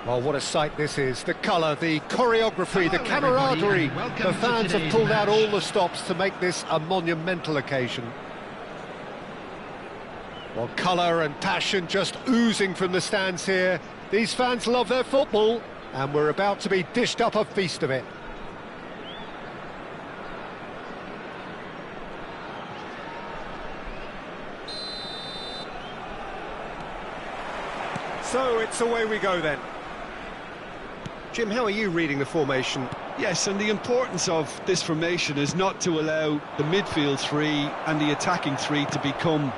Well, what a sight this is. The colour, the choreography, the camaraderie. The fans have pulled out all the stops to make this a monumental occasion. Well, colour and passion just oozing from the stands here. These fans love their football, and we're about to be dished up a feast of it. So it's away we go then. Jim, how are you reading the formation? Yes, and the importance of this formation is not to allow the midfield three and the attacking three to become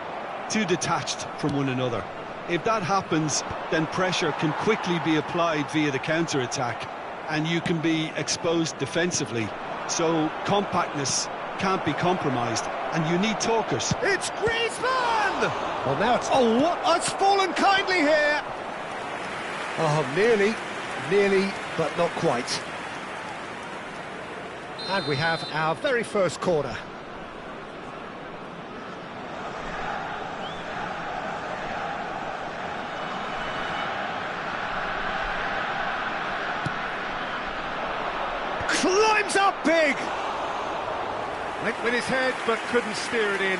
too detached from one another. If that happens, then pressure can quickly be applied via the counter-attack, and you can be exposed defensively. So compactness can't be compromised, and you need talkers. It's Griezmann! Well, now it's... Oh, what? It's fallen kindly here! Oh, nearly, but not quite. And we have our very first corner. Climbs up big! Went with his head, but couldn't steer it in.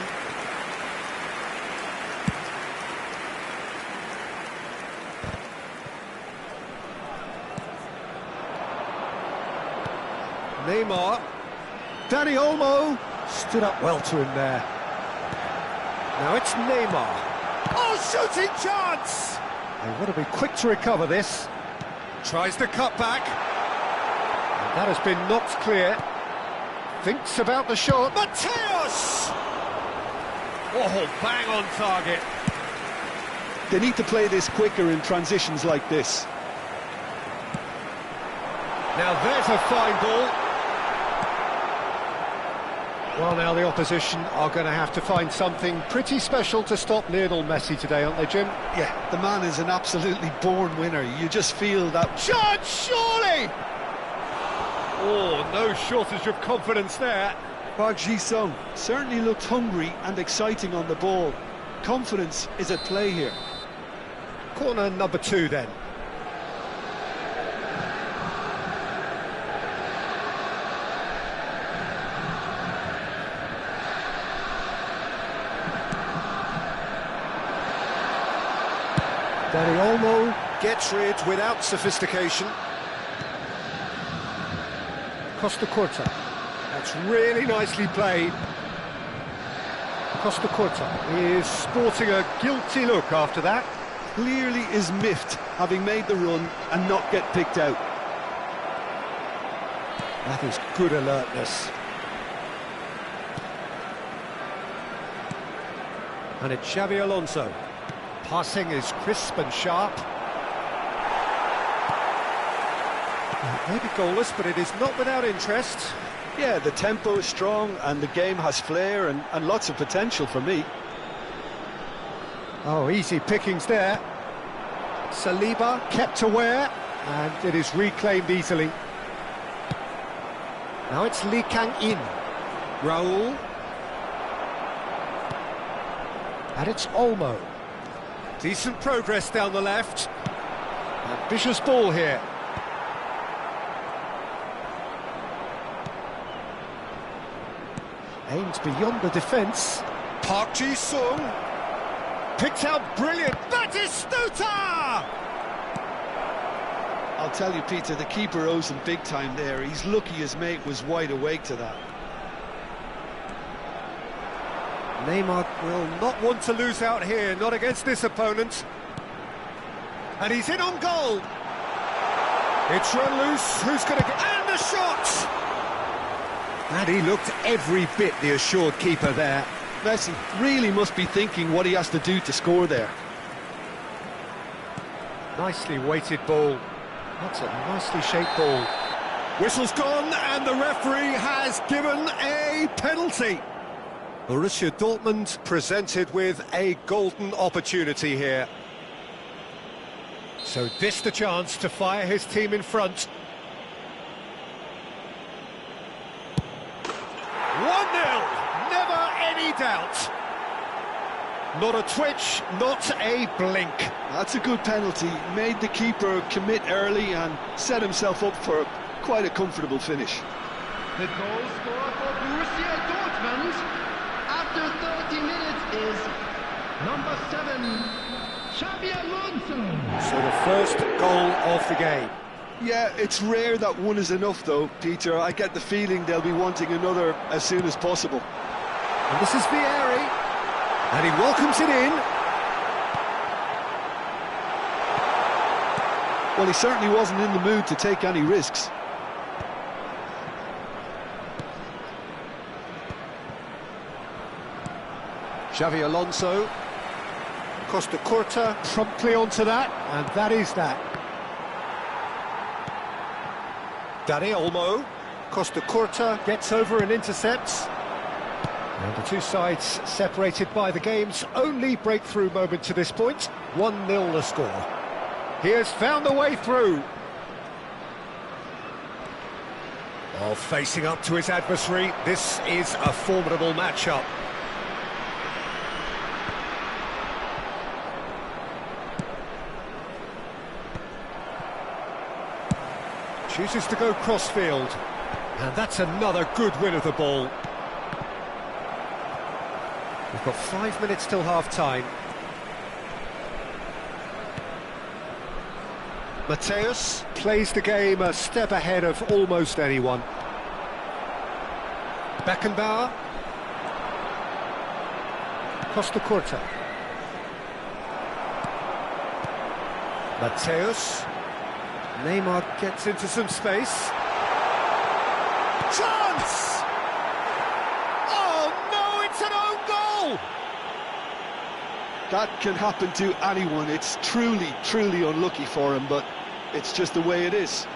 Neymar. Dani Olmo stood up well to him there. Now it's Neymar. Oh, shooting chance! They want to be quick to recover this. Tries the cut back. And that has been knocked clear. Thinks about the shot. Mateus! Oh, bang on target. They need to play this quicker in transitions like this. Now there's a fine ball. Well, now the opposition are going to have to find something pretty special to stop Lionel Messi today, aren't they, Jim? Yeah, the man is an absolutely born winner. You just feel that... Chance, surely! Oh, no shortage of confidence there. Park Ji-sung certainly looked hungry and exciting on the ball. Confidence is at play here. Corner number 2 then. Dani Olmo gets rid without sophistication. Costa Curta. That's really nicely played. Costa Curta is sporting a guilty look after that. Clearly is miffed, having made the run and not get picked out. That is good alertness. And it's Xabi Alonso. Passing is crisp and sharp. Maybe goalless, but it is not without interest. Yeah, the tempo is strong and the game has flair and lots of potential for me. Oh, easy pickings there. Saliba kept aware, and it is reclaimed easily. Now it's Lee Kang-in. Raul. And it's Olmo. Decent progress down the left. Ambitious ball here. Aims beyond the defence. Park Ji-sung. Picked out brilliant. Batistuta! I'll tell you, Peter, the keeper owes him big time there. He's lucky his mate was wide awake to that. Neymar will not want to lose out here, not against this opponent. And he's in on goal. It's run loose. Who's going to get... And the shot! And he looked every bit the assured keeper there. Messi really must be thinking what he has to do to score there. Nicely weighted ball. That's a nicely shaped ball. Whistle's gone, and the referee has given a penalty. Borussia Dortmund presented with a golden opportunity here. So this the chance to fire his team in front. 1-0, never any doubt. Not a twitch, not a blink. That's a good penalty. Made the keeper commit early and set himself up for quite a comfortable finish. The goal scorer for Borussia Dortmund after 30 minutes is number 7, Xabi Alonso. So the first goal of the game. Yeah, it's rare that one is enough though, Peter. I get the feeling they'll be wanting another as soon as possible. And this is Vieri, and he welcomes it in. Well, he certainly wasn't in the mood to take any risks. Xabi Alonso, Costa Curta promptly onto that, and that is that. Dani Olmo, Costa Curta gets over and intercepts. And the two sides separated by the game's only breakthrough moment to this point. 1-0 the score. He has found the way through. While facing up to his adversary, this is a formidable matchup. Chooses to go crossfield, and that's another good win of the ball. We've got 5 minutes till half-time. Mateus plays the game a step ahead of almost anyone. Beckenbauer. Costa Curta. Mateus. Neymar gets into some space. Chance! Oh no, it's an own goal! That can happen to anyone. It's truly, truly unlucky for him, but it's just the way it is.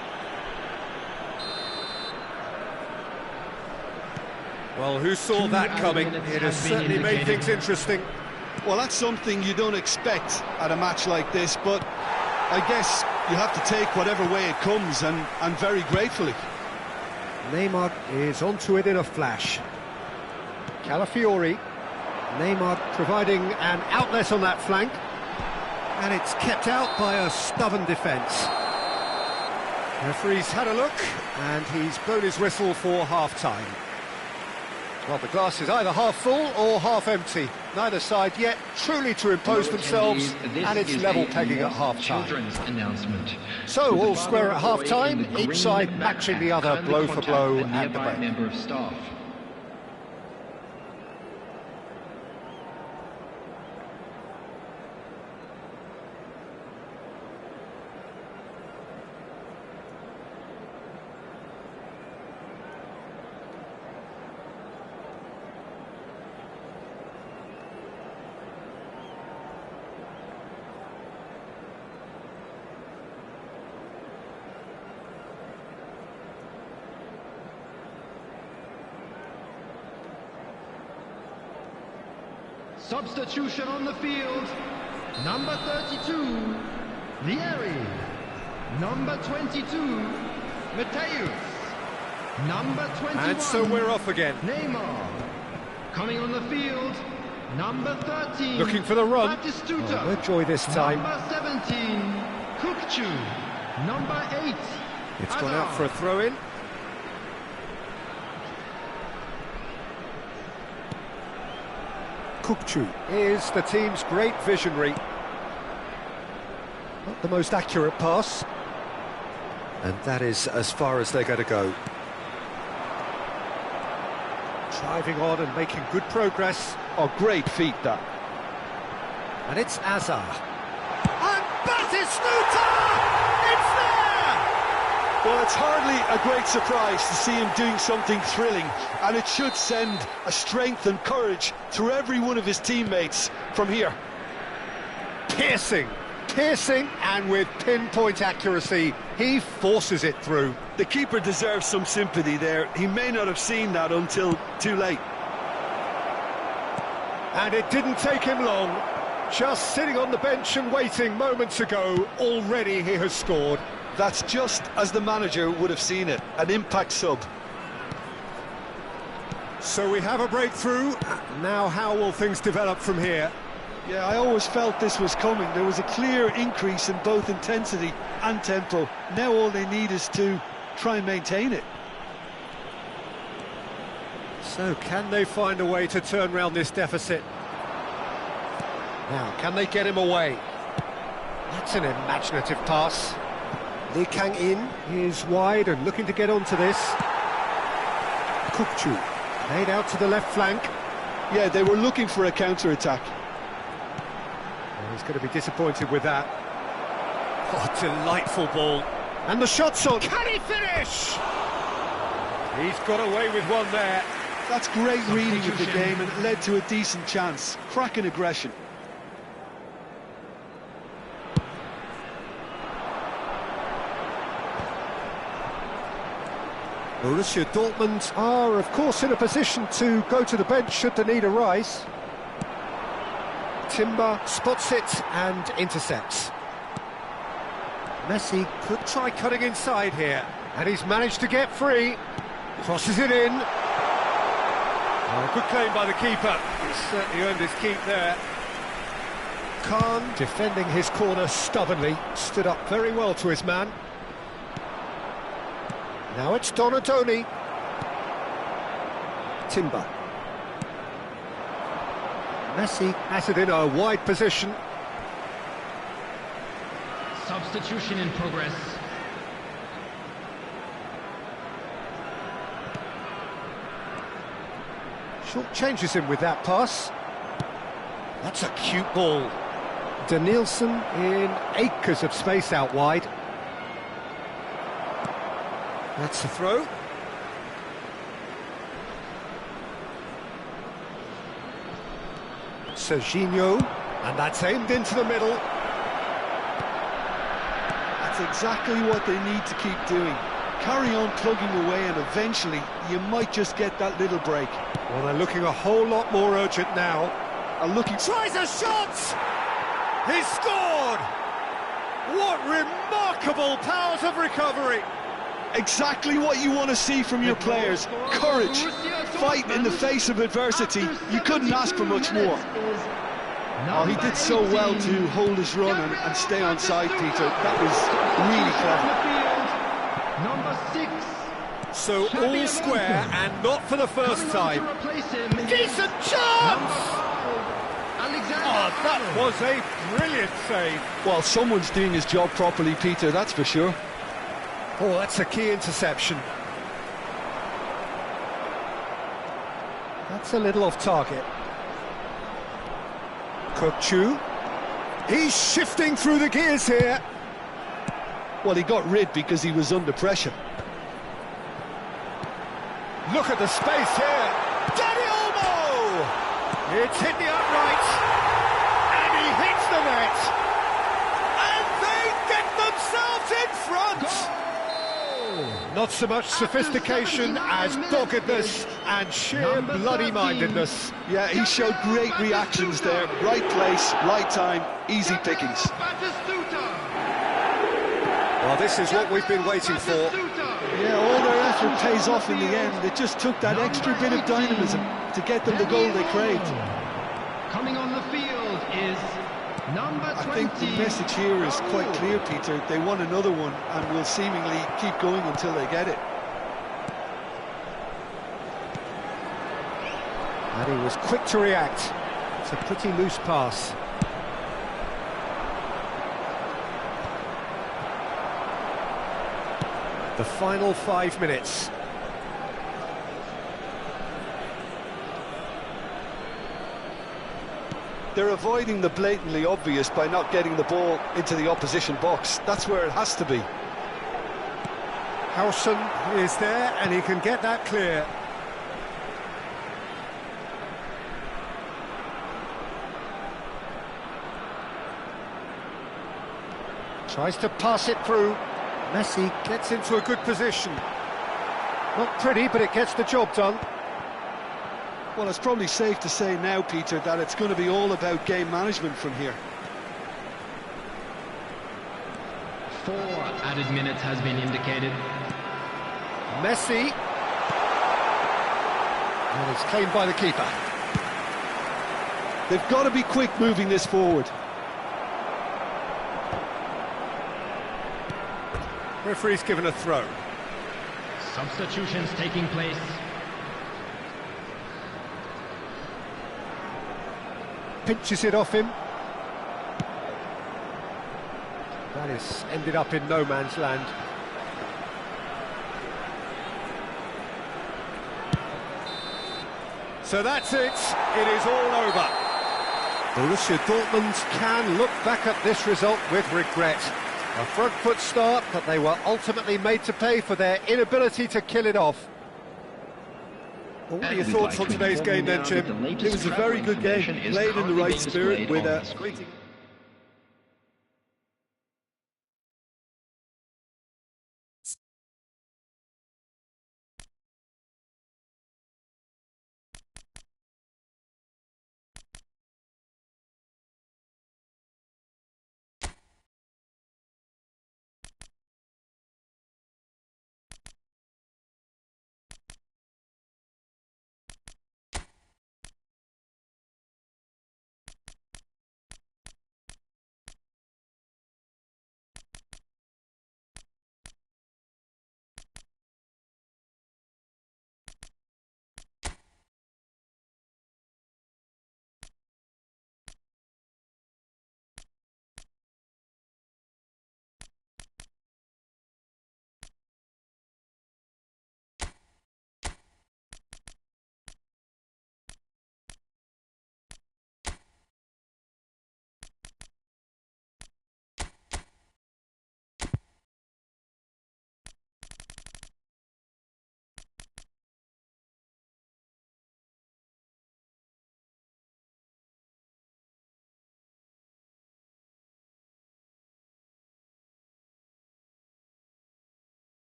Well, who saw that coming? It has certainly made things interesting. Well, that's something you don't expect at a match like this, but I guess you have to take whatever way it comes, and very gratefully. Neymar is onto it in a flash. Calafiori. Neymar providing an outlet on that flank. And it's kept out by a stubborn defence. The referee's had a look, and he's blown his whistle for half-time. Well, the glass is either half full or half empty. Neither side yet truly to impose themselves, and it's level pegging at half-time. So, all square at half-time, each side matching the other blow for blow at the break. Substitution on the field. Number 32, Vieri. Number 22, Mateus. Number 21. And so we're off again. Neymar. Coming on the field, number 13. Looking for the run. Batistuta. Oh, no joy this time. Number 17, Kukcu. Number 8. It's gone out for a throw-in. Kukcu is the team's great visionary. Not the most accurate pass. And that is as far as they're going to go. Driving on and making good progress. Oh, great feat, that. And it's Azar. And Batistuta! It's there! Well, it's hardly a great surprise to see him doing something thrilling, and it should send a strength and courage through every one of his teammates from here. Piercing, and with pinpoint accuracy, he forces it through. The keeper deserves some sympathy there. He may not have seen that until too late. And it didn't take him long. Just sitting on the bench and waiting moments ago, already he has scored. That's just as the manager would have seen it, an impact sub. So we have a breakthrough. Now how will things develop from here? Yeah, I always felt this was coming. There was a clear increase in both intensity and tempo. Now all they need is to try and maintain it. So can they find a way to turn round this deficit? Now, can they get him away? That's an imaginative pass. Lee Kang-in is wide and looking to get onto this. Kukchu laid out to the left flank. Yeah, they were looking for a counter-attack. Well, he's going to be disappointed with that. Oh, delightful ball. And the shot's on. Can he finish? He's got away with one there. That's great reading of the game, and it led to a decent chance. Cracking aggression. Borussia Dortmund are, of course, in a position to go to the bench should the need arise. Timber spots it and intercepts. Messi could try cutting inside here, and he's managed to get free. Crosses it in. Oh, good claim by the keeper. He's certainly earned his keep there. Khan, defending his corner stubbornly, stood up very well to his man. Now it's Donatoni. Timber. Messi has it in a wide position. Substitution in progress. Short changes him with that pass. That's a cute ball. Danielson in acres of space out wide. That's the throw. Serginho, and that's aimed into the middle. That's exactly what they need to keep doing. Carry on plugging away, and eventually you might just get that little break. Well, they're looking a whole lot more urgent now. Tries a shot! He's scored! What remarkable powers of recovery! Exactly what you want to see from your players. Courage, fight in the face of adversity. You couldn't ask for much more. Oh, he did so well to hold his run and stay on side, Peter. That was really clever. Number 6. So all square and not for the first time. Decent chance! Oh, that was a brilliant save. Well, someone's doing his job properly, Peter, that's for sure. Oh, that's a key interception. That's a little off target. Kukchu. He's shifting through the gears here. Well, he got rid because he was under pressure. Look at the space here. Dani Olmo! It's hit the upright. And he hits the net. And they get themselves in front. Not so much sophistication as doggedness and sheer bloody-mindedness. Yeah, he showed great reactions there. Right place, right time, easy pickings. Well, this is what we've been waiting for. Yeah, all their effort pays off in the end. It just took that extra bit of dynamism to get them the goal they craved. Coming on the field is number 20. I think the message here is quite clear, Peter. They want another one and will seemingly keep going until they get it. And he was quick to react. It's a pretty loose pass. The final 5 minutes. They're avoiding the blatantly obvious by not getting the ball into the opposition box. That's where it has to be. Howson is there and he can get that clear. Tries to pass it through. Messi gets into a good position. Not pretty, but it gets the job done. Well, it's probably safe to say now, Peter, that it's going to be all about game management from here. 4 added minutes has been indicated. Messi. And it's claimed by the keeper. They've got to be quick moving this forward. Referee's given a throw. Substitutions taking place. Pinches it off him. That is ended up in no man's land. So that's it. It is all over. Borussia Dortmund can look back at this result with regret. A front foot start, but they were ultimately made to pay for their inability to kill it off. Well, what are your thoughts on today's game then, Jim? It was a very good game, played in the right spirit with a great...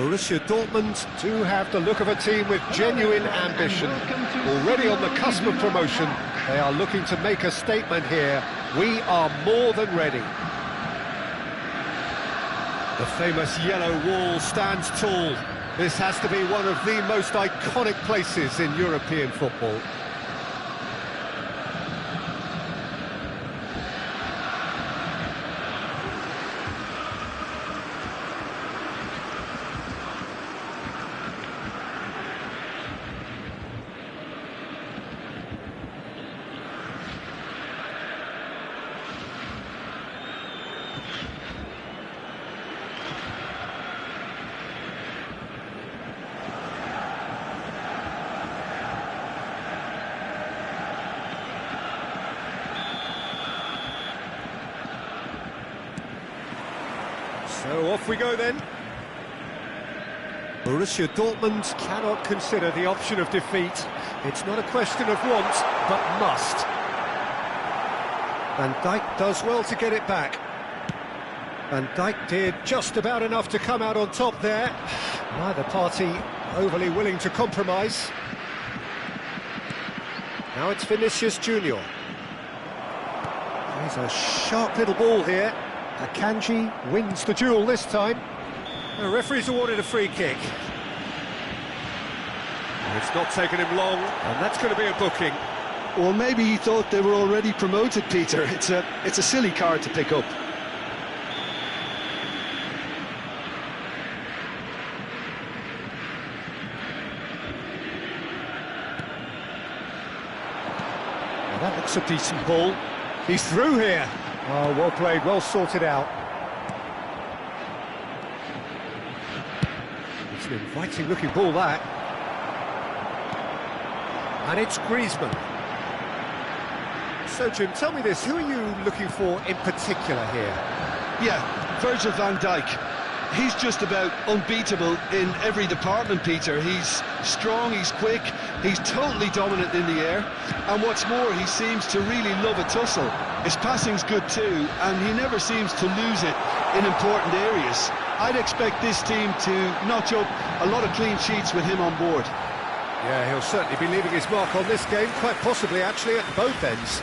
Borussia Dortmund do have the look of a team with genuine ambition. Already on the cusp of promotion, they are looking to make a statement here. We are more than ready. The famous yellow wall stands tall. This has to be one of the most iconic places in European football. So off we go then. Borussia Dortmund cannot consider the option of defeat. It's not a question of want, but must. Van Dijk does well to get it back. Van Dijk did just about enough to come out on top there. Neither party overly willing to compromise. Now it's Vinicius Junior. He's a sharp little ball here. Akanji wins the duel this time. The referee's awarded a free kick. It's not taken him long, and that's going to be a booking. Well, maybe he thought they were already promoted, Peter. It's a silly card to pick up. Now that looks a decent ball. He's through here. Oh, well played, well sorted out. It's an inviting looking ball, that. And it's Griezmann. So, Jim, tell me this, who are you looking for in particular here? Yeah, Virgil van Dijk. He's just about unbeatable in every department, Peter. He's strong, he's quick, he's totally dominant in the air, and what's more, he seems to really love a tussle. His passing's good too, and he never seems to lose it in important areas. I'd expect this team to notch up a lot of clean sheets with him on board. Yeah, he'll certainly be leaving his mark on this game, quite possibly actually at both ends.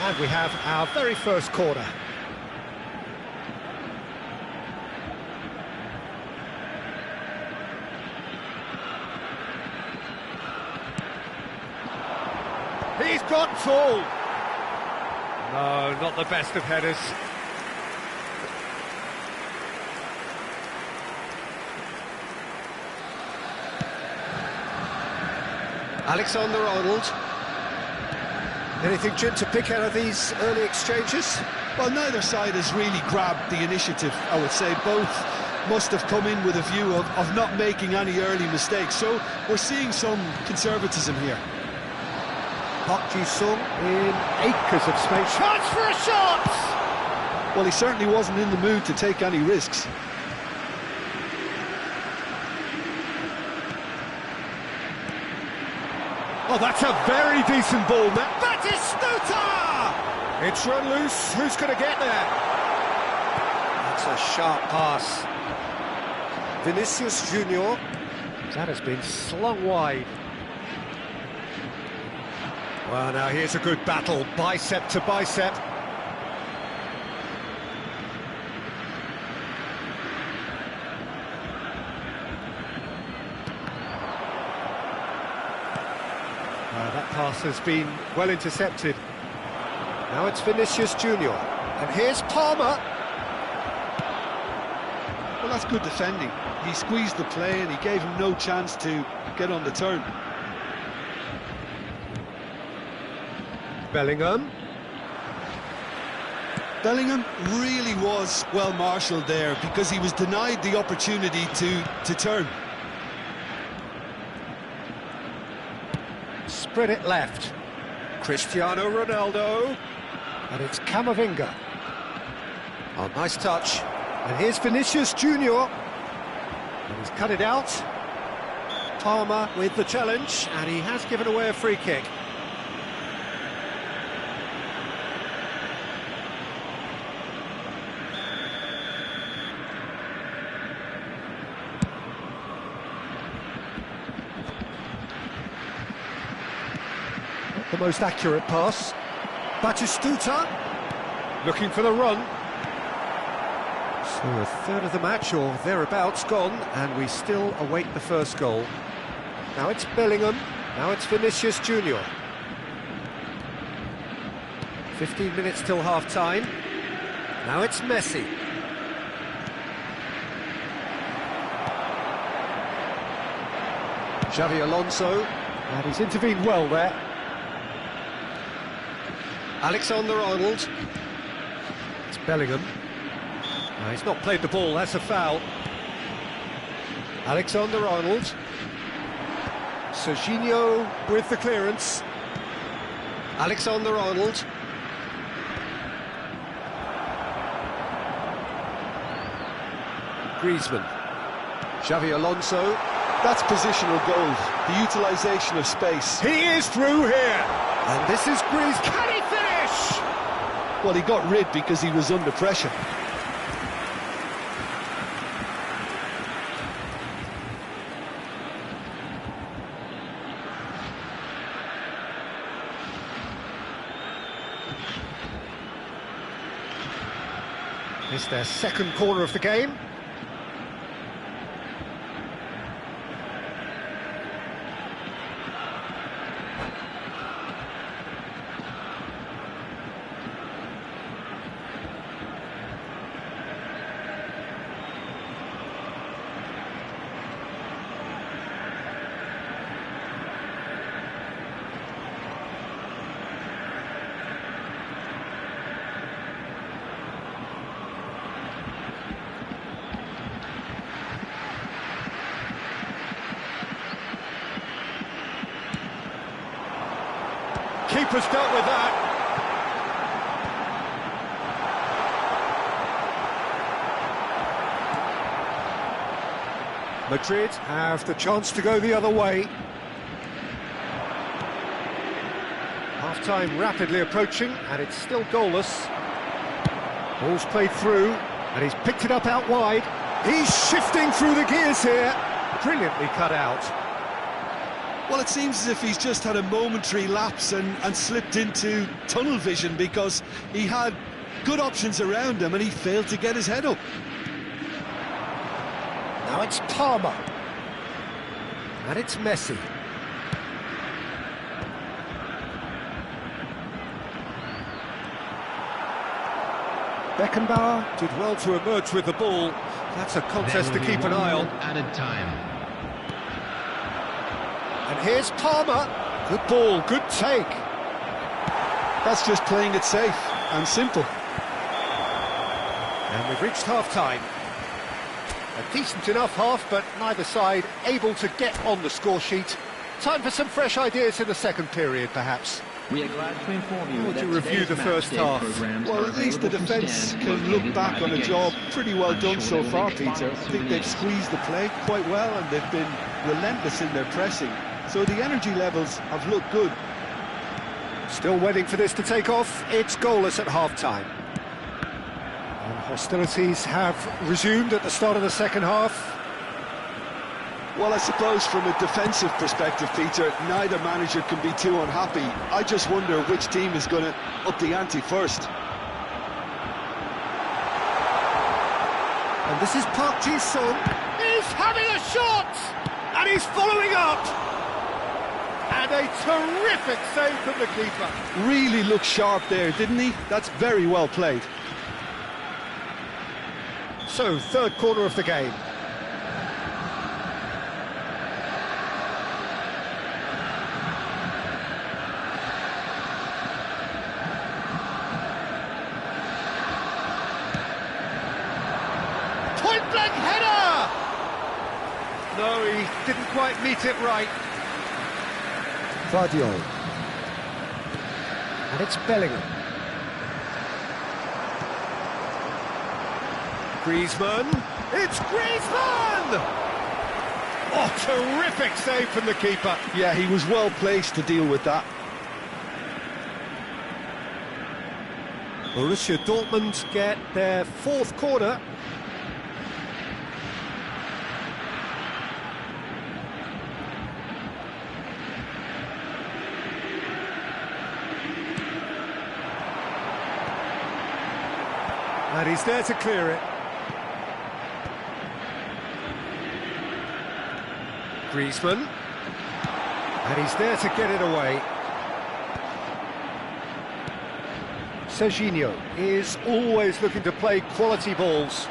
And we have our very first corner. He's got tall. No, not the best of headers. Alexander-Arnold. Anything, Jim, to pick out of these early exchanges? Well, neither side has really grabbed the initiative, I would say. Both must have come in with a view of not making any early mistakes. So we're seeing some conservatism here. Park Ji-sung in acres of space. Chance for a shot! Well, he certainly wasn't in the mood to take any risks. Oh, that's a very decent ball. That is Stuta! It's run loose. Who's going to get there? That's a sharp pass. Vinicius Junior. That has been slung wide. Well, now here's a good battle, bicep to bicep. That pass has been well intercepted. Now it's Vinicius Junior. And here's Palmer. Well, that's good defending. He squeezed the play and he gave him no chance to get on the turn. Bellingham. Bellingham really was well marshalled there because he was denied the opportunity to turn. Spread it left. Cristiano Ronaldo. And it's Camavinga. Oh, nice touch. And here's Vinicius Junior. And he's cut it out. Palmer with the challenge, and he has given away a free kick. the most accurate pass. Batistuta, looking for the run. So a third of the match, or thereabouts, gone, and we still await the first goal. Now it's Bellingham, now it's Vinicius Junior. 15 minutes till half-time. Now it's Messi. Xavi Alonso, and he's intervened well there. Alexander-Arnold. It's Bellingham. Now, he's not played the ball, that's a foul. Alexander-Arnold. Serginho with the clearance. Alexander-Arnold. Griezmann. Xavi Alonso. That's positional goals, the utilisation of space. He is through here. And this is Griezmann. Can he finish? Well, he got rid because he was under pressure. It's their second corner of the game. Keeper's dealt with that. Madrid have the chance to go the other way. Half-time rapidly approaching, and it's still goalless. Ball's played through, and he's picked it up out wide. He's shifting through the gears here. Brilliantly cut out. Well, it seems as if he's just had a momentary lapse and slipped into tunnel vision, because he had good options around him and he failed to get his head up. Now it's Palmer. And it's Messi. Beckenbauer did well to emerge with the ball. That's a contest to keep an eye on. Added time. And here's Palmer. Good ball, good take. That's just playing it safe and simple. And we've reached half-time. A decent enough half, but neither side able to get on the score sheet. Time for some fresh ideas in the second period, perhaps. We are glad to inform you How would that you review today's the first match day half? programs Well, are at least the available from defence stands can located look back on a behind job the gates. pretty well I'm done sure so they far, will make Peter. I fine think they've souvenirs. squeezed the play quite well and they've been relentless in their pressing. So the energy levels have looked good. Still waiting for this to take off. It's goalless at half-time. And hostilities have resumed at the start of the second half. Well, I suppose from a defensive perspective, Peter, neither manager can be too unhappy. I just wonder which team is going to up the ante first. And this is Park Ji-sung. He's having a shot! And he's following up! And a terrific save from the keeper. Really looked sharp there, didn't he? That's very well played. So, third corner of the game. Point-blank header! No, he didn't quite meet it right. Vardiol. And it's Bellingham. Griezmann. It's Griezmann! Oh, terrific save from the keeper. Yeah, he was well placed to deal with that. Borussia Dortmund get their fourth corner. And he's there to clear it. Griezmann. And he's there to get it away. Serginho is always looking to play quality balls.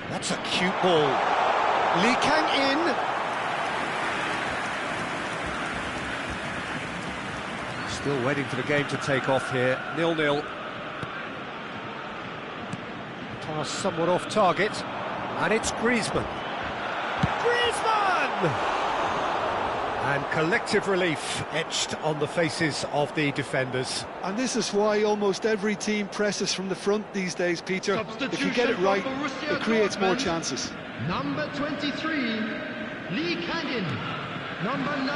That's a cute ball. Lee Kang in. Still waiting for the game to take off here. 0-0. Pass somewhat off target. And it's Griezmann. Griezmann! And collective relief etched on the faces of the defenders. And this is why almost every team presses from the front these days, Peter. If you get it right, it creates more chances. Number 23, Lee Kang. Number 9,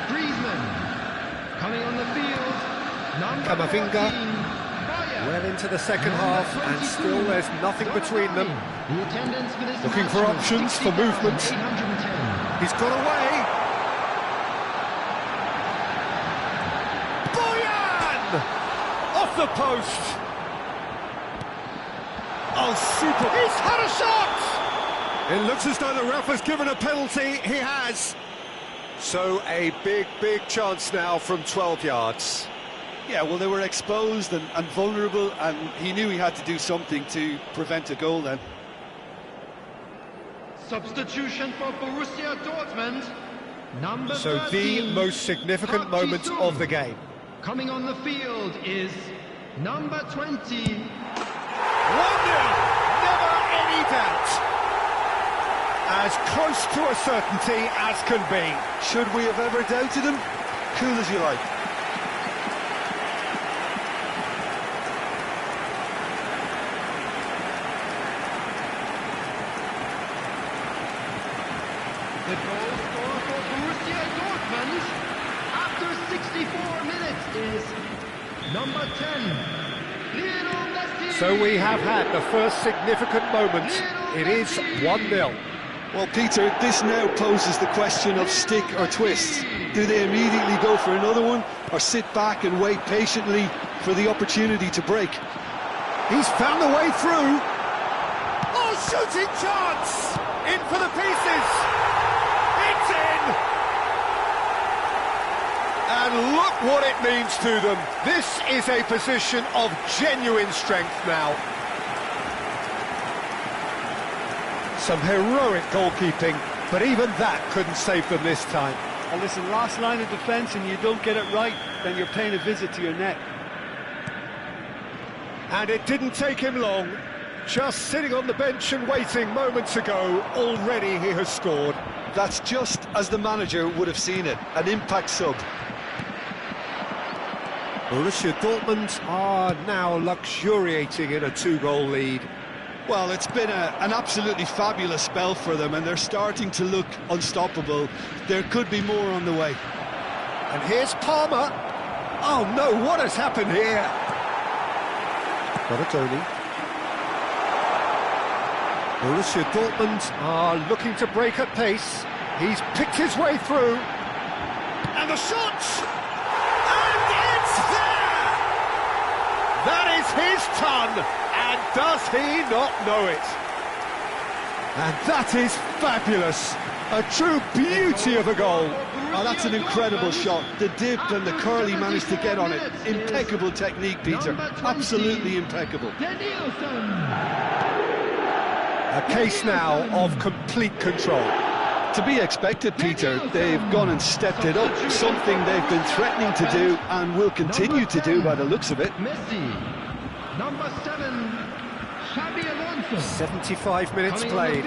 Griezmann. Coming on the field, number Camavinga. 14, Well into the second half, and still there's nothing between them. The attendance for this Looking match for was options for movement. 60,810. He's got away. Boyan! Off the post. Oh, super. He's had a shot! It looks as though the ref has given a penalty. He has. So a big chance now from 12 yards. Yeah, well, they were exposed and vulnerable, and he knew he had to do something to prevent a goal then. Substitution for Borussia Dortmund, number So 13, the most significant moment of the game. Coming on the field is number 20. 1-0, never any doubt. As close to a certainty as can be. Should we have ever doubted him? Cool as you like. The goal scorer for Borussia Dortmund after 64 minutes is number 10, Lionel Messi. So we have had the first significant moment. It is 1-0. Well, Peter, this now poses the question of stick or twist. Do they immediately go for another one, or sit back and wait patiently for the opportunity to break? He's found a way through. Oh, shooting chance! In for the pieces. It's in! And look what it means to them. This is a position of genuine strength now. Some heroic goalkeeping, but even that couldn't save them this time. And listen, last line of defence and you don't get it right, then you're paying a visit to your net. And it didn't take him long. Just sitting on the bench and waiting moments ago, already he has scored. That's just as the manager would have seen it, an impact sub. Borussia Dortmund are now luxuriating in a 2-goal lead. Well, it's been an absolutely fabulous spell for them, and they're starting to look unstoppable. There could be more on the way. And here's Palmer. Oh no, what has happened here? Donatoni. Borussia Dortmund are looking to break at pace. He's picked his way through. And the shot! And it's there! That is his ton! And does he not know it? And that is fabulous. A true beauty of a goal. Oh, that's an incredible shot. The dip and the curl he managed to get on it. Impeccable technique, Peter. Absolutely impeccable. A case now of complete control. To be expected, Peter. They've gone and stepped it up. Something they've been threatening to do and will continue to do by the looks of it. Messi. Number 7, Xabi Alonso. 75 minutes played.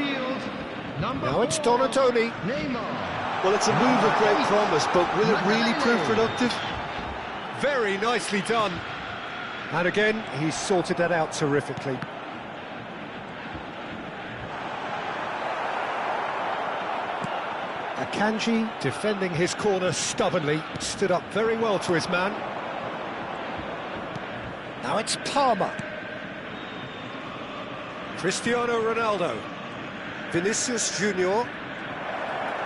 Now it's 4, Donatoni. Neymar. Well, it's a move of great promise, but will it really prove productive? Very nicely done. And again, he's sorted that out terrifically. Akanji, defending his corner stubbornly, stood up very well to his man. Now it's Palmer. Cristiano Ronaldo. Vinicius Junior.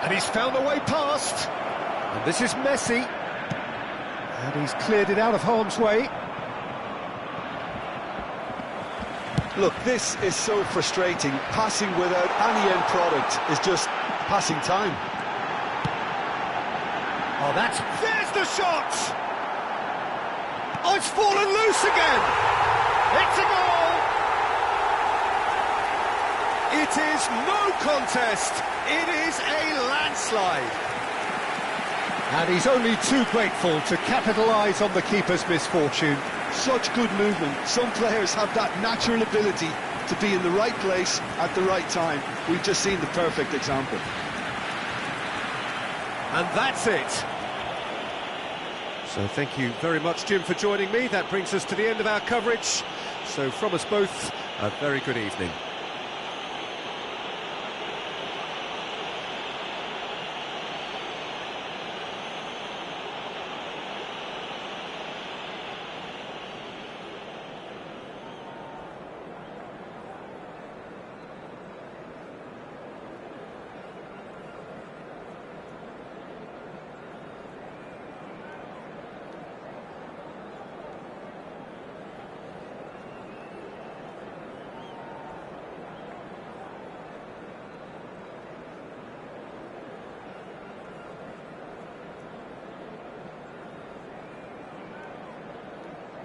And he's found a way past. And this is Messi. And he's cleared it out of harm's way. Look, this is so frustrating. Passing without any end product is just passing time. Oh, there's the shot! Oh, it's fallen loose again! It's a goal! It is no contest. It is a landslide. And he's only too grateful to capitalise on the keeper's misfortune. Such good movement. Some players have that natural ability to be in the right place at the right time. We've just seen the perfect example. And that's it. So thank you very much, Jim, for joining me. That brings us to the end of our coverage. So from us both, a very good evening.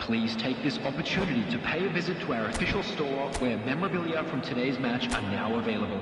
Please take this opportunity to pay a visit to our official store where memorabilia from today's match are now available.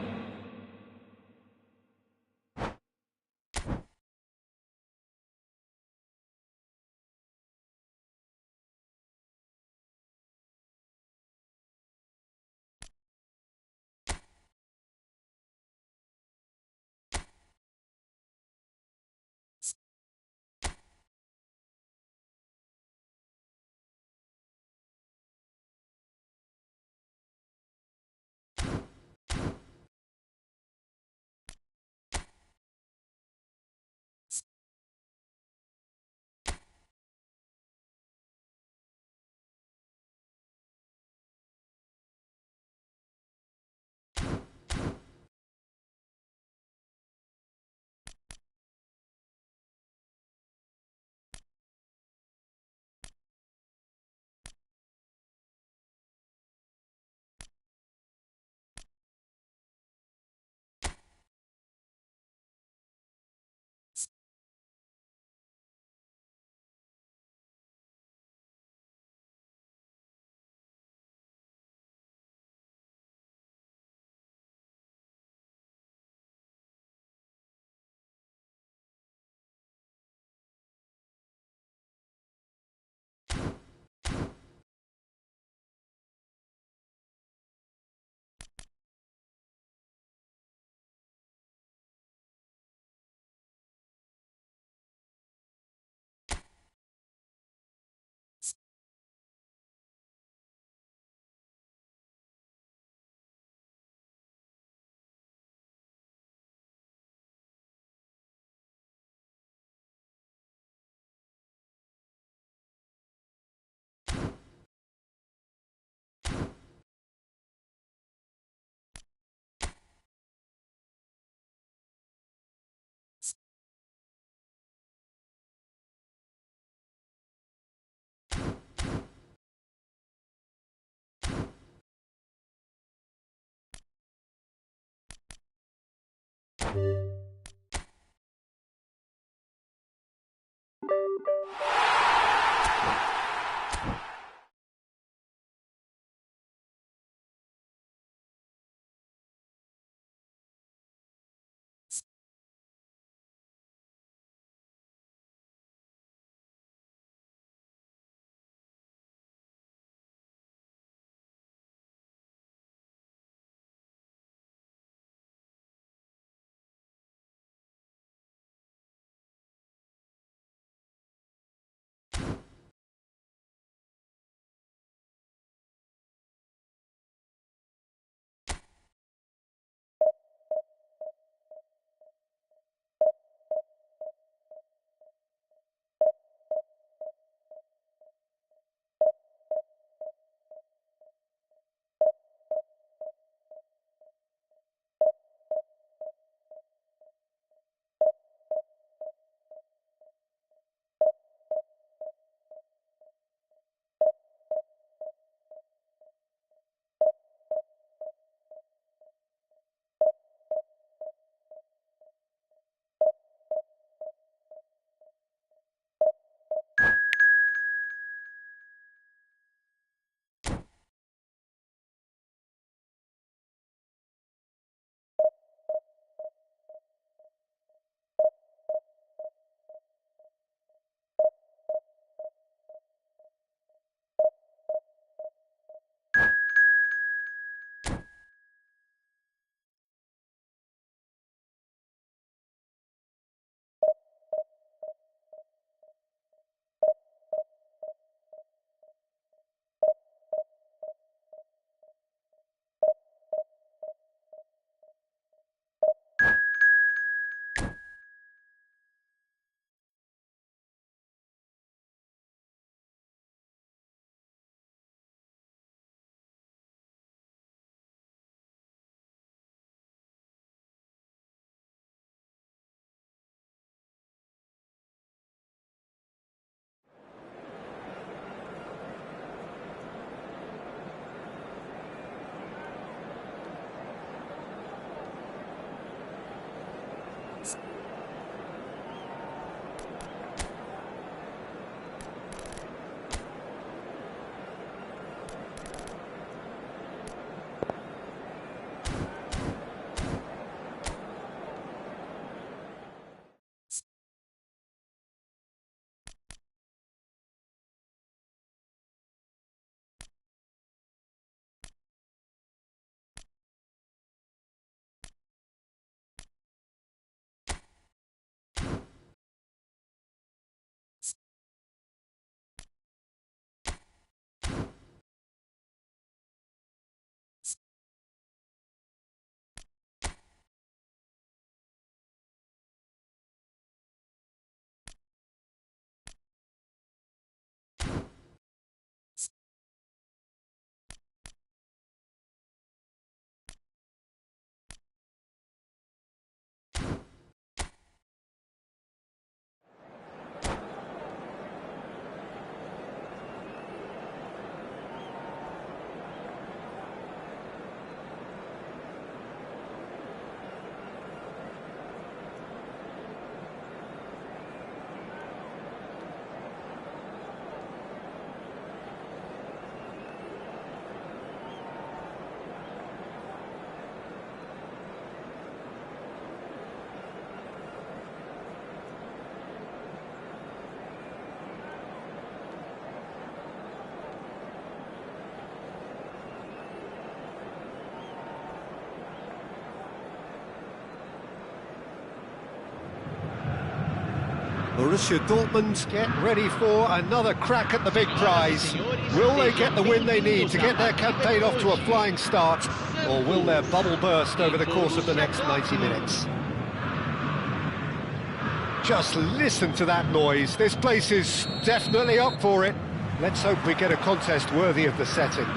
Borussia Dortmund get ready for another crack at the big prize. Will they get the win they need to get their campaign off to a flying start, or will their bubble burst over the course of the next 90 minutes? Just listen to that noise. This place is definitely up for it. Let's hope we get a contest worthy of the setting.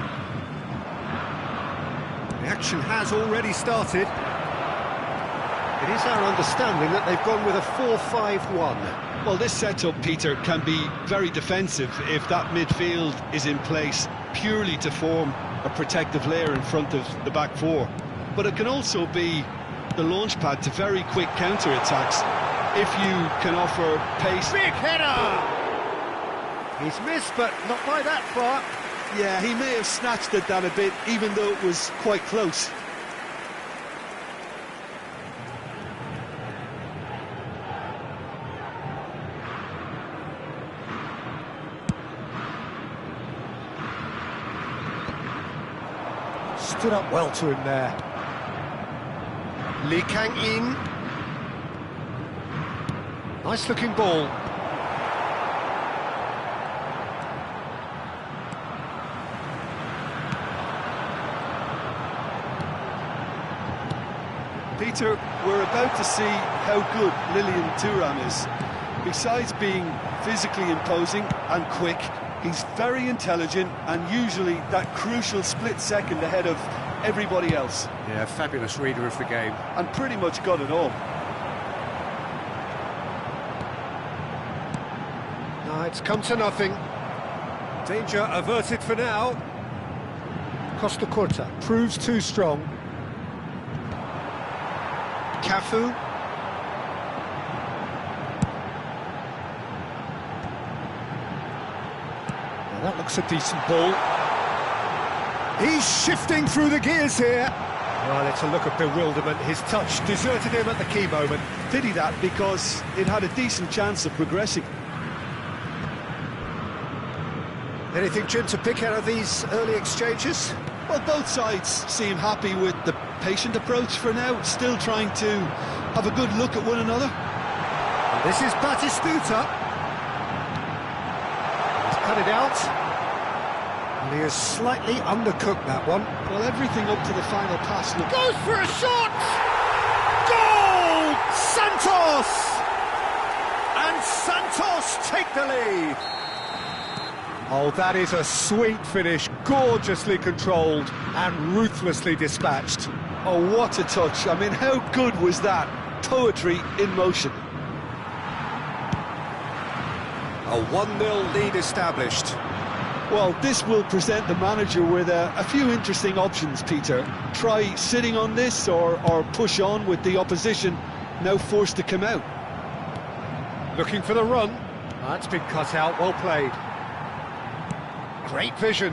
The action has already started. It is our understanding that they've gone with a 4-5-1. Well, this setup, Peter, can be very defensive if that midfield is in place purely to form a protective layer in front of the back four. But it can also be the launch pad to very quick counter-attacks if you can offer pace. Big header! He's missed, but not by that far. Yeah, he may have snatched at that a bit, even though it was quite close. Stood up well to him there. Lee Kang-in. Nice looking ball. Peter, we're about to see how good Lilian Thuram is. Besides being physically imposing and quick, he's very intelligent and usually that crucial split second ahead of everybody else. Yeah, fabulous reader of the game. And pretty much got it all. No, it's come to nothing. Danger averted for now. Costa Curta proves too strong. Cafu. Well, that looks a decent ball. He's shifting through the gears here. Well, it's a look of bewilderment. His touch deserted him at the key moment. Pity that, because it had a decent chance of progressing. Anything, Jim, to pick out of these early exchanges? Well, both sides seem happy with the patient approach for now, still trying to have a good look at one another. And this is Batistuta. He's cut it out. And he has slightly undercooked that one. Well, everything up to the final pass. Goes for a shot! Goal! Santos! And Santos take the lead. Oh, that is a sweet finish, gorgeously controlled and ruthlessly dispatched. Oh, what a touch. I mean, how good was that? Poetry in motion. A 1-0 lead established. Well, this will present the manager with a few interesting options, Peter. Try sitting on this or push on with the opposition now forced to come out. Looking for the run. That's been cut out, well played. Great vision.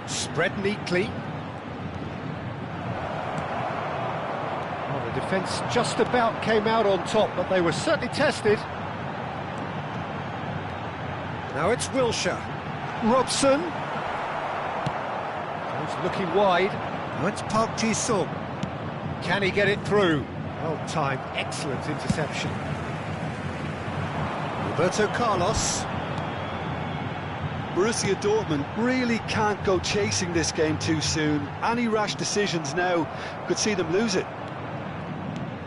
Spread neatly. Well, the defence just about came out on top, but they were certainly tested. Now it's Wilshere. Robson. He's looking wide. Now it's Park Ji-sung. Can he get it through? Well timed, excellent interception. Roberto Carlos. Borussia Dortmund really can't go chasing this game too soon. Any rash decisions now could see them lose it.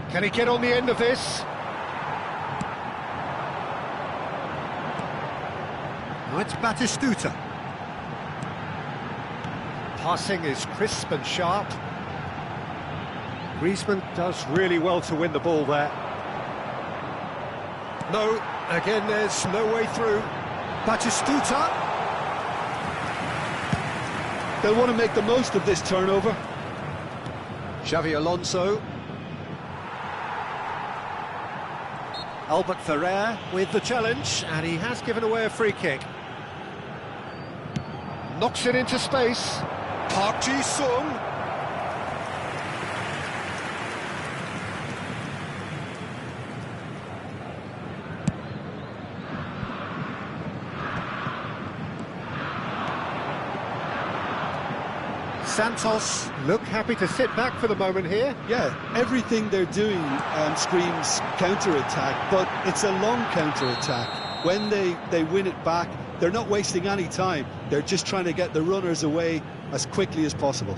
Can he get on the end of this? Now it's Batistuta. Passing is crisp and sharp. Griezmann does really well to win the ball there. No, again there's no way through. Batistuta. They'll want to make the most of this turnover. Xavi Alonso. Albert Ferrer with the challenge, and he has given away a free kick. Knocks it into space. Park Ji-sung. Santos look happy to sit back for the moment here. Yeah, everything they're doing screams counter-attack, but it's a long counter-attack. When they win it back, they're not wasting any time. They're just trying to get the runners away as quickly as possible.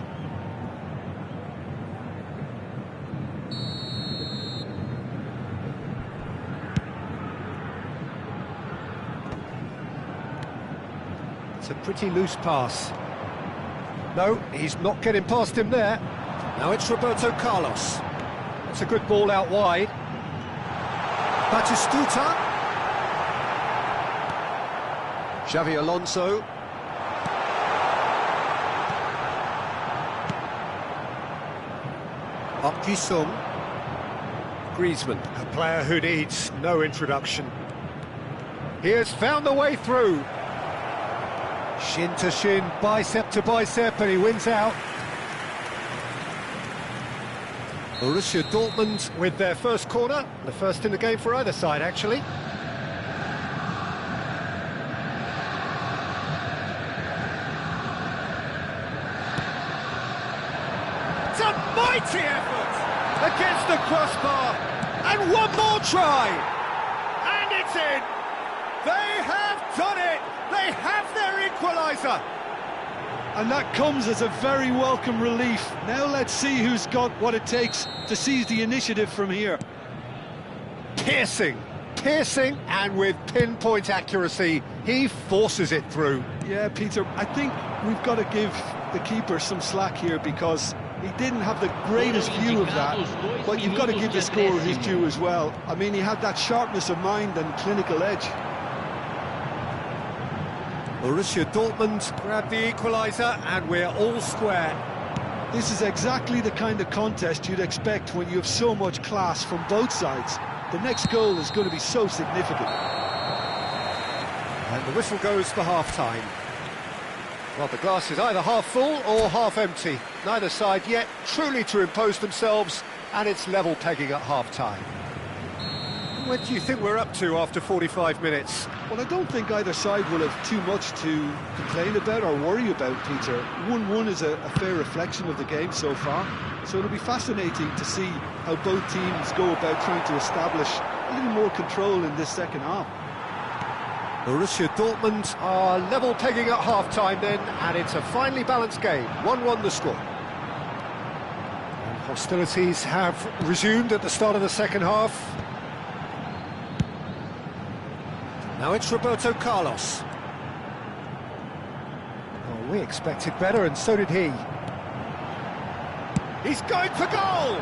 It's a pretty loose pass. No, he's not getting past him there. Now it's Roberto Carlos. It's a good ball out wide. Batistuta. Xavi Alonso. Up Ji-sung. Griezmann, a player who needs no introduction. He has found the way through. Shin to shin, bicep to bicep, and he wins out. Borussia Dortmund with their first corner, the first in the game for either side, actually. It's a mighty effort against the crossbar, and one more try, and it's in. They have done it. They have their equaliser. And that comes as a very welcome relief. Now let's see who's got what it takes to seize the initiative from here. Piercing, and with pinpoint accuracy, he forces it through. Yeah, Peter, I think we've got to give the keeper some slack here because he didn't have the greatest view of that, but you've got to give the scorer his due as well. I mean, he had that sharpness of mind and clinical edge. Borussia Dortmund grab the equaliser, and we're all square. This is exactly the kind of contest you'd expect when you have so much class from both sides. The next goal is going to be so significant. And the whistle goes for half-time. Well, the glass is either half full or half empty. Neither side yet truly to impose themselves, and it's level pegging at half-time. What do you think we're up to after 45 minutes? Well, I don't think either side will have too much to complain about or worry about, Peter. 1-1 is a fair reflection of the game so far, so it'll be fascinating to see how both teams go about trying to establish a little more control in this second half. Borussia Dortmund are level pegging at half-time then, and it's a finely balanced game. 1-1 the score. And hostilities have resumed at the start of the second half. Now it's Roberto Carlos. Oh, we expected better, and so did he. He's going for goal!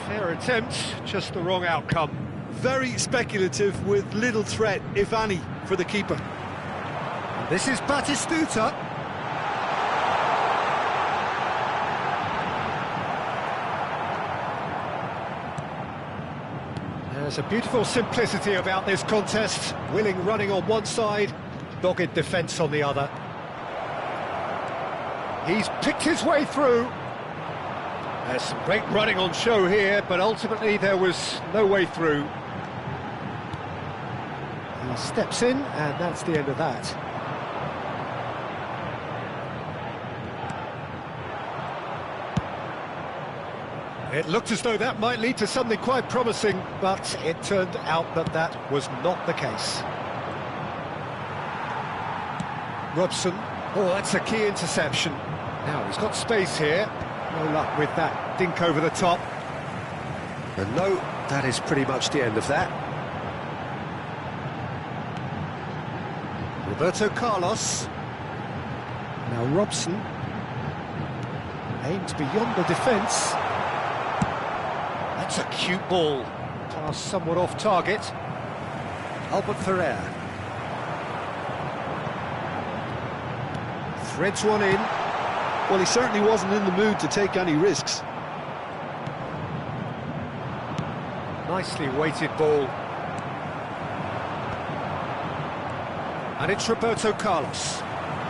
Fair attempt, just the wrong outcome. Very speculative with little threat, if any, for the keeper. This is Batistuta. There's a beautiful simplicity about this contest. Willing running on one side, dogged defence on the other. He's picked his way through. There's some great running on show here, but ultimately there was no way through. He steps in, and that's the end of that. It looked as though that might lead to something quite promising, but it turned out that that was not the case. Robson, oh, that's a key interception. Now he's got space here. No luck with that dink over the top. And no, that is pretty much the end of that. Roberto Carlos. Now Robson. Aimed beyond the defence. That's a cute ball. Pass somewhat off target. Albert Ferrer. Threads one in. Well, he certainly wasn't in the mood to take any risks. Nicely weighted ball. And it's Roberto Carlos.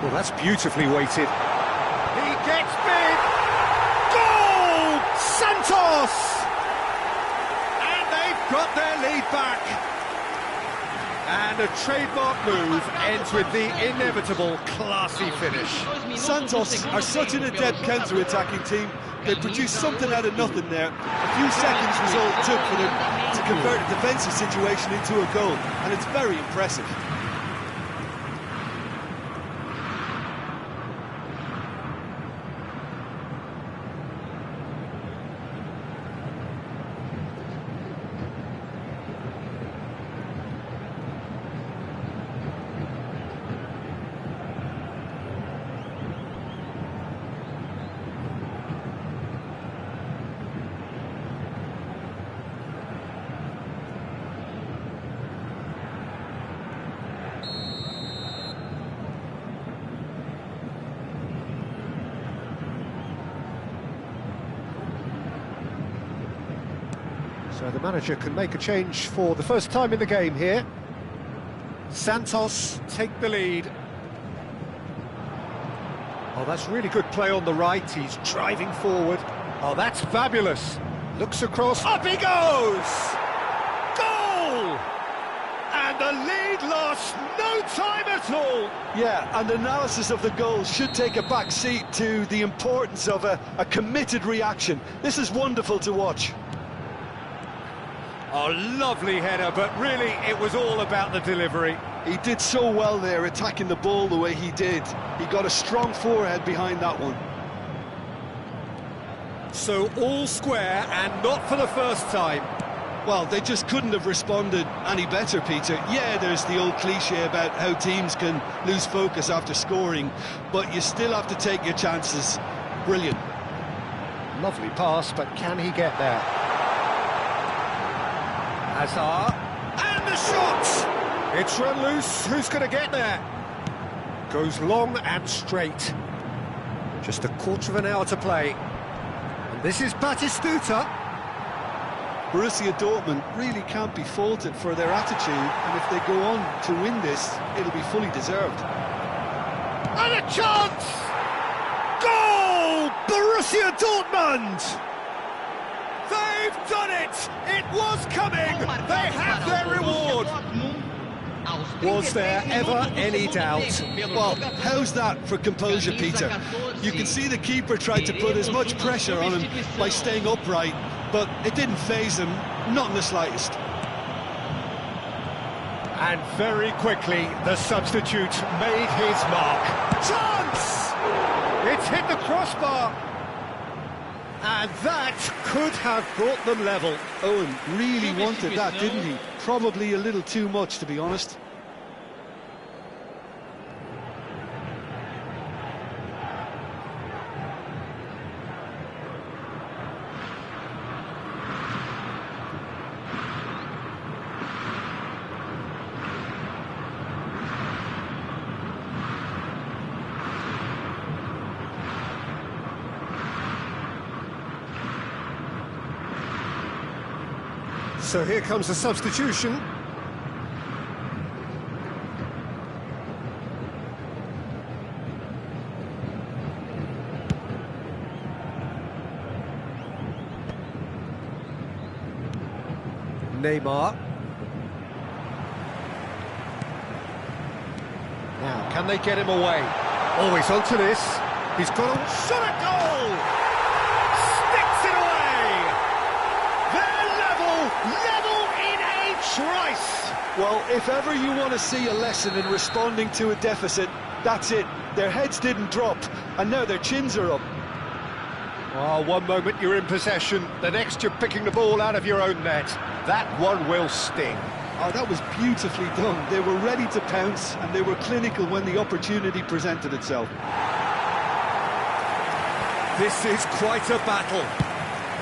Well, that's beautifully weighted. He gets big! Goal! Santos! And they've got their lead back. And a trademark move ends with the inevitable classy finish. Santos are such an adept counter-attacking team. They produced something out of nothing there. A few seconds was all it took for them to convert a defensive situation into a goal, and it's very impressive. So the manager can make a change for the first time in the game here. Santos take the lead. Oh, that's really good play on the right. He's driving forward. Oh, that's fabulous. Looks across. Up he goes! Goal! And the lead lost no time at all. Yeah, and analysis of the goal should take a back seat to the importance of a committed reaction. This is wonderful to watch. Oh, lovely header, but really it was all about the delivery. He did so well there, attacking the ball the way he did. He got a strong forehead behind that one. So all square, and not for the first time. Well, they just couldn't have responded any better, Peter. Yeah, there's the old cliche about how teams can lose focus after scoring, but you still have to take your chances. Brilliant. Lovely pass, but can he get there? Hazard, and the shot! It's run loose, who's going to get there? Goes long and straight. Just a quarter of an hour to play. And this is Batistuta. Borussia Dortmund really can't be faulted for their attitude, and if they go on to win this, it'll be fully deserved. And a chance! Goal! Borussia Dortmund! They've done it! It was coming! They have their reward! Was there ever any doubt? Well, how's that for composure, Peter? You can see the keeper tried to put as much pressure on him by staying upright, but it didn't faze him, not in the slightest. And very quickly, the substitute made his mark. Chance! It's hit the crossbar! And that could have brought them level. Owen really wanted that, didn't he? Probably a little too much, to be honest. So here comes the substitution. Neymar. Now, can they get him away? Oh, he's onto this. He's got a shot at goal! Sticks it away! They're level in a trice! Well, if ever you want to see a lesson in responding to a deficit, that's it. Their heads didn't drop, and now their chins are up. Oh, one moment you're in possession, the next you're picking the ball out of your own net. That one will sting. Oh, that was beautifully done. They were ready to pounce, and they were clinical when the opportunity presented itself. This is quite a battle.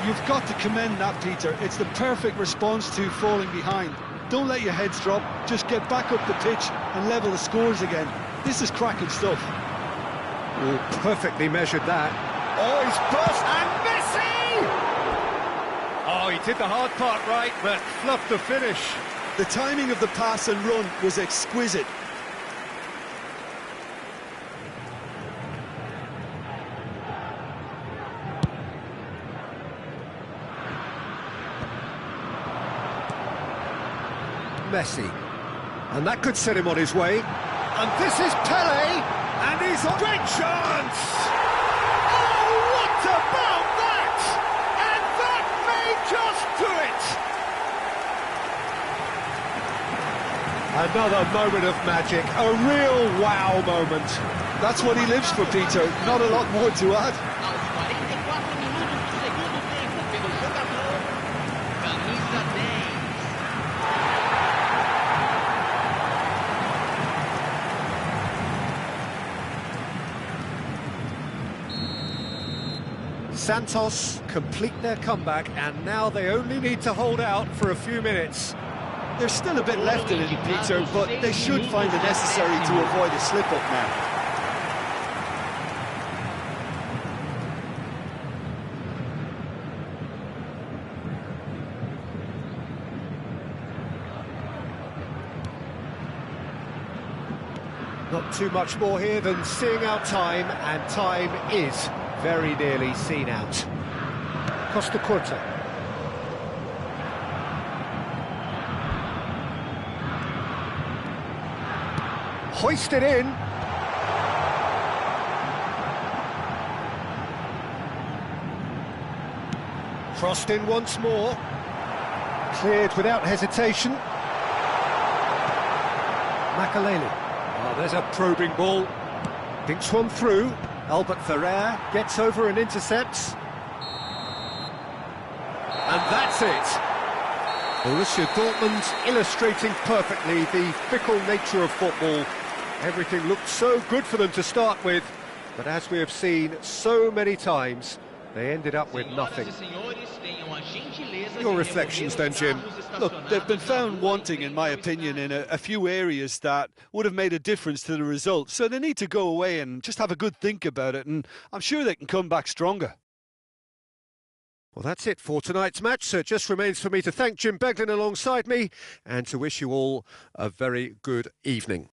You've got to commend that, Peter. It's the perfect response to falling behind. Don't let your heads drop, just get back up the pitch and level the scores again. This is cracking stuff. Oh, perfectly measured that. Oh, he's burst, and Messi! Oh, he did the hard part right, but fluffed the finish. The timing of the pass and run was exquisite. Messi. And that could set him on his way. And this is Pele, and he's on... Great chance! Oh, what about that? And that may just do it! Another moment of magic, a real wow moment. That's what he lives for, Peter. Not a lot more to add. Aos 44 minutos do segundo tempo, pelo jogador, camisa 10. Santos complete their comeback, and now they only need to hold out for a few minutes. There's still a bit left in it, Peter, but they should find it necessary to avoid a slip-up now. Not too much more here than seeing out time, and time is very nearly seen out. Costa Curta. Hoisted in. Crossed in once more. Cleared without hesitation. Makaleli. Oh, there's a probing ball. Dinks one through. Albert Ferrer gets over and intercepts. And that's it. Borussia Dortmund illustrating perfectly the fickle nature of football. Everything looked so good for them to start with, but as we have seen so many times, they ended up with nothing. Your reflections then, Jim? Look, they've been found wanting, in my opinion, in a few areas that would have made a difference to the result. So they need to go away and just have a good think about it, and I'm sure they can come back stronger. Well, that's it for tonight's match, so it just remains for me to thank Jim Beglin alongside me and to wish you all a very good evening.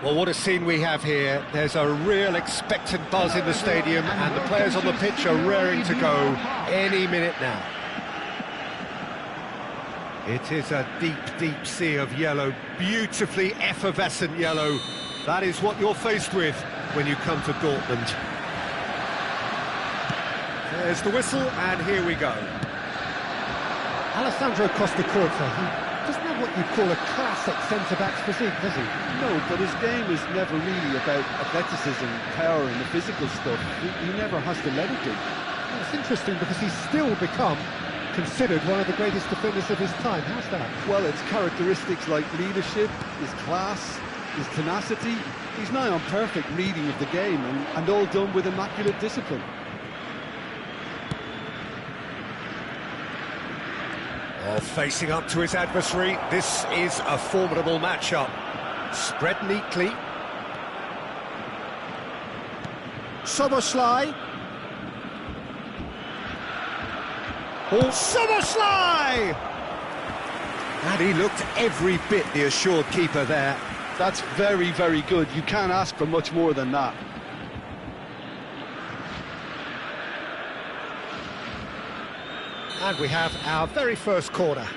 Well, what a scene we have here. There's a real expectant buzz in the stadium, and the players on the pitch are raring to go any minute now. It is a deep, deep sea of yellow, beautifully effervescent yellow. That is what you're faced with when you come to Dortmund. There's the whistle, and here we go. Alessandro Costa Curta, he doesn't have what you'd call a classic centre-back's physique, does he? No, but his game is never really about athleticism, power and the physical stuff. He never has to let it be. Well, it's interesting because he's still become considered one of the greatest defenders of his time. How's that? Well, it's characteristics like leadership, his class, his tenacity. He's nigh on perfect reading of the game, and all done with immaculate discipline. Oh, facing up to his adversary, this is a formidable matchup. Spread neatly. Szoboszlai. Oh, Szoboszlai! And he looked every bit the assured keeper there. That's very, very good. You can't ask for much more than that. And we have our very first corner.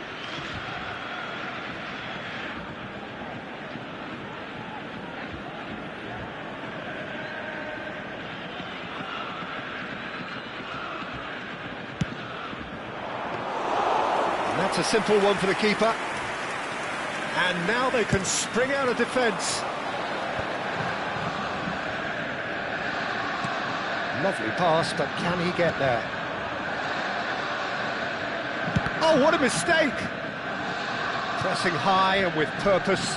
And that's a simple one for the keeper. And now they can spring out of defence. Lovely pass, but can he get there? Oh, what a mistake! Pressing high and with purpose.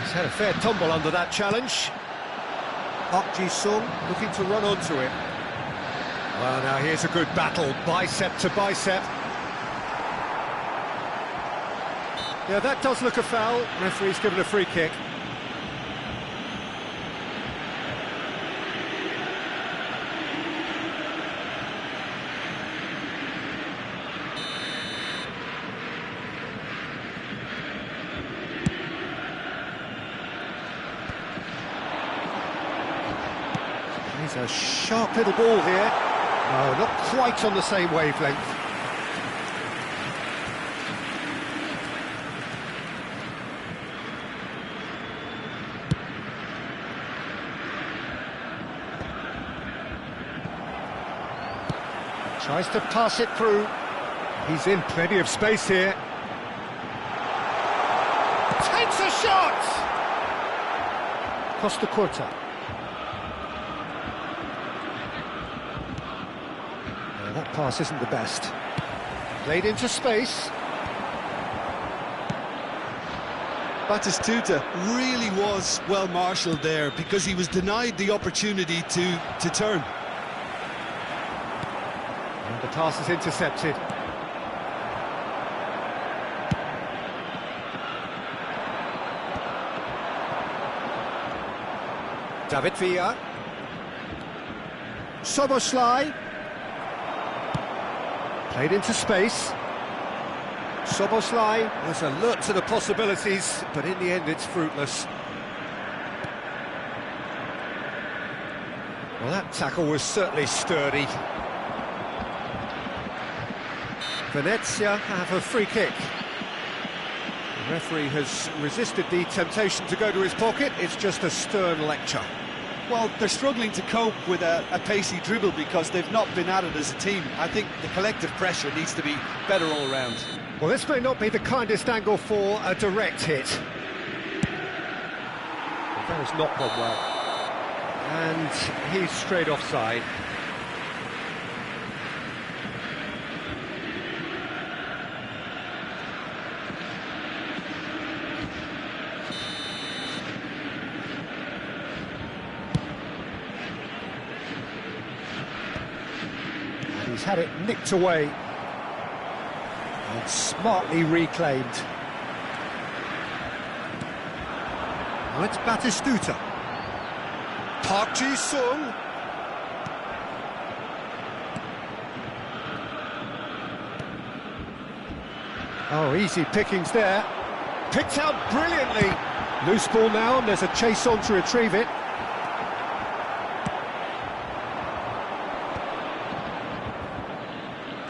He's had a fair tumble under that challenge. Park Ji-sung looking to run onto it. Well, now here's a good battle, bicep to bicep. Yeah, that does look a foul. Referee's given a free kick. He's a sharp little ball here. No, not quite on the same wavelength. Tries to pass it through. He's in plenty of space here. Takes a shot! Costa Curta. No, that pass isn't the best. Played into space. Batistuta really was well marshalled there because he was denied the opportunity to turn. And the pass is intercepted. David Villa. Szoboszlai. Played into space. Szoboszlai was alert to the possibilities, but in the end it's fruitless. Well, that tackle was certainly sturdy. Venezia have a free kick. The referee has resisted the temptation to go to his pocket. It's just a stern lecture. Well, they're struggling to cope with a pacey dribble because they've not been at it as a team. I think the collective pressure needs to be better all round. Well, this may not be the kindest angle for a direct hit. That has not gone well. And he's straight offside. He's had it nicked away and smartly reclaimed. Now it's Batistuta. Park Ji-sung. Oh, easy pickings there. Picked out brilliantly. Loose ball now, and there's a chase on to retrieve it.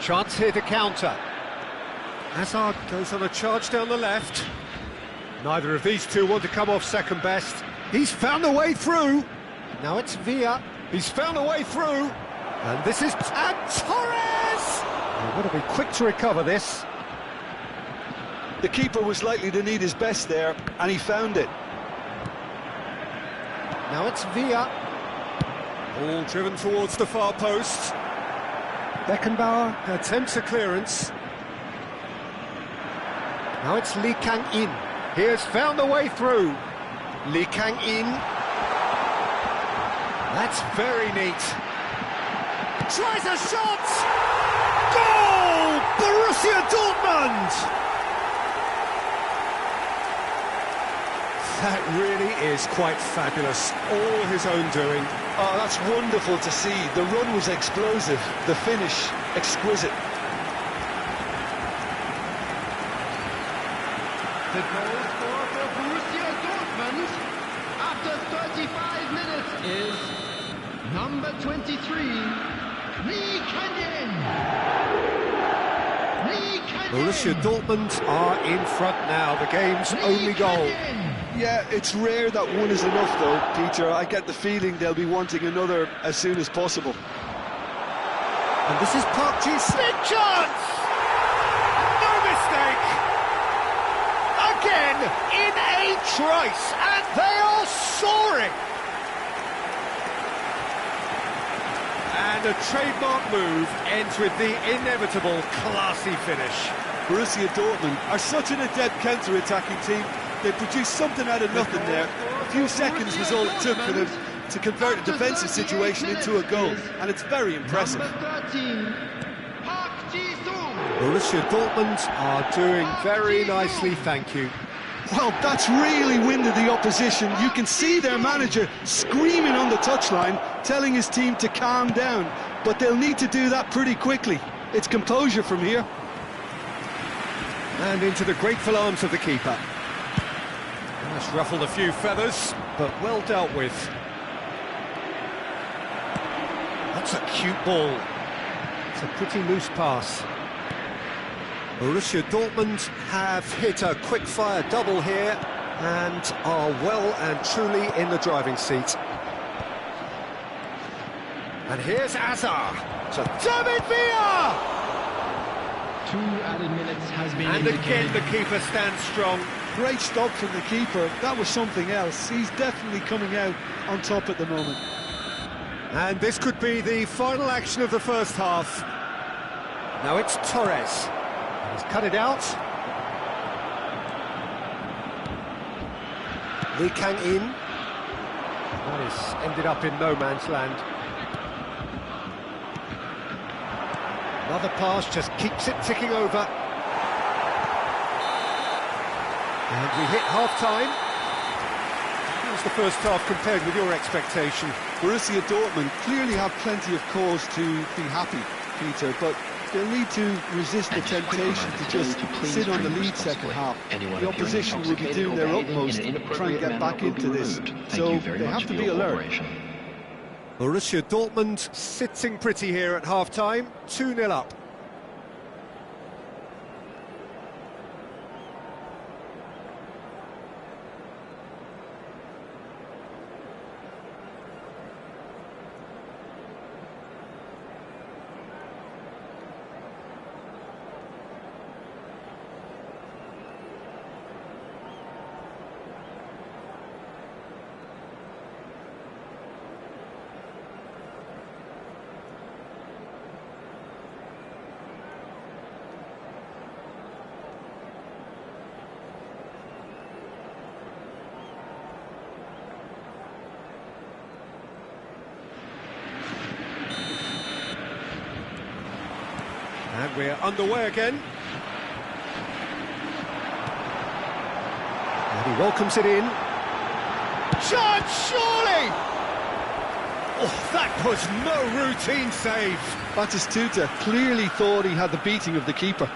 Chance here to counter. Hazard goes on a charge down the left. Neither of these two want to come off second best. He's found a way through. Now it's Villa. He's found a way through. And this is... And Torres! They've got to be quick to recover this. The keeper was likely to need his best there, and he found it. Now it's Villa. Ball driven towards the far post. Beckenbauer attempts a clearance. Now it's Lee Kang-in. He has found a way through. Lee Kang-in. That's very neat. Tries a shot! Goal! Borussia Dortmund! That really is quite fabulous. All his own doing. Oh, that's wonderful to see. The run was explosive, the finish exquisite. The goal scorer for Borussia Dortmund after 35 minutes is number 23, Lee Kang-in. Borussia Dortmund are in front now. The game's only goal. Yeah, it's rare that one is enough though, Peter. I get the feeling they'll be wanting another as soon as possible. And this is Park Ji's big chance! No mistake! Again, in a trice, and they are soaring! And a trademark move ends with the inevitable classy finish. Borussia Dortmund are such an adept counter-attacking team. They produced something out of nothing there. A few seconds was all it took for them to convert a defensive situation into a goal, and it's very impressive. Borussia Dortmund are doing very nicely, thank you. Well, that's really winded the opposition. You can see their manager screaming on the touchline, telling his team to calm down, but they'll need to do that pretty quickly. It's composure from here. And into the grateful arms of the keeper. That's ruffled a few feathers, but well dealt with. That's a cute ball. It's a pretty loose pass. Borussia Dortmund have hit a quick-fire double here and are well and truly in the driving seat. And here's Hazard to David Villa! 2 added minutes has been And indicated. again the keeper stands strong. Great stop from the keeper. That was something else. He's definitely coming out on top at the moment. And this could be the final action of the first half. Now it's Torres. He's cut it out. Lee Kang-in. That is ended up in no man's land. Another pass just keeps it ticking over. And we hit half-time. How's the first half compared with your expectation? Borussia Dortmund clearly have plenty of cause to be happy, Peter, but they'll need to resist the temptation to just sit on the lead second half. The opposition will be doing their utmost to try and get back into this, so they have to be alert. Borussia Dortmund sitting pretty here at half-time, 2-0 up. And we're underway again. And he welcomes it in. Chance, surely! Oh, that was no routine save. Batistuta clearly thought he had the beating of the keeper.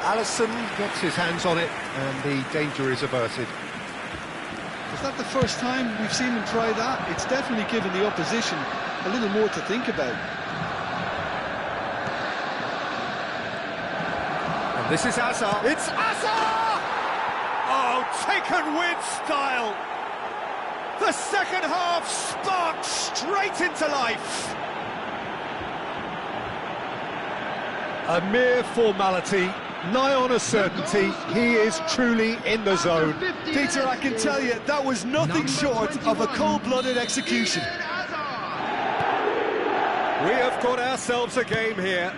Alisson gets his hands on it, and the danger is averted. Is that the first time we've seen him try that? It's definitely given the opposition a little more to think about. And this is Hazard. It's Hazard! Oh, taken with style. The second half sparked straight into life. A mere formality, nigh on a certainty. He is truly in the zone. Peter, I can tell you, that was nothing short of a cold-blooded execution. We have got ourselves a game here.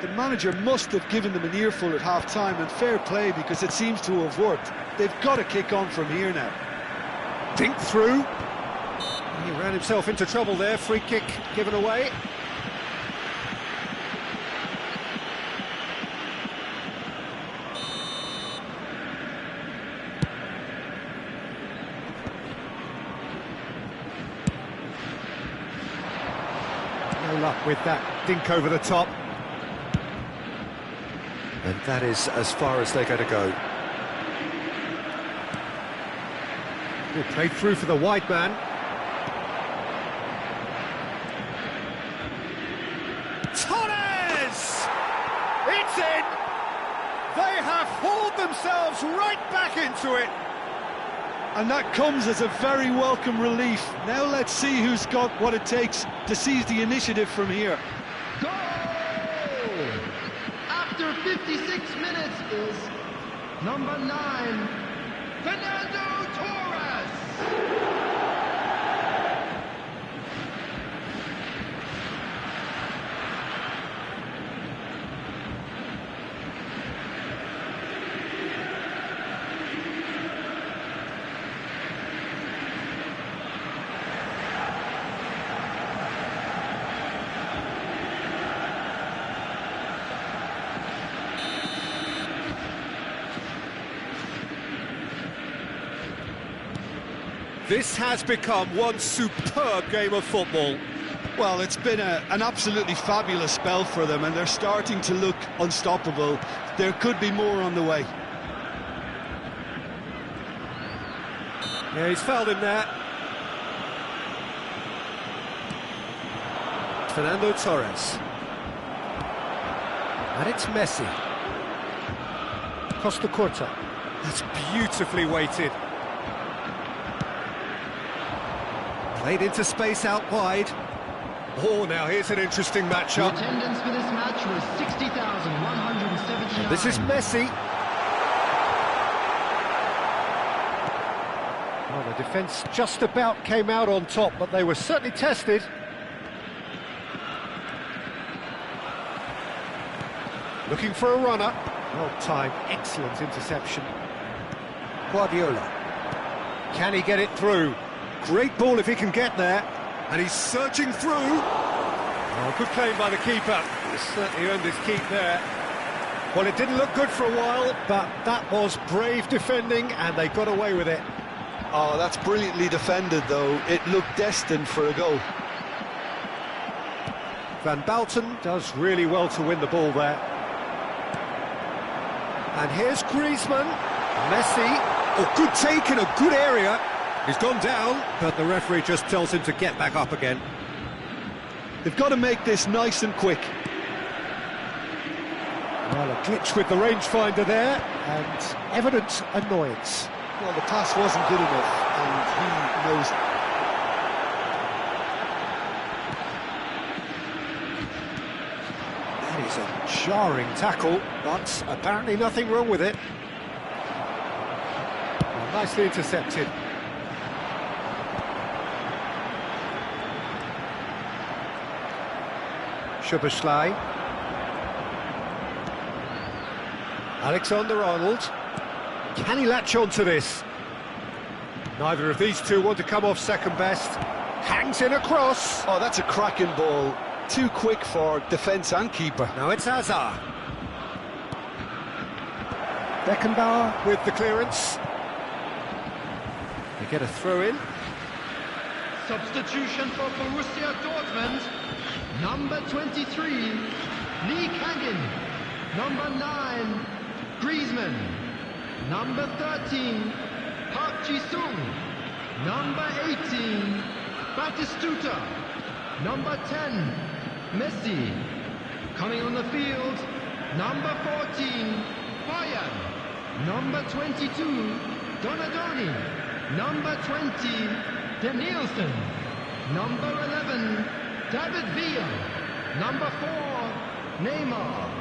The manager must have given them an earful at half-time, and fair play, because it seems to have worked. They've got to kick on from here now. Dink through. He ran himself into trouble there. Free kick given away. No luck with that dink over the top. And that is as far as they're going to go. Good play through for the wide man. Torres! It's in! They have hauled themselves right back into it. And that comes as a very welcome relief. Now let's see who's got what it takes to seize the initiative from here. Goal! After 56 minutes is number 9, Fernando Torres. This has become one superb game of football. Well, it's been an absolutely fabulous spell for them, and they're starting to look unstoppable. There could be more on the way. Yeah, he's fouled him there. Fernando Torres. And it's Messi. Costa Curta. That's beautifully weighted. Played into space out wide. Oh, now here's an interesting The matchup. attendance for this match was 60,179. This is Messi. Well, the defence just about came out on top, but they were certainly tested. Looking for a runner. Well timed, excellent interception. Guardiola. Can he get it through? Great ball if he can get there. And he's searching through. Oh, good claim by the keeper. He certainly earned his keep there. Well, it didn't look good for a while, but that was brave defending, and they got away with it. Oh, that's brilliantly defended, though. It looked destined for a goal. Van Bouten does really well to win the ball there. And here's Griezmann. Messi. Oh, good take in a good area. He's gone down, but the referee just tells him to get back up again. They've got to make this nice and quick. Well, a glitch with the rangefinder there, and evident annoyance. Well, the pass wasn't good enough, and he knows it. That is a jarring tackle, but apparently nothing wrong with it. Well, nicely intercepted. Szoboszlai. Alexander-Arnold. Can he latch on to this? Neither of these two want to come off second best. Hangs in a cross. Oh, that's a cracking ball. Too quick for defence and keeper. Now it's Hazard. Beckenbauer with the clearance. They get a throw in. Substitution for Borussia Dortmund. Number 23, Lee Kangin. Number 9, Griezmann. Number 13, Park Ji-sung. Number 18, Batistuta. Number 10, Messi. Coming on the field, number 14, Bayern. Number 22, Donadoni. Number 20, Danielson. Number 11, David Villa. Number 4, Neymar.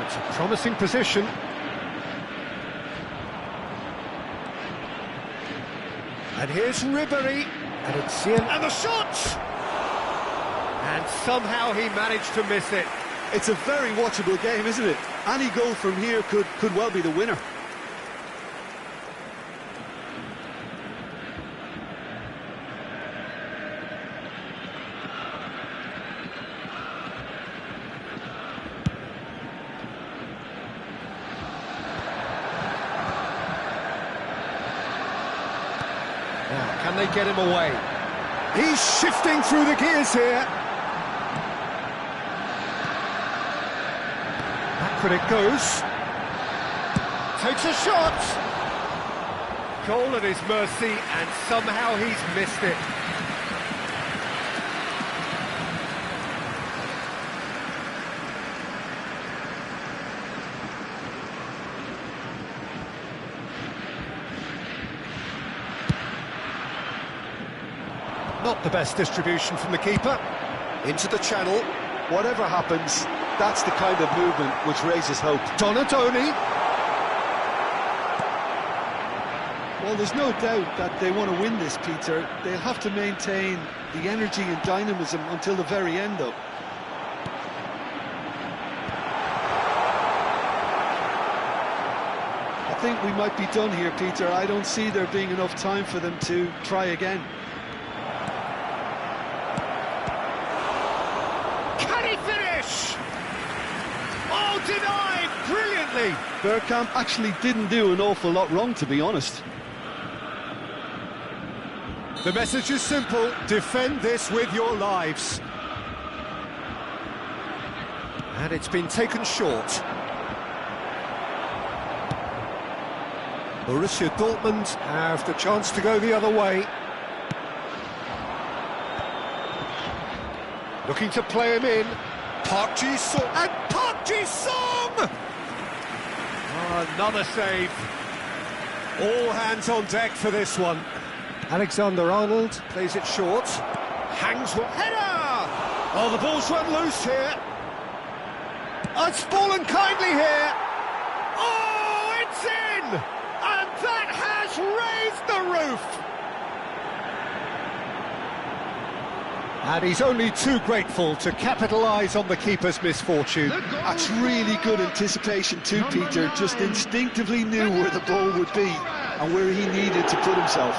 It's a promising position. And here's Ribéry. And it's in. And the shot! And somehow he managed to miss it. It's a very watchable game, isn't it? Any goal from here could well be the winner. Now, can they get him away? He's shifting through the gears here. Backward it goes. Takes a shot. Goal at his mercy, and somehow he's missed it. Not the best distribution from the keeper. Into the channel. Whatever happens, that's the kind of movement which raises hope. Donadoni. Well, there's no doubt that they want to win this, Peter. They'll have to maintain the energy and dynamism until the very end, though. I think we might be done here, Peter. I don't see there being enough time for them to try again. Can he finish? Oh, denied brilliantly. Bergkamp actually didn't do an awful lot wrong, to be honest. The message is simple: defend this with your lives. And it's been taken short. Borussia Dortmund have the chance to go the other way. Looking to play him in. Park Ji-sung. And Park Ji-sung! Another save. All hands on deck for this one. Alexander-Arnold plays it short. Hangs one. Header! Oh, the ball's run loose here. Oh, it's fallen kindly here. Oh, it's in! And that has raised the roof! And he's only too grateful to capitalise on the keeper's misfortune. That's really good anticipation too, Peter. Just instinctively knew where the ball would be and where he needed to put himself.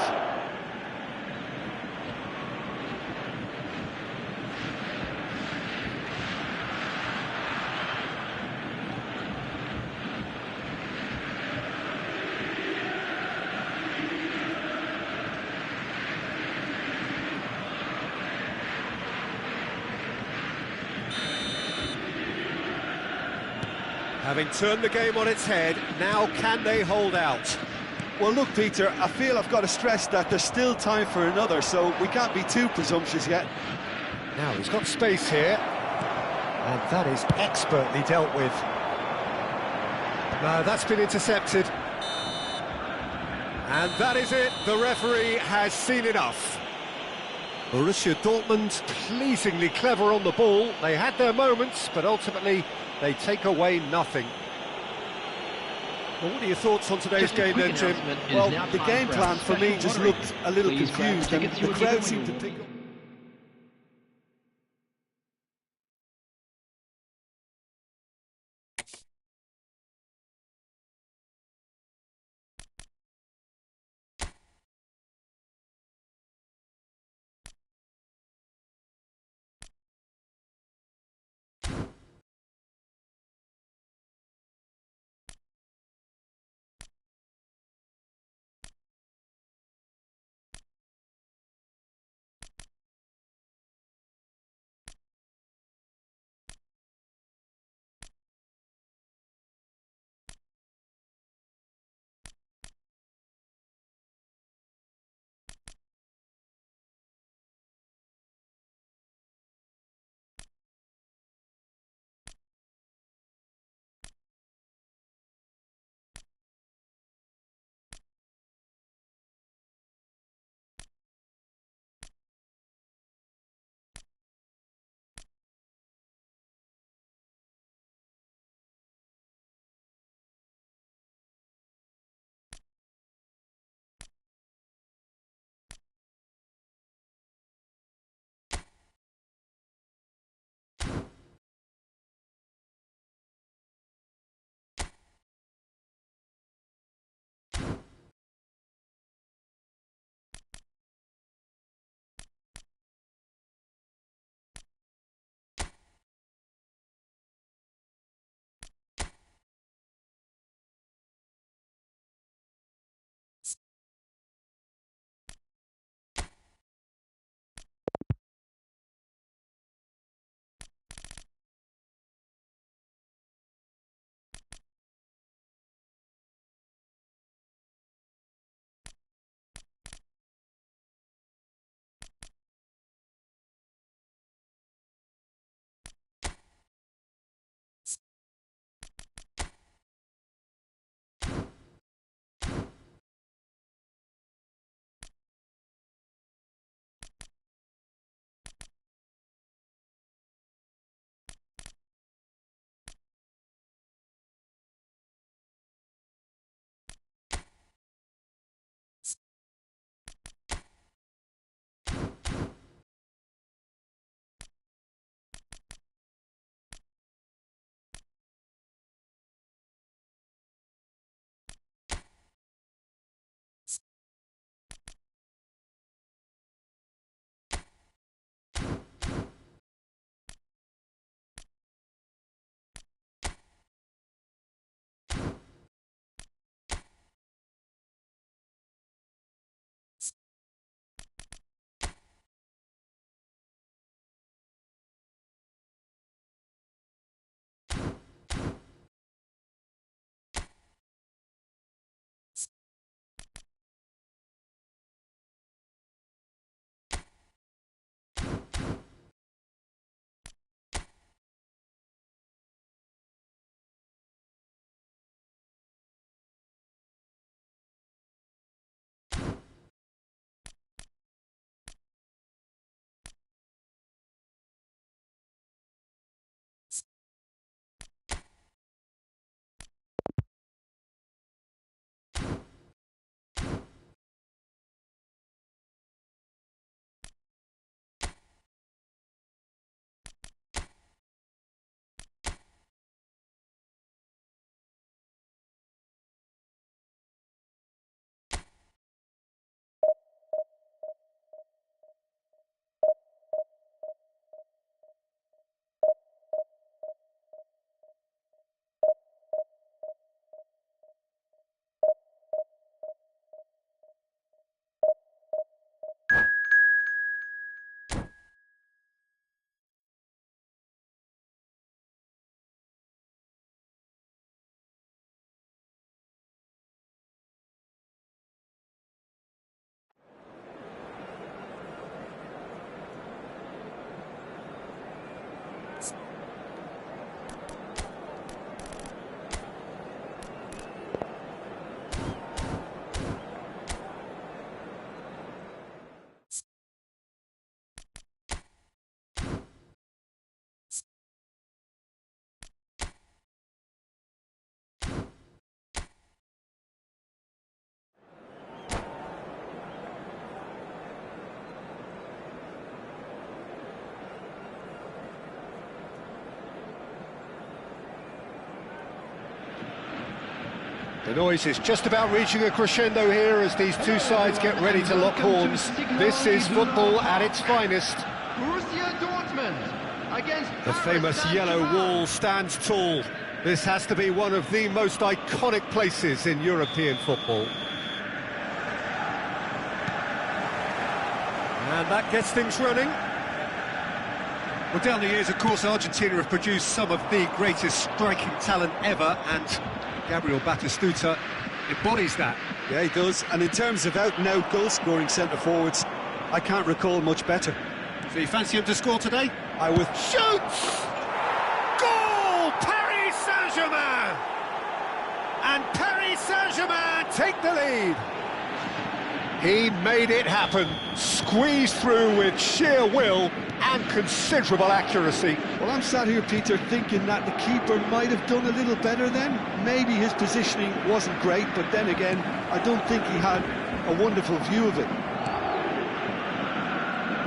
Having turned the game on its head, now can they hold out? Well, look, Peter, I feel I've got to stress that there's still time for another, so we can't be too presumptuous yet. Now he's got space here, and that is expertly dealt with. No, that's been intercepted. And that is it, the referee has seen enough. Borussia Dortmund pleasingly clever on the ball. They had their moments, but ultimately they take away nothing. Well, what are your thoughts on today's game then, Jim? Well, the game plan for me just looked a little confused, and the crowd seemed to pick up. The noise is just about reaching a crescendo here as these two sides get ready to lock horns. This is football at its finest. Borussia Dortmund against The famous yellow wall stands tall. This has to be one of the most iconic places in European football. And that gets things running. Well, down the years, of course, Argentina have produced some of the greatest striking talent ever, and Gabriel Batistuta embodies that. Yeah, he does. And in terms of out-and-out goal-scoring centre-forwards, I can't recall much better. So you fancy him to score today? I would... Shoots! Goal! Paris Saint-Germain! And Paris Saint-Germain take the lead. He made it happen, squeezed through with sheer will and considerable accuracy. Well, I'm sat here, Peter, thinking that the keeper might have done a little better then. Maybe his positioning wasn't great, but then again, I don't think he had a wonderful view of it.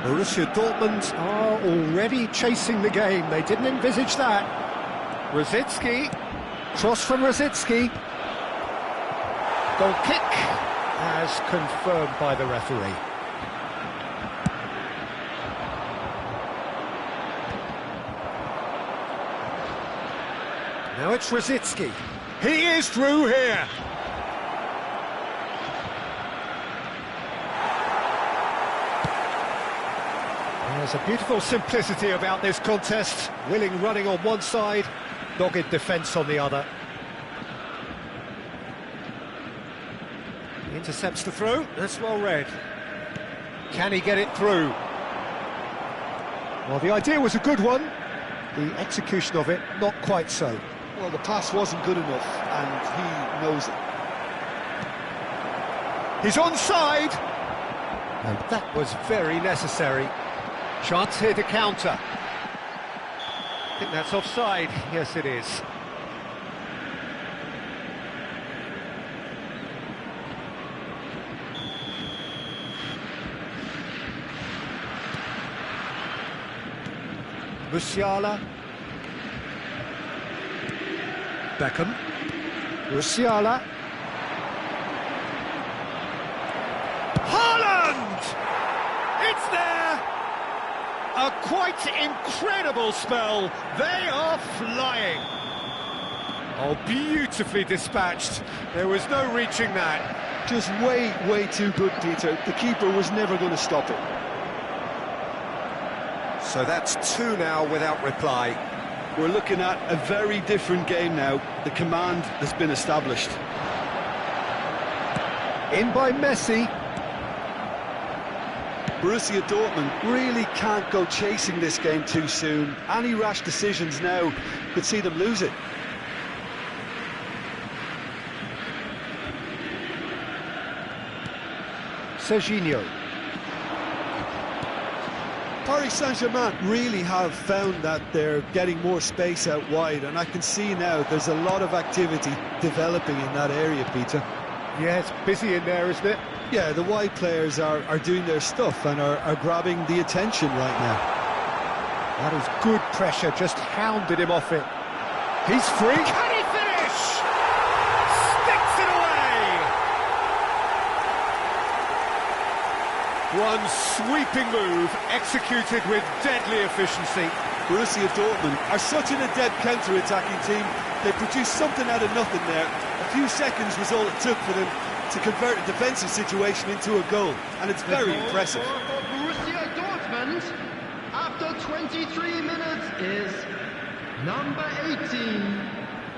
Borussia Dortmund are already chasing the game. They didn't envisage that. Rosicky, cross from Rosicky. Goal kick, as confirmed by the referee. Now it's Rosicky. He is through here. There's a beautiful simplicity about this contest. Willing running on one side, dogged defence on the other. He intercepts the throw, that's well read. Can he get it through? Well, the idea was a good one. The execution of it, not quite so. Well, the pass wasn't good enough, and he knows it. He's onside! And that was very necessary. Chance here to counter. I think that's offside. Yes, it is. Musiala. Beckham. Musiala. Haaland! It's there! A quite incredible spell. They are flying. Oh, beautifully dispatched. There was no reaching that. Just way too good, Peter. The keeper was never going to stop it. So that's two now without reply. We're looking at a very different game now. The command has been established. In by Messi. Borussia Dortmund really can't go chasing this game too soon. Any rash decisions now could see them lose it. Serginho. Paris Saint-Germain really have found that they're getting more space out wide, and I can see now there's a lot of activity developing in that area, Peter. Yeah, it's busy in there, isn't it? Yeah, the wide players are doing their stuff and are grabbing the attention right now. That is good pressure, just hounded him off it. He's free. Can he finish? Sticks it away! One sweeping move, executed with deadly efficiency. Borussia Dortmund are such an adept counter-attacking team. They produced something out of nothing there. A few seconds was all it took for them to convert a defensive situation into a goal, and it's very impressive. For Borussia Dortmund, after 23 minutes, is number 18,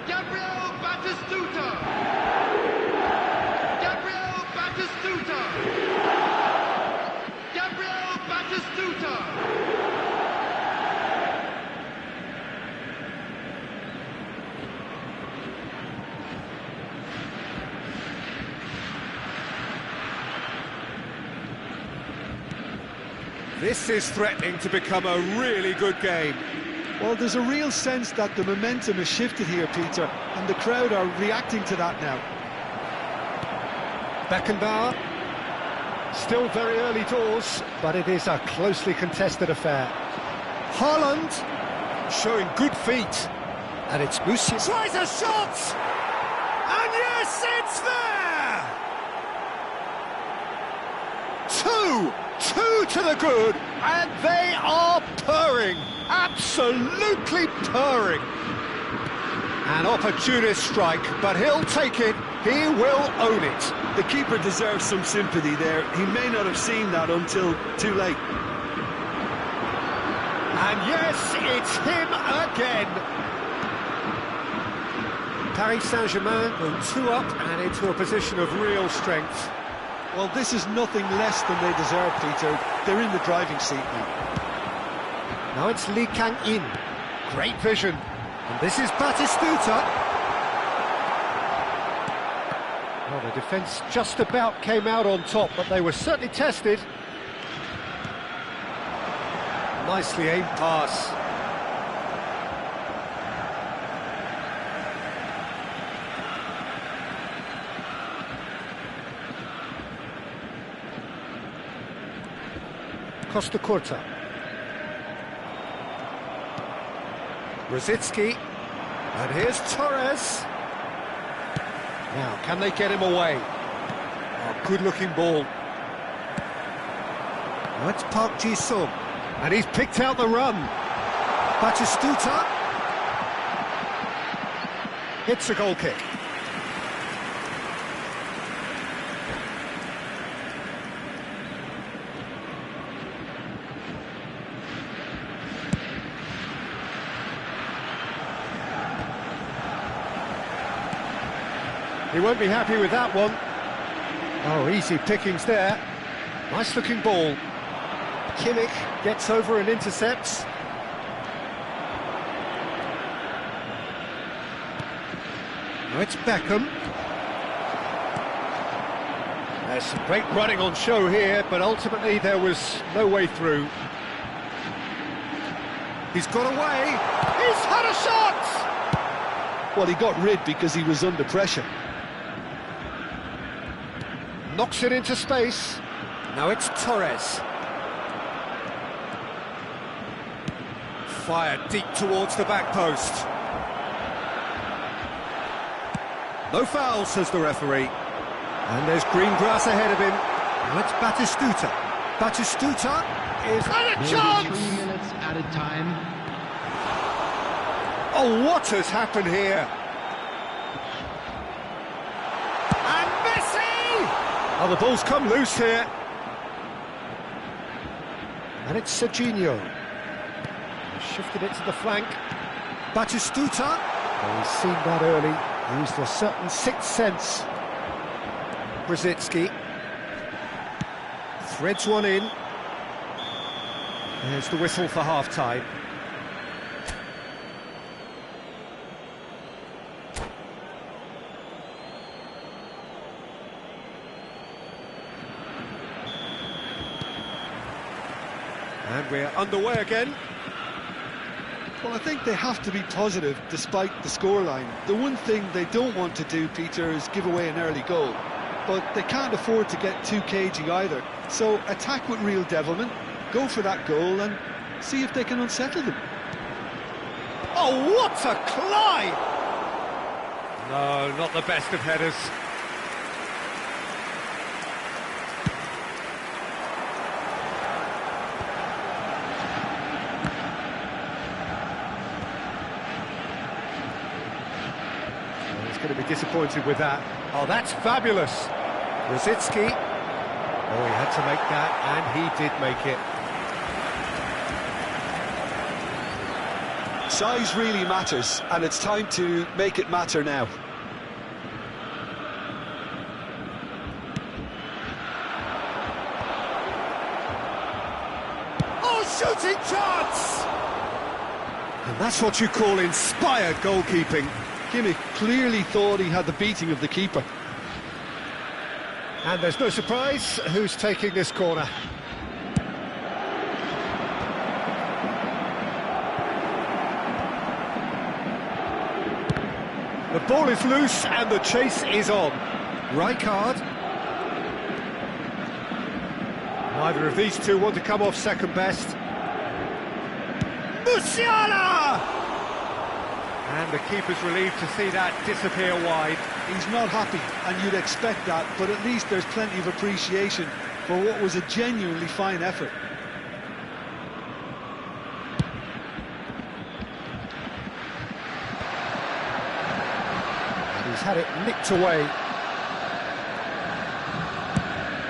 Gabriel Batistuta. Gabriel Batistuta. Gabriel Batistuta. This is threatening to become a really good game. Well, there's a real sense that the momentum has shifted here, Peter, and the crowd are reacting to that now. Beckenbauer, still very early doors, but it is a closely contested affair. Haaland, showing good feet, and it's Musiala. Tries a shot! And yes, it's there! Two to the good, and they are purring, absolutely purring. An opportunist strike, but he'll take it, he will own it. The keeper deserves some sympathy there. He may not have seen that until too late. And yes, it's him again. Paris Saint-Germain go 2 up and into a position of real strength. Well, this is nothing less than they deserve, Peter. They're in the driving seat now. Now it's Lee Kang-in. Great vision. And this is Batistuta. Well, the defence just about came out on top, but they were certainly tested. Nicely aimed pass. Costa Curta. Rosicki. And here's Torres. Now, can they get him away? Oh, good-looking ball. Now it's Park Ji-sung. And he's picked out the run. Batistuta. Hits a goal kick. He won't be happy with that one. Oh, easy pickings there. Nice-looking ball. Kimmich gets over and intercepts. Now it's Beckham. There's some great running on show here, but ultimately there was no way through. He's got away. He's had a shot! Well, he got rid because he was under pressure. Knocks it into space. Now it's Torres. Fired deep towards the back post. No foul, says the referee. And there's green grass ahead of him. Now it's Batistuta. Batistuta is... And a chance! 3 minutes added time. Oh, what has happened here? And Messi! Oh, the ball's come loose here. And it's Serginho. Shifted it to the flank. Batistuta. Oh, he's seen that early. Used a certain sixth sense. Brzezinski. Threads one in. There's the whistle for half-time. And we're underway again. Well, I think they have to be positive despite the scoreline. The one thing they don't want to do, Peter, is give away an early goal. But they can't afford to get too cagey either. So attack with real devilment, go for that goal and see if they can unsettle them. Oh, what a climb! No, not the best of headers. Going to be disappointed with that. Oh, that's fabulous. Rosicki. Oh, he had to make that, and he did make it. Size really matters, and it's time to make it matter now. Oh, shooting chance! And that's what you call inspired goalkeeping. Kimmich clearly thought he had the beating of the keeper. And there's no surprise who's taking this corner. The ball is loose and the chase is on. Rijkaard. Neither of these two want to come off second best. Musiala! And the keeper's relieved to see that disappear wide. He's not happy, and you'd expect that, but at least there's plenty of appreciation for what was a genuinely fine effort. He's had it nicked away.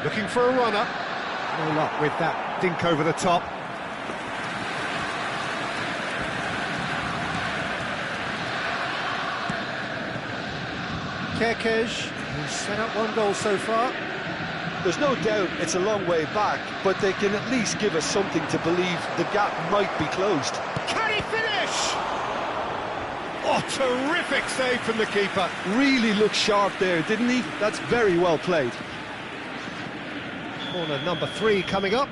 Looking for a runner. No luck with that dink over the top. Kerkez, who's set up one goal so far. There's no doubt it's a long way back, but they can at least give us something to believe the gap might be closed. Can he finish? Oh, terrific save from the keeper. Really looked sharp there, didn't he? That's very well played. Corner number 3 coming up.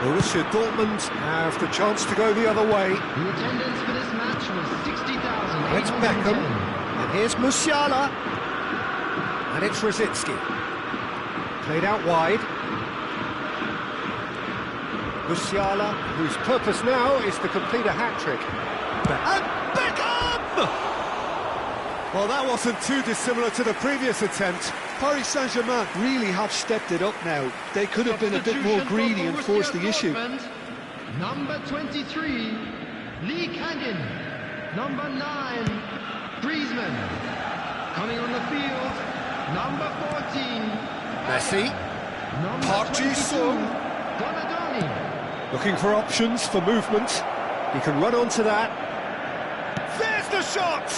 Borussia Dortmund have the chance to go the other way. The attendance for this match was 60,000. It's Beckham, and here's Musiala, and it's Rosicky. Played out wide. Musiala, whose purpose now is to complete a hat-trick. And Beckham! Well, that wasn't too dissimilar to the previous attempt. Paris Saint-Germain really have stepped it up now. They could have been a bit more greedy and forced the issue. Number 23, Lee Kangin. Number 9, Griezmann. Coming on the field, number 14, Messi, number Park 22, Ji-sung. Donadoni. Looking for options for movement. He can run onto that. There's the shot!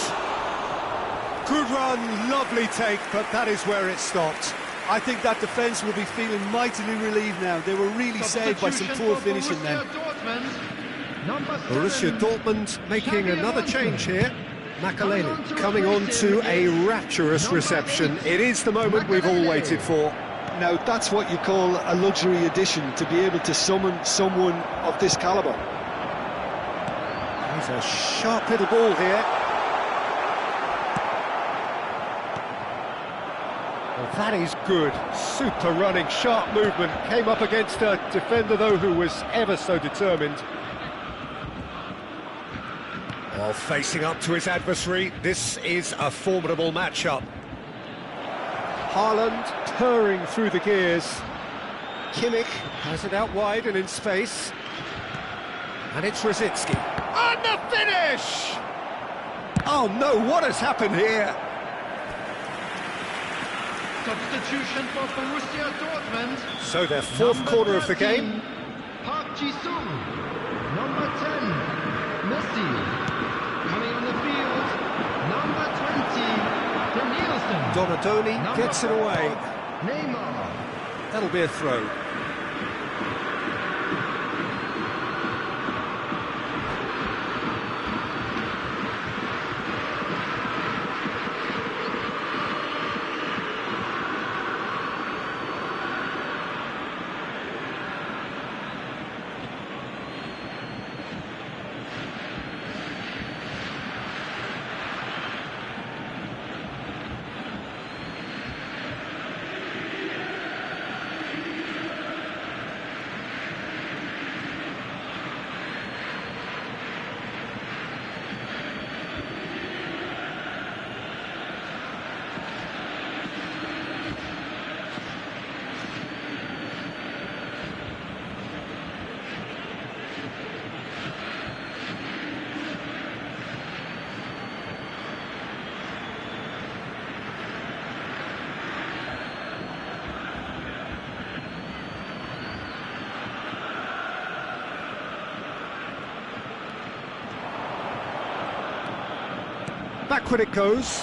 Good run, lovely take, but that is where it stopped. I think that defence will be feeling mightily relieved now. They were really saved by some poor finishing then. Borussia Dortmund making another change here. Makaleli coming on to a rapturous reception. It is the moment we've all waited for. Now, that's what you call a luxury addition, to be able to summon someone of this calibre. He's a sharp little ball here. Well, that is good. Super running, sharp movement. Came up against a defender, though, who was ever so determined. While facing up to his adversary, this is a formidable matchup. Haaland purring through the gears. Kimmich has it out wide and in space. And it's Rosicky. And the finish! Oh no, what has happened here? Substitution for Borussia Dortmund. So their fourth corner of the game. Park Ji-sung. Number 10, Messi. Coming on the field, number 20, Nielsen. Donadoni Number gets it 4, away. Neymar. That'll be a throw. Backward it goes.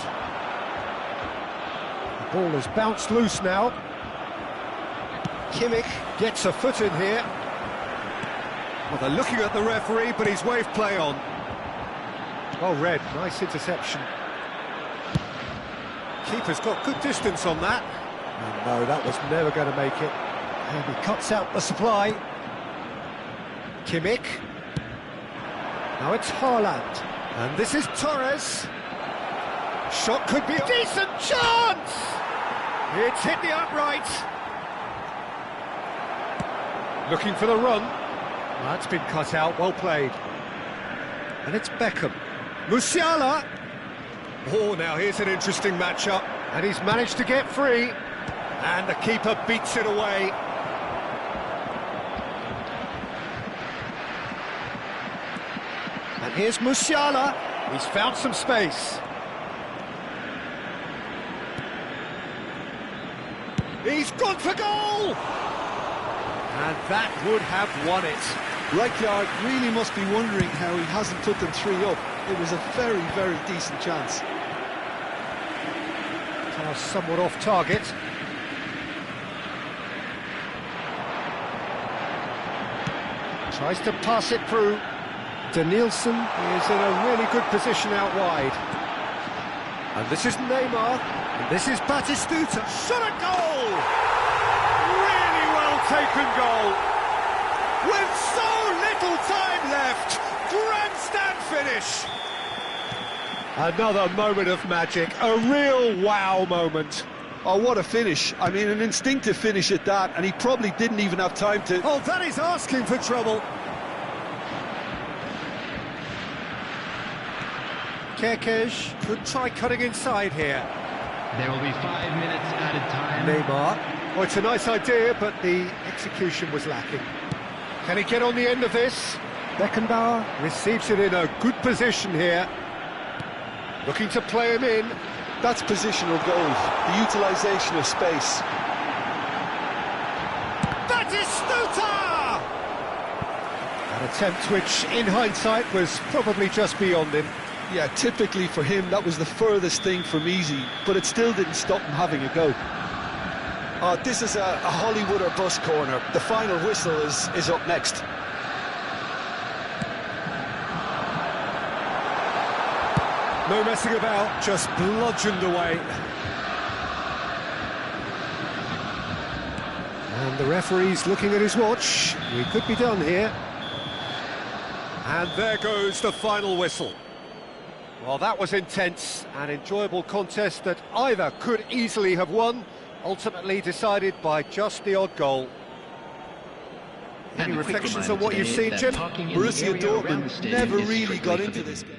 The ball has bounced loose now. Kimmich gets a foot in here. Well, they're looking at the referee, but he's waved play on. Well read, nice interception. Keeper's got good distance on that. And no, that was never going to make it. And he cuts out the supply. Kimmich. Now it's Haaland. And this is Torres. Shot could be a decent chance! It's hit the upright. Looking for the run. That's been cut out, well played. And it's Beckham. Musiala! Oh, now here's an interesting matchup. And he's managed to get free. And the keeper beats it away. And here's Musiala. He's found some space. He's gone for goal! And that would have won it. Rijkaard really must be wondering how he hasn't put them 3 up. It was a very, very decent chance. Now somewhat off target. Tries to pass it through. Danielson is in a really good position out wide. And this is Neymar. And this is Batistuta. Shot at goal! Really well taken goal. With so little time left. Grandstand finish. Another moment of magic. A real wow moment. Oh, what a finish. I mean, an instinctive finish at that, and he probably didn't even have time to... Oh, that is asking for trouble. Kerkez could try cutting inside here. There will be 5 minutes added time. Neymar. Oh, it's a nice idea, but the execution was lacking. Can he get on the end of this? Beckenbauer receives it in a good position here. Looking to play him in. That's positional gold, the utilisation of space. Batistuta! An attempt which, in hindsight, was probably just beyond him. Yeah, typically for him, that was the furthest thing from easy, but it still didn't stop him having a go. Oh, this is a Hollywood or bust corner. The final whistle is up next. No messing about, just bludgeoned away. And the referee's looking at his watch. We could be done here. And there goes the final whistle. Well, that was intense, an enjoyable contest that either could easily have won, ultimately decided by just the odd goal. Any reflections on what you've seen, Jim? Borussia Dortmund never really got into this game.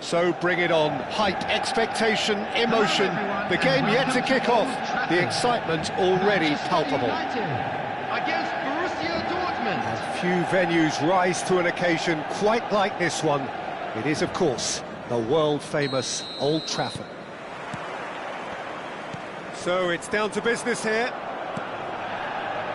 So bring it on. Hype, expectation, emotion. The game yet to kick off. The excitement already palpable. Against Borussia Dortmund. Few venues rise to an occasion quite like this one. It is, of course, the world-famous Old Trafford. So it's down to business here.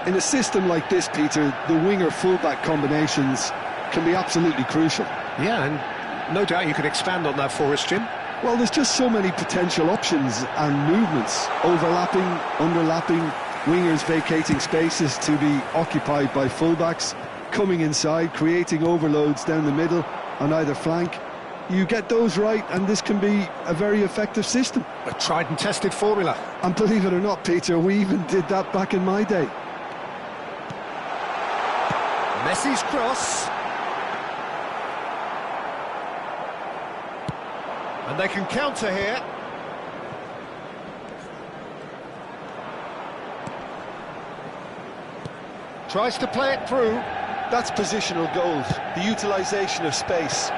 In a system like this, Peter, the winger-fullback combinations can be absolutely crucial. Yeah, and no doubt you can expand on that for us, Jim. Well, there's just so many potential options and movements. Overlapping, underlapping, wingers vacating spaces to be occupied by fullbacks, coming inside, creating overloads down the middle on either flank. You get those right, and this can be a very effective system. A tried and tested formula. And believe it or not, Peter, we even did that back in my day. Messi's cross. And they can counter here. Tries to play it through. That's positional gold, the utilisation of space.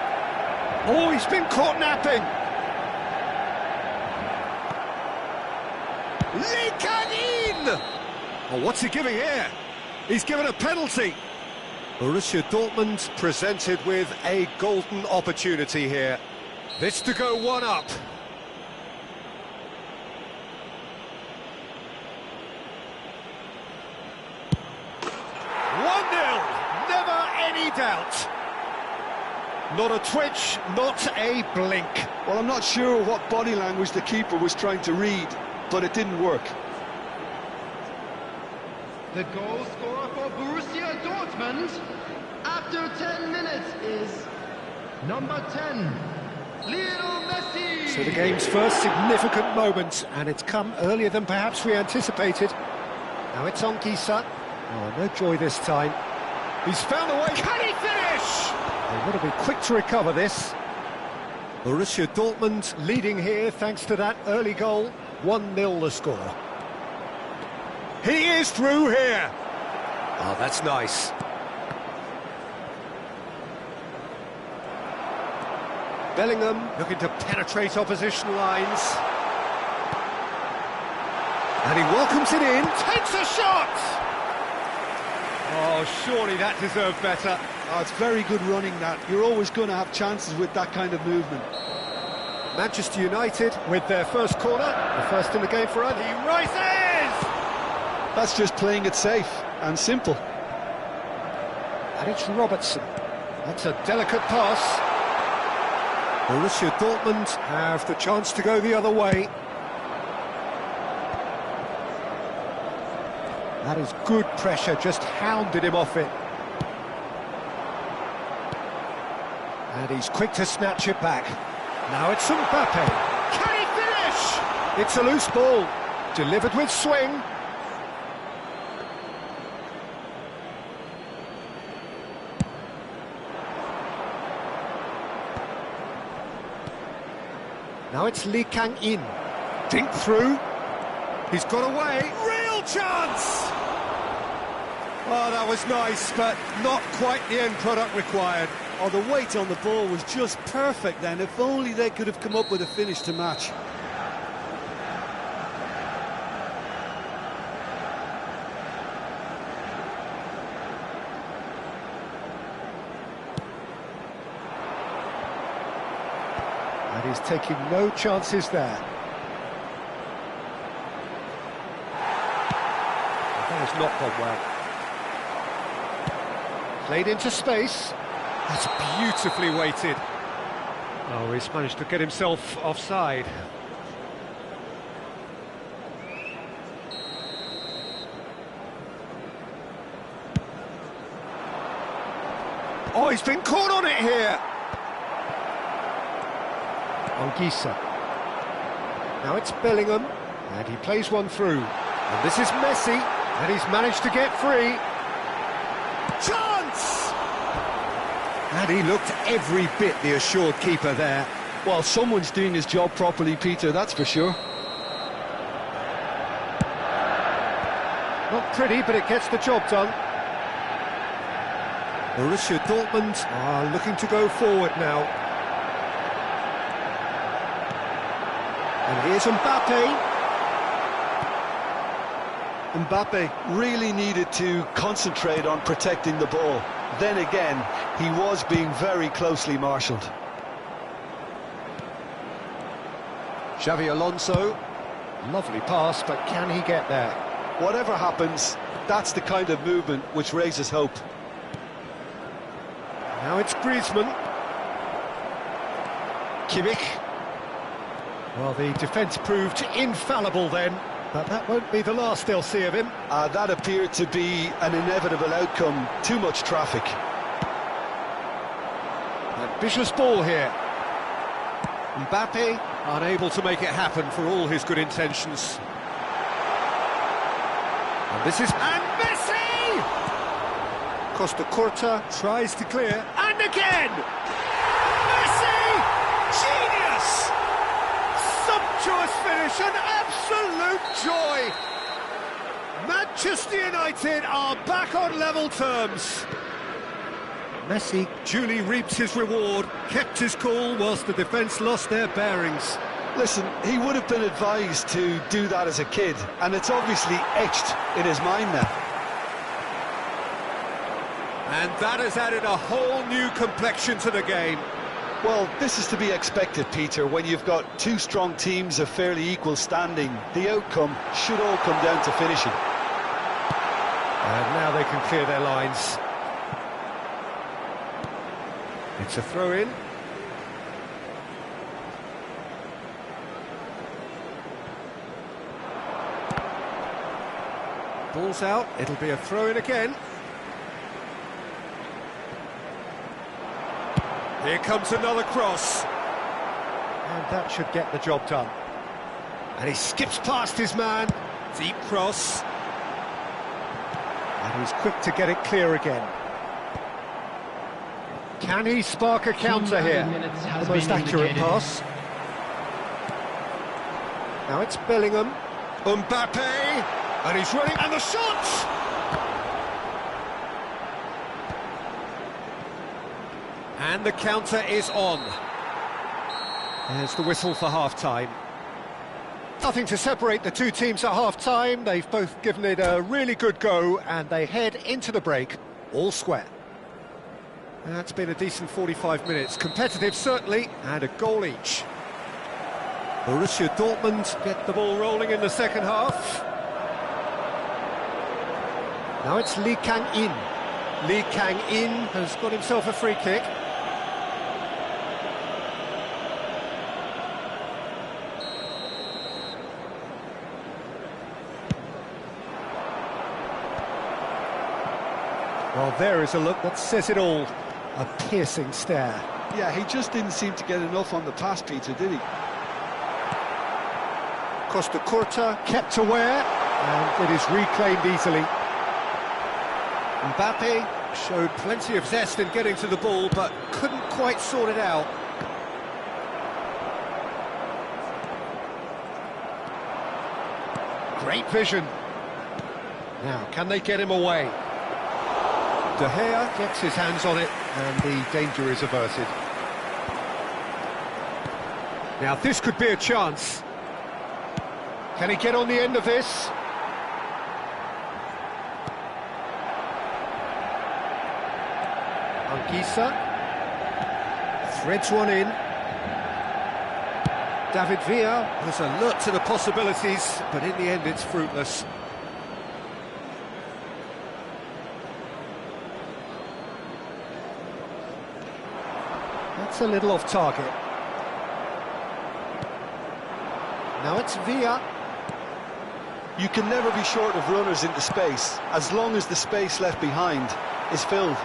Oh, he's been caught napping. Likanin! Oh, what's he giving here? He's given a penalty. Borussia Dortmund presented with a golden opportunity here. This to go one up. Never any doubt. Not a twitch, not a blink. Well, I'm not sure what body language the keeper was trying to read, but it didn't work. The goal scorer for Borussia Dortmund after 10 minutes is number 10, Lionel Messi. So the game's first significant moment, and it's come earlier than perhaps we anticipated. Now it's on Gisa. Oh, no joy this time. He's found a way. Can he finish? They want to be quick to recover this. Borussia Dortmund leading here thanks to that early goal. 1-0 the score. He is through here. Oh, that's nice. Bellingham looking to penetrate opposition lines. And he welcomes it in. Takes a shot! Oh, surely that deserved better. Oh, it's very good running, that. You're always going to have chances with that kind of movement. Manchester United with their first corner. The first in the game for us. He rises! That's just playing it safe and simple. And it's Robertson. That's a delicate pass. Borussia Dortmund have the chance to go the other way. That is good pressure, just hounded him off it. And he's quick to snatch it back. Now it's Mbappe. Can he finish? It's a loose ball, delivered with swing. Now it's Lee Kang-in. Dink through. He's got away. Real chance! Oh, that was nice, but not quite the end product required. Oh, the weight on the ball was just perfect then. If only they could have come up with a finish to match. And he's taking no chances there. That has not gone well. Played into space. That's beautifully weighted. Oh, he's managed to get himself offside. Oh, he's been caught on it here. Anguissa. Now it's Bellingham, and he plays one through. And this is Messi, and he's managed to get free. Chance! And he looked every bit the assured keeper there. Well, someone's doing his job properly, Peter, that's for sure. Not pretty, but it gets the job done. Borussia Dortmund are looking to go forward now. And here's Mbappe. Mbappe really needed to concentrate on protecting the ball. Then again, he was being very closely marshalled. Xavi Alonso. Lovely pass, but can he get there? Whatever happens, that's the kind of movement which raises hope. Now it's Griezmann. Kimmich. Well, the defence proved infallible then, but that won't be the last they'll see of him. That appeared to be an inevitable outcome. Too much traffic. Ambitious ball here. Mbappe unable to make it happen for all his good intentions. And this is... And Messi! Costa Curta tries to clear. And again! Messi! Genius! Sumptuous finish, an absolute joy! Manchester United are back on level terms. Messi duly reaps his reward, kept his cool whilst the defence lost their bearings. Listen, he would have been advised to do that as a kid, and it's obviously etched in his mind now. And that has added a whole new complexion to the game. Well, this is to be expected, Peter. When you've got two strong teams of fairly equal standing, the outcome should all come down to finishing. And now they can clear their lines. It's a throw-in. Ball's out, it'll be a throw-in again. Here comes another cross. And that should get the job done. And he skips past his man. Deep cross. And he's quick to get it clear again. Can he spark a counter here? The most accurate pass. Now it's Bellingham. Mbappe! And he's running, and the shot! And the counter is on. There's the whistle for half-time. Nothing to separate the two teams at half-time. They've both given it a really good go, and they head into the break all square. That's been a decent 45 minutes. Competitive, certainly, and a goal each. Borussia Dortmund get the ball rolling in the second half. Now it's Lee Kang-in. Lee Kang-in has got himself a free kick. Well, there is a look that says it all. A piercing stare. Yeah, he just didn't seem to get enough on the pass, Peter, did he? Costa Curta kept aware, and it is reclaimed easily. Mbappe showed plenty of zest in getting to the ball, but couldn't quite sort it out. Great vision. Now, can they get him away? De Gea gets his hands on it, and the danger is averted. Now, this could be a chance. Can he get on the end of this? Anguissa threads one in. David Villa was alert to the possibilities, but in the end it's fruitless. That's a little off target. Now it's Villa. You can never be short of runners into space, as long as the space left behind is filled.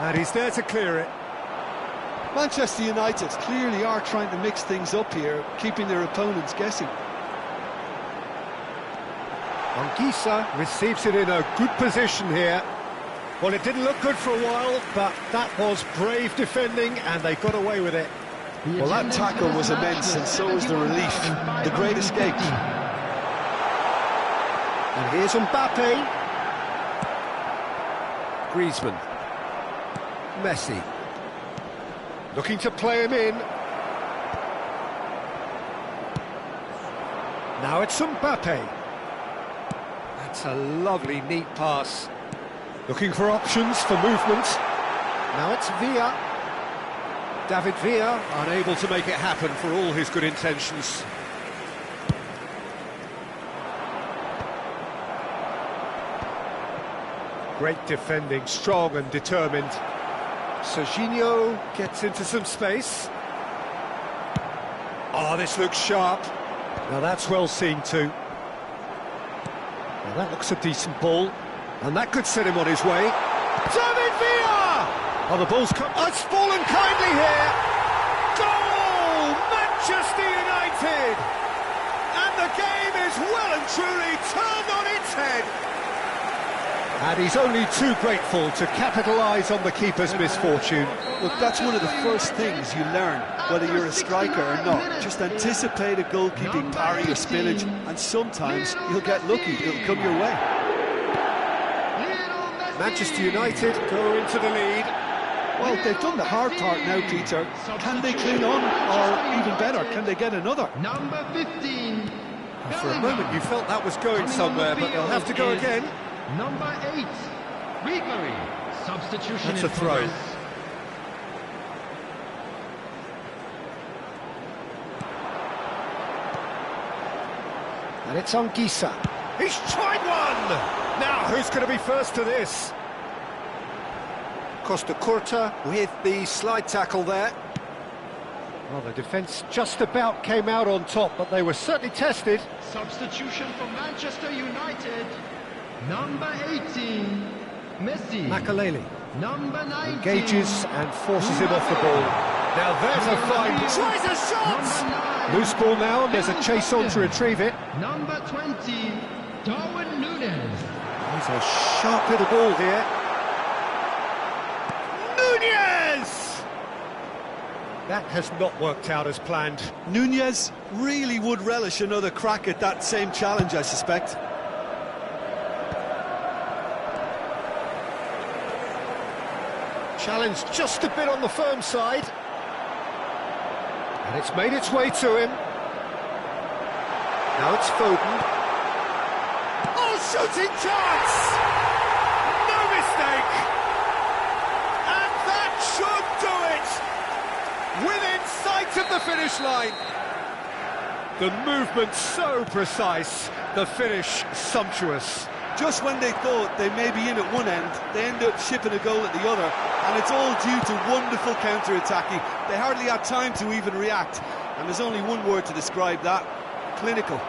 And he's there to clear it. Manchester United clearly are trying to mix things up here, keeping their opponents guessing. Anguissa receives it in a good position here. Well, it didn't look good for a while, but that was brave defending, and they got away with it. Well, that tackle was immense, and so was the relief. The great escape. And here's Mbappe. Griezmann. Messi. Looking to play him in. Now it's Mbappe. That's a lovely, neat pass. Looking for options for movement. Now it's Villa. David Villa, unable to make it happen for all his good intentions. Great defending, strong and determined. Serginho gets into some space. Oh, this looks sharp. Now that's well seen too. Now that looks a decent ball. And that could set him on his way. David Villa! Oh, the ball's come. Oh, it's fallen kindly here. Goal! Manchester United! And the game is well and truly turned on its head. And he's only too grateful to capitalise on the keeper's misfortune. Look, that's one of the first things you learn, whether you're a striker or not. Just anticipate a goalkeeping parry or spillage, and sometimes you'll get lucky, it'll come your way. Manchester United go into the lead. Well, they've done the hard part now, Peter. Can they cling on, or even better, can they get another? Number 15. For a moment you felt that was going somewhere, but they'll have to go again. Number 8. Ribery. Substitution. That's a throw. And it's on Gisa. He's tried one! Now, who's going to be first to this? Costa Curta with the slide tackle there. Well, the defence just about came out on top, but they were certainly tested. Substitution for Manchester United. Number 18. Messi. Makaleli Number 19. engages and forces him off the ball. Now there's a fine. Tries a shot! Loose ball now, and there's a chase on to retrieve it. Number 20. Darwin Núñez. He's a sharp little ball here. Núñez! That has not worked out as planned. Núñez really would relish another crack at that same challenge, I suspect. Challenge just a bit on the firm side. And it's made its way to him. Now it's Foden. Oh, shooting chance! No mistake! And that should do it! Within sight of the finish line. The movement so precise, the finish sumptuous. Just when they thought they may be in at one end, they end up shipping a goal at the other, and it's all due to wonderful counter-attacking. They hardly had time to even react, and there's only one word to describe that: clinical.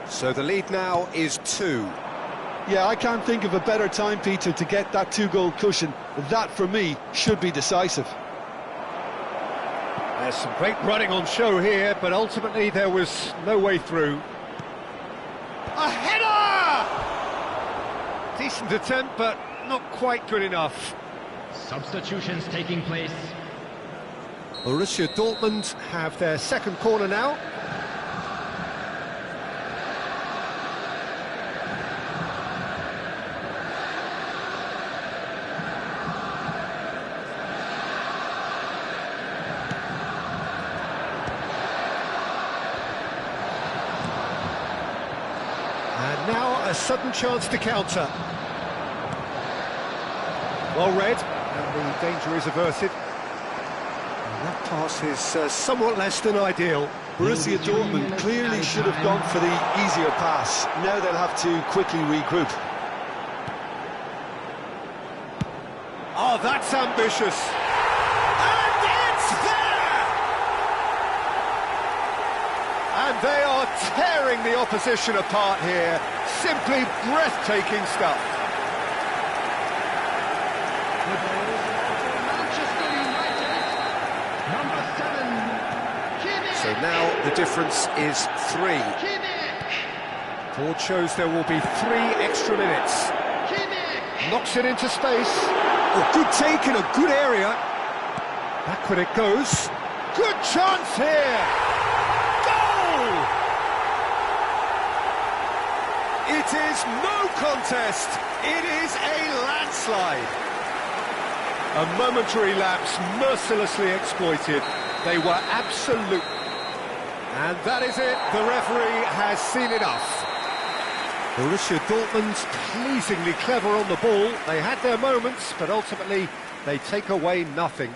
So the lead now is 2. Yeah, I can't think of a better time, Peter, to get that 2-goal cushion. That, for me, should be decisive. There's some great running on show here, but ultimately there was no way through. A header! Decent attempt, but not quite good enough. Substitutions taking place. Borussia Dortmund have their second corner now. And now a sudden chance to counter. Well read, and the danger is averted. And that pass is somewhat less than ideal. Borussia Dortmund clearly should have gone for the easier pass. Now they'll have to quickly regroup. Oh, that's ambitious. And it's there! And they are tearing the opposition apart here. Simply breathtaking stuff. Manchester United. Number 7. Kimmich. So now the difference is 3. Kimmich. Board shows there will be 3 extra minutes. Kimmich. Knocks it into space. Oh, good take in a good area. Backward it goes. Good chance here. Goal! It is no contest. It is a landslide. A momentary lapse mercilessly exploited. They were absolute. And that is it. The referee has seen enough. Borussia Dortmund pleasingly clever on the ball. They had their moments, but ultimately they take away nothing.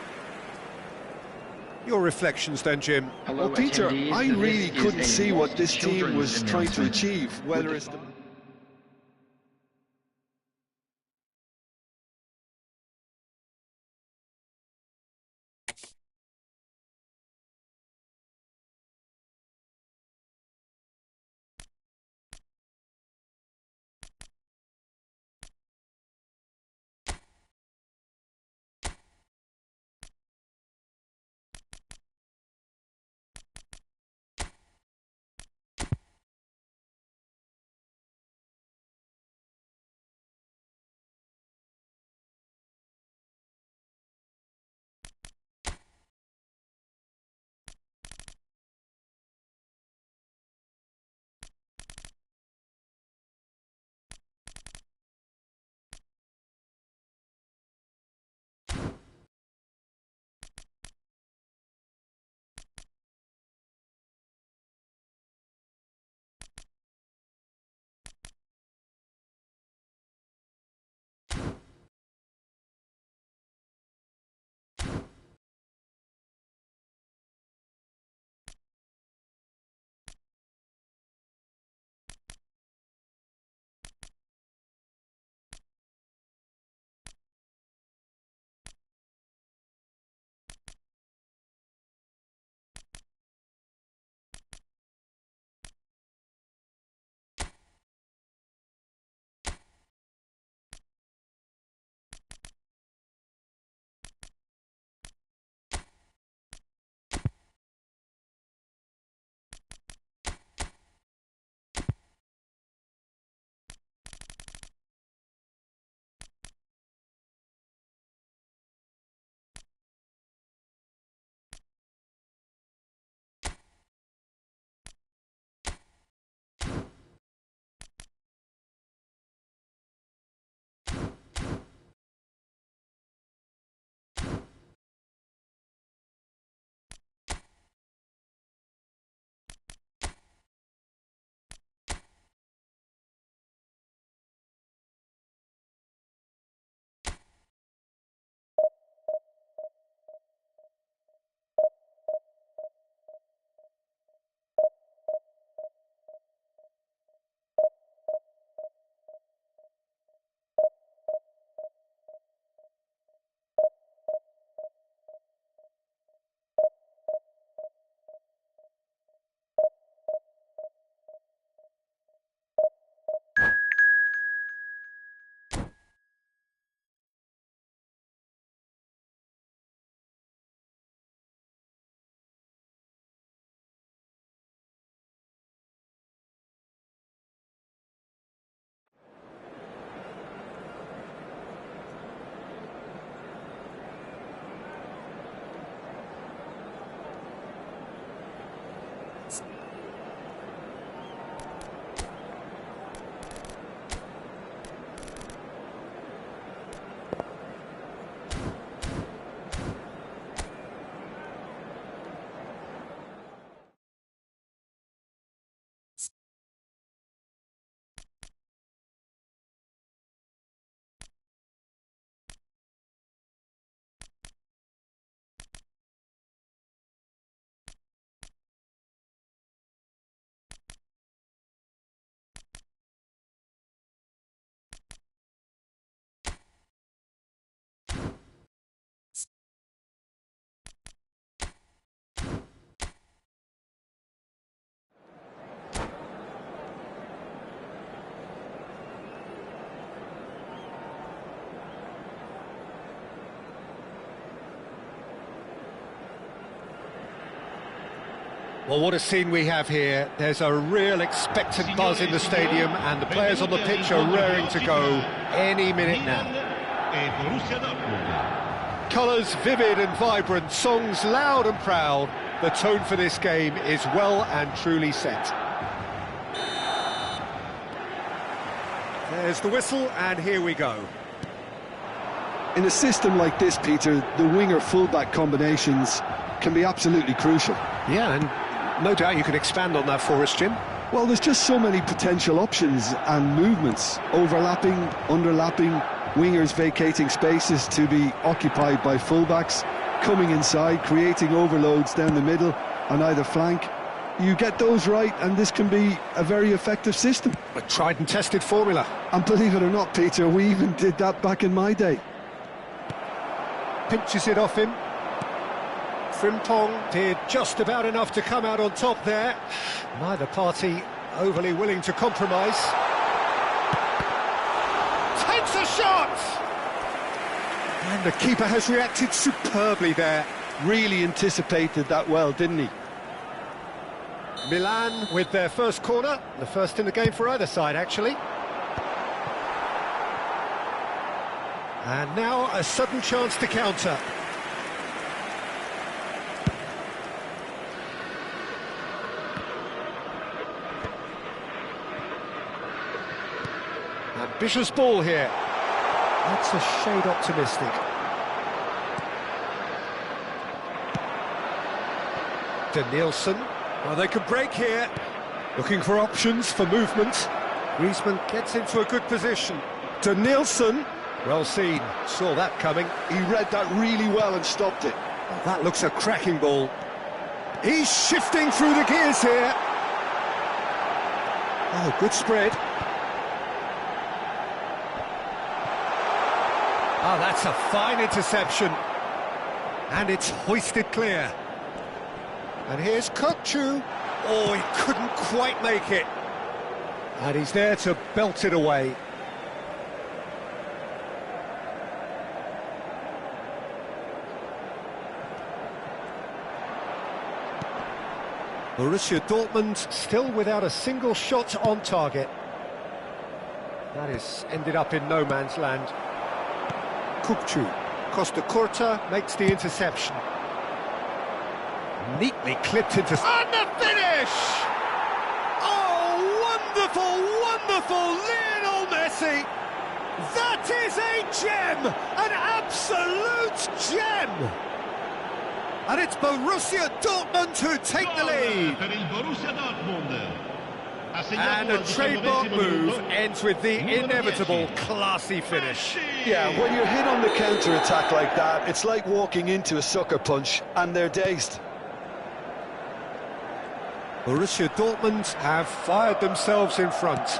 Your reflections then, Jim? Well, Peter, I really couldn't see what this team was trying to achieve, whether it's the... Well, what a scene we have here. There's a real expectant buzz in the stadium, and the players on the pitch are raring to go any minute now. Colours vivid and vibrant, songs loud and proud. The tone for this game is well and truly set. There's the whistle, and here we go. In a system like this, Peter, the winger-fullback combinations can be absolutely crucial. Yeah, and No doubt you can expand on that for us, Jim. Well, there's just so many potential options and movements. Overlapping, underlapping, wingers vacating spaces to be occupied by fullbacks, coming inside, creating overloads down the middle on either flank. You get those right and this can be a very effective system. A tried and tested formula. And believe it or not, Peter, we even did that back in my day. Pinches it off him. Frimpong did just about enough to come out on top there. Neither party overly willing to compromise. Takes a shot! And the keeper has reacted superbly there. Really anticipated that well, didn't he? Milan with their first corner, the first in the game for either side, actually. And now a sudden chance to counter. Ambitious ball here. That's a shade optimistic. Danielson. Well, they could break here. Looking for options for movement. Griezmann gets into a good position. Danielson. Well seen. Saw that coming. He read that really well and stopped it. Well, that looks a cracking ball. He's shifting through the gears here. Oh, good spread. Oh, that's a fine interception. And it's hoisted clear. And here's Kukçu. Oh, he couldn't quite make it. And he's there to belt it away. Borussia Dortmund still without a single shot on target. That is ended up in no man's land. Kukçu. Costa Curta makes the interception. Neatly clipped into... And the finish! Oh, wonderful, wonderful Lionel Messi! That is a gem! An absolute gem! And it's Borussia Dortmund who take the lead. And a trademark move ends with the inevitable classy finish. Yeah, when you're hit on the counter-attack like that, it's like walking into a sucker punch and they're dazed. Borussia Dortmund have fired themselves in front.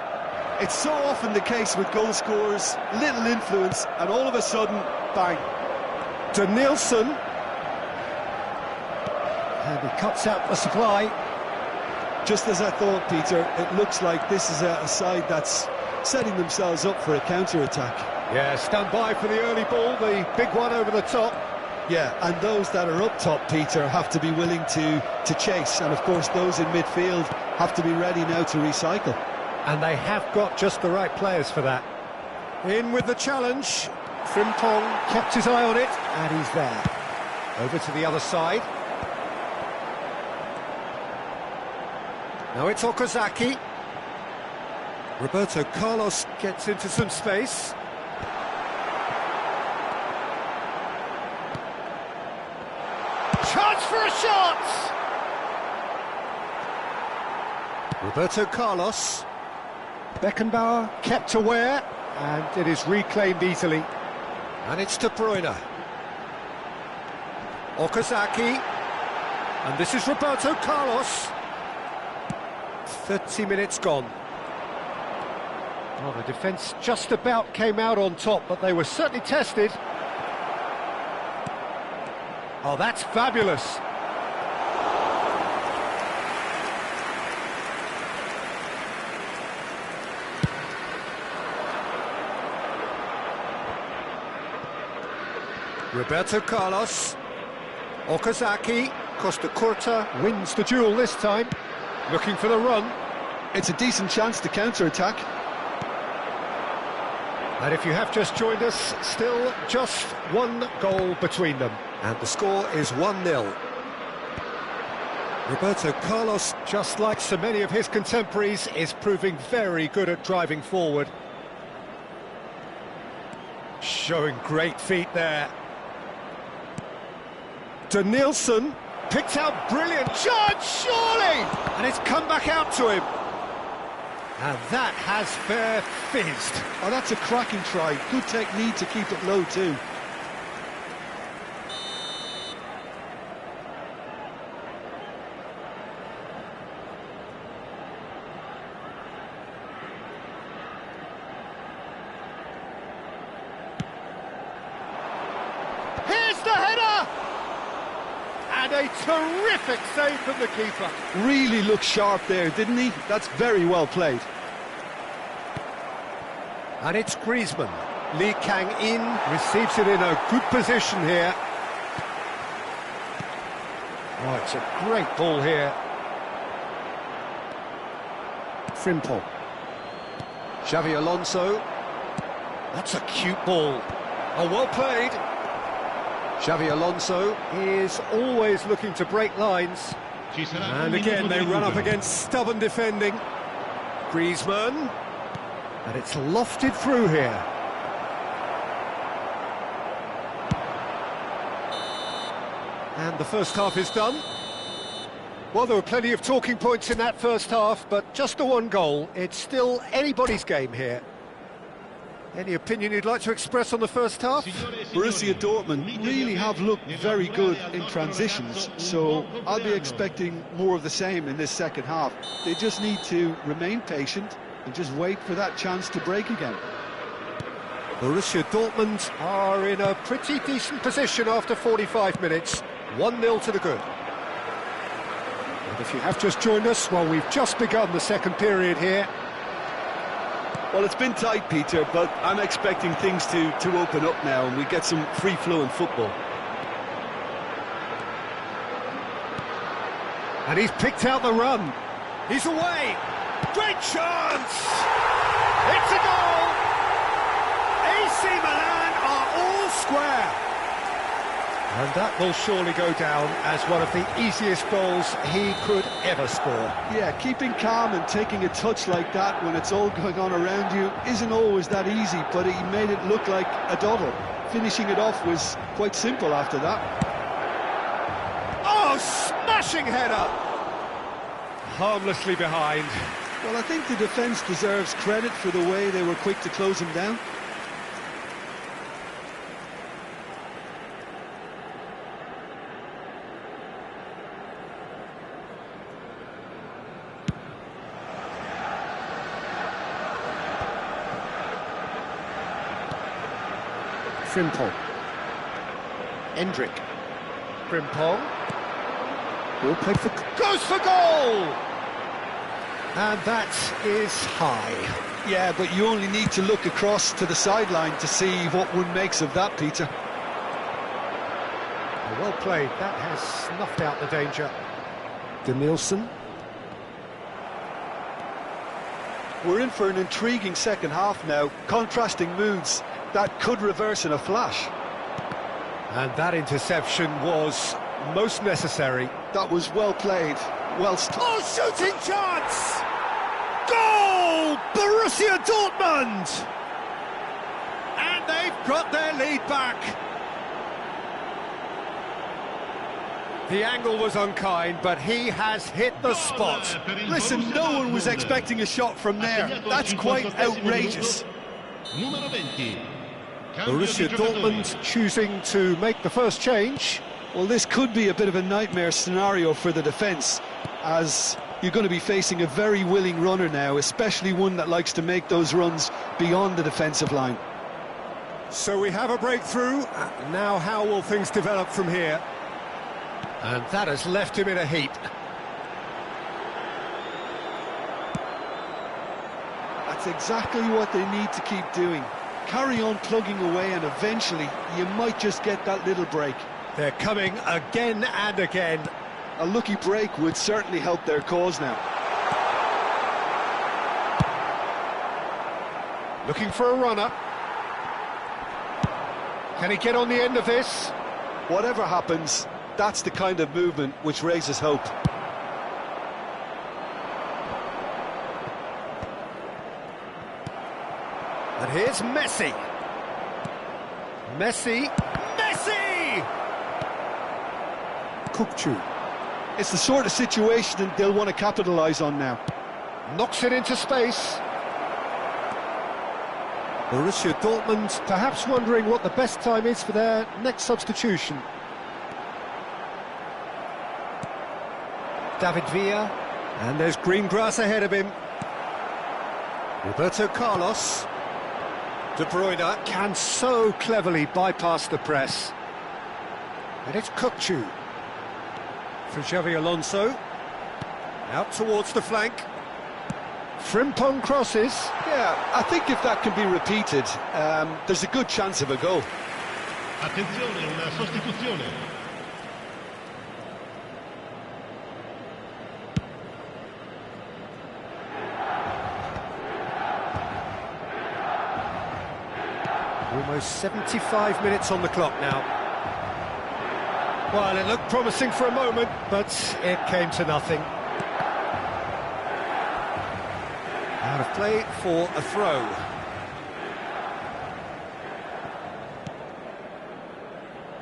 It's so often the case with goal scorers, little influence, and all of a sudden, bang. Danielson. And he cuts out the supply. Just as I thought, Peter, it looks like this is a side that's setting themselves up for a counter-attack. Yeah, stand by for the early ball, the big one over the top. Yeah, and those that are up top, Peter, have to be willing to chase. And, of course, those in midfield have to be ready now to recycle. And they have got just the right players for that. In with the challenge. Frimpong kept his eye on it, and he's there. Over to the other side. Now it's Okazaki. Roberto Carlos gets into some space. Chance for a shot! Roberto Carlos. Beckenbauer kept aware, and it is reclaimed easily. And it's De Bruyne. Okazaki. And this is Roberto Carlos. 30 minutes gone. Well, the defence just about came out on top, but they were certainly tested. Oh, that's fabulous. Roberto Carlos. Okazaki. Costa Curta wins the duel this time. Looking for the run. It's a decent chance to counter-attack. And if you have just joined us, still just one goal between them. And the score is 1-0. Roberto Carlos, just like so many of his contemporaries, is proving very good at driving forward. Showing great feet there. Danielson. Picked out brilliant. Chance, surely! And it's come back out to him. And that has fair fizzed. Oh, that's a cracking try. Good technique to keep it low too. Here's the header! And a terrific save from the keeper. Really looked sharp there, didn't he? That's very well played. And it's Griezmann. Lee Kang-in receives it in a good position here. Oh, it's a great ball here. Frimpong. Xavi Alonso. That's a cute ball. Oh, well played. Xavi Alonso is always looking to break lines. And again, they run up against stubborn defending. Griezmann. And it's lofted through here. And the first half is done. Well, there were plenty of talking points in that first half, but just the one goal. It's still anybody's game here. Any opinion you'd like to express on the first half? Borussia Dortmund really have looked very good in transitions, so I'll be expecting more of the same in this second half. They just need to remain patient and just wait for that chance to break again. Borussia Dortmund are in a pretty decent position after 45 minutes. 1-0 to the good. And if you have just joined us, well, we've just begun the second period here. Well, it's been tight, Peter, but I'm expecting things to open up now and we get some free-flowing football. And he's picked out the run. He's away. Great chance! It's a goal! AC Milan are all square. And that will surely go down as one of the easiest goals he could ever score. Yeah, keeping calm and taking a touch like that when it's all going on around you isn't always that easy, but he made it look like a doddle. Finishing it off was quite simple after that. Oh, smashing header! Harmlessly behind. Well, I think the defence deserves credit for the way they were quick to close him down. Frimpong. Endrick. Frimpong. Will play for... Goes for goal! And that is high. Yeah, but you only need to look across to the sideline to see what one makes of that, Peter. Well played. That has snuffed out the danger. Denilson. We're in for an intriguing second half now. Contrasting moods. That could reverse in a flash. And that interception was most necessary. That was well played. Well stopped. Oh, shooting chance! Goal! Borussia Dortmund! And they've got their lead back. The angle was unkind, but he has hit the spot. Listen, no one was expecting a shot from there. That's quite outrageous. Borussia Dortmund choosing to make the first change. Well, this could be a bit of a nightmare scenario for the defence, as you're going to be facing a very willing runner now, especially one that likes to make those runs beyond the defensive line. So we have a breakthrough. Now how will things develop from here? And that has left him in a heap. That's exactly what they need to keep doing. Carry on plugging away and eventually you might just get that little break. They're coming again and again. A lucky break would certainly help their cause now. Looking for a runner. Can he get on the end of this? Whatever happens, that's the kind of movement which raises hope. And here's Messi. Messi! Messi! Kukçu. It's the sort of situation that they'll want to capitalise on now. Knocks it into space. Borussia Dortmund perhaps wondering what the best time is for their next substitution. David Villa, and there's green grass ahead of him. Roberto Carlos. De Bruyne can so cleverly bypass the press. And it's Kukçu. For Xavi Alonso. Out towards the flank. Frimpong crosses. Yeah, I think if that can be repeated, there's a good chance of a goal. Attenzione, una sostituzione. Almost 75 minutes on the clock now. Well, it looked promising for a moment, but it came to nothing. Out of play for a throw.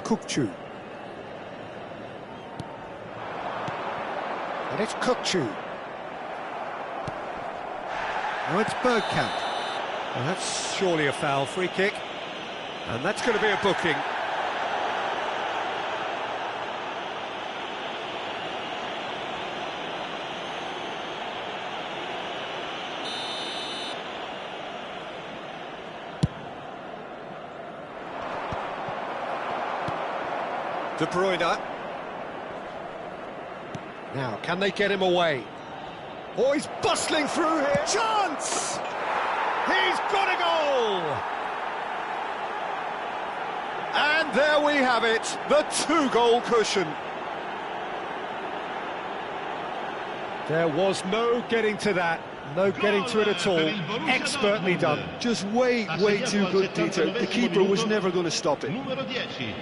Kukçu. And it's Kukçu. Now it's Bergkamp. And that's surely a foul, free kick. And that's going to be a booking. De Bruyne. Now, can they get him away? Oh, he's bustling through here. Chance! He's got a goal! And there we have it, the two-goal cushion. There was no getting to that, no getting to it at all. Expertly done. Just way too good, Peter. The keeper was never going to stop it. Numero 10.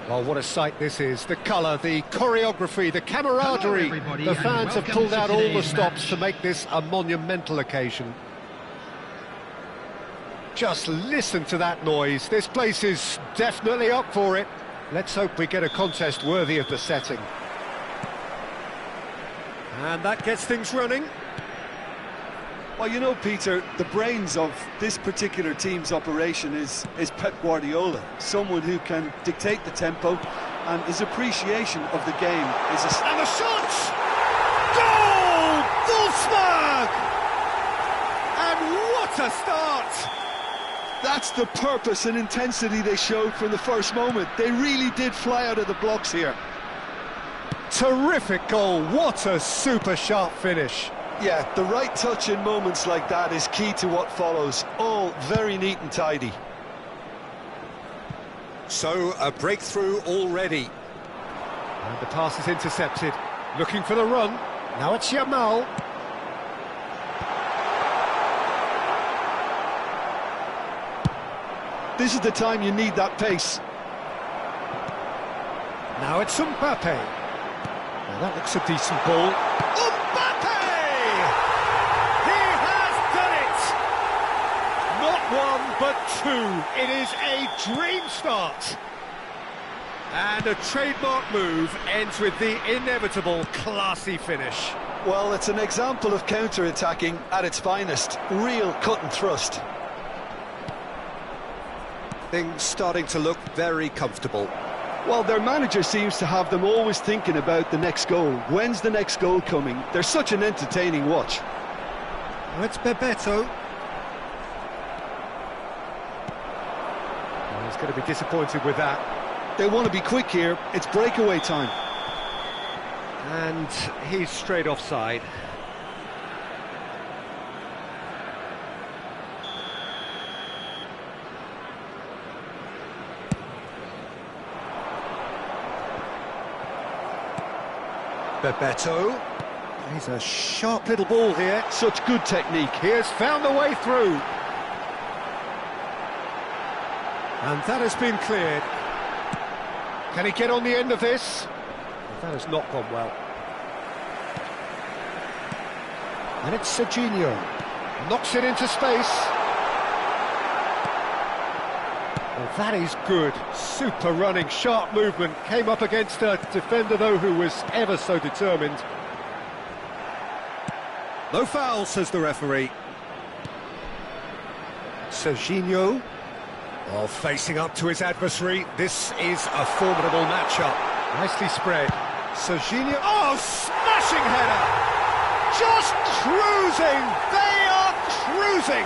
Well, what a sight this is. The colour, the choreography, the camaraderie. everybody, The and fans have welcome pulled to out all the today's stops match. to make this a monumental occasion. Just listen to that noise. This place is definitely up for it. Let's hope we get a contest worthy of the setting. And that gets things running. Well, you know, Peter, the brains of this particular team's operation is Pep Guardiola, someone who can dictate the tempo, and his appreciation of the game is a... And the shot! Goal! Wolfsburg! And what a start! That's the purpose and intensity they showed from the first moment. They really did fly out of the blocks here. Terrific goal, what a super sharp finish. Yeah, the right touch in moments like that is key to what follows. All very neat and tidy. So, a breakthrough already. And the pass is intercepted. Looking for the run. Now it's Yamal. This is the time you need that pace. Now it's Mbappe. Now that looks a decent ball. Mbappe! He has done it! Not one, but two. It is a dream start. And a trademark move ends with the inevitable classy finish. Well, it's an example of counter-attacking at its finest. Real cut and thrust. Things starting to look very comfortable. Well, their manager seems to have them always thinking about the next goal. When's the next goal coming? They're such an entertaining watch. Well, it's Bebeto. Well, he's going to be disappointed with that. They want to be quick here. It's breakaway time. And he's straight offside. Bebeto. He's a sharp little ball here. Such good technique. He has found a way through. And that has been cleared. Can he get on the end of this? That has not gone well. And it's Serginho. Knocks it into space. Well, that is good. Super running, sharp movement. Came up against a defender, though, who was ever so determined. No foul, says the referee. Serginho. Oh, facing up to his adversary. This is a formidable matchup. Nicely spread. Serginho. Oh, smashing header! Just cruising! They are cruising!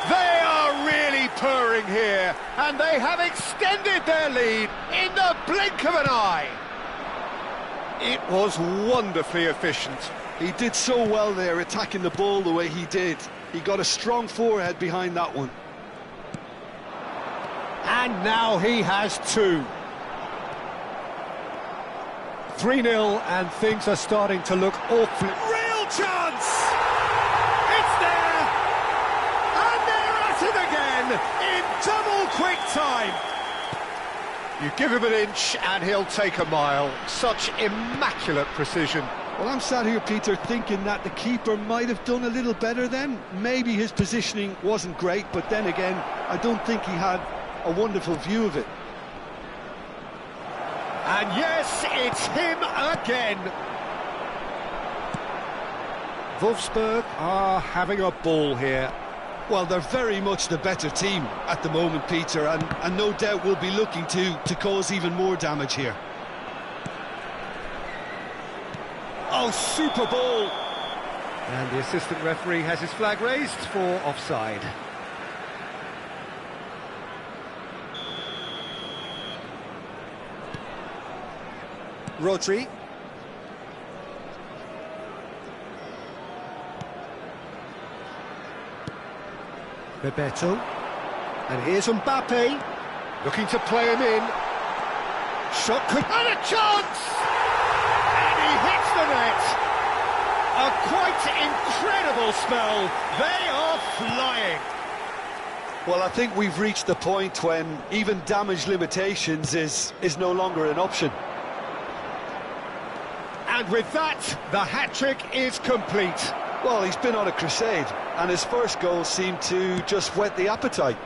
They are really purring here, and they have extended their lead in the blink of an eye. It was wonderfully efficient. He did so well there, attacking the ball the way he did. He got a strong forehead behind that one. And now he has two. 3-0, and things are starting to look awfully... Real chance! It's there! And they're at it again, in double quick time! You give him an inch, and he'll take a mile. Such immaculate precision. Well, I'm sat here, Peter, thinking that the keeper might have done a little better then. Maybe his positioning wasn't great, but then again, I don't think he had a wonderful view of it. And yes, it's him again. Wolfsburg are having a ball here. Well, they're very much the better team at the moment, Peter, and no doubt will be looking to cause even more damage here. Oh, super ball! And the assistant referee has his flag raised for offside. Rodri. Bebeto. And here's Mbappe. Looking to play him in. Shot could... And a chance! And he hits the net. A quite incredible spell. They are flying. Well, I think we've reached the point when even damage limitations is no longer an option. And with that, the hat-trick is complete. Well, he's been on a crusade, and his first goal seemed to just whet the appetite.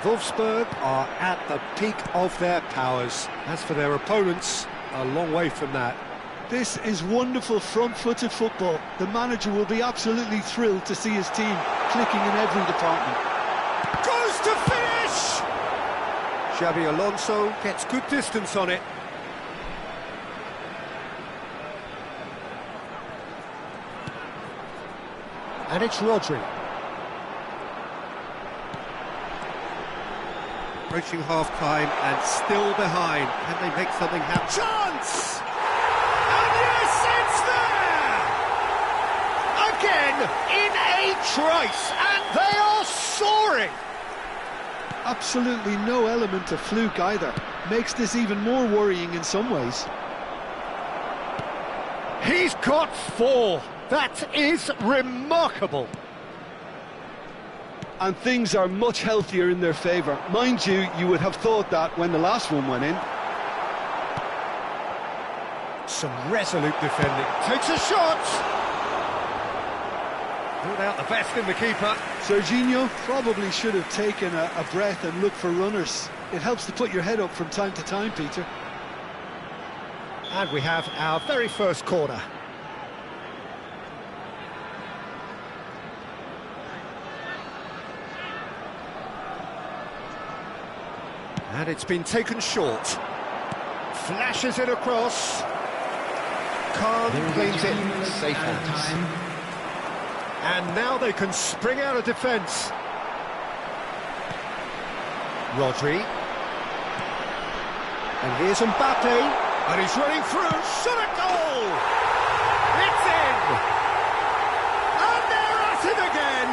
Wolfsburg are at the peak of their powers. As for their opponents, a long way from that. This is wonderful front-footed football. The manager will be absolutely thrilled to see his team clicking in every department. Goes to finish! Xabi Alonso gets good distance on it. And it's Rodri. Approaching half-time and still behind. Can they make something happen? Chance! And yes, it's there! Again, in a trice, and they are soaring! Absolutely no element of fluke either. Makes this even more worrying in some ways. He's got 4. That is remarkable. And things are much healthier in their favour. Mind you, you would have thought that when the last one went in. Some resolute defending. Takes a shot! Pulled out the best in the keeper. Serginho probably should have taken a breath and looked for runners. It helps to put your head up from time to time, Peter. And we have our very first corner. And it's been taken short. Flashes it across. Khan cleans it. Safe hands. And now they can spring out of defence. Rodri. And here's Mbappe. And he's running through. Shot at goal! It's in! And they're at it again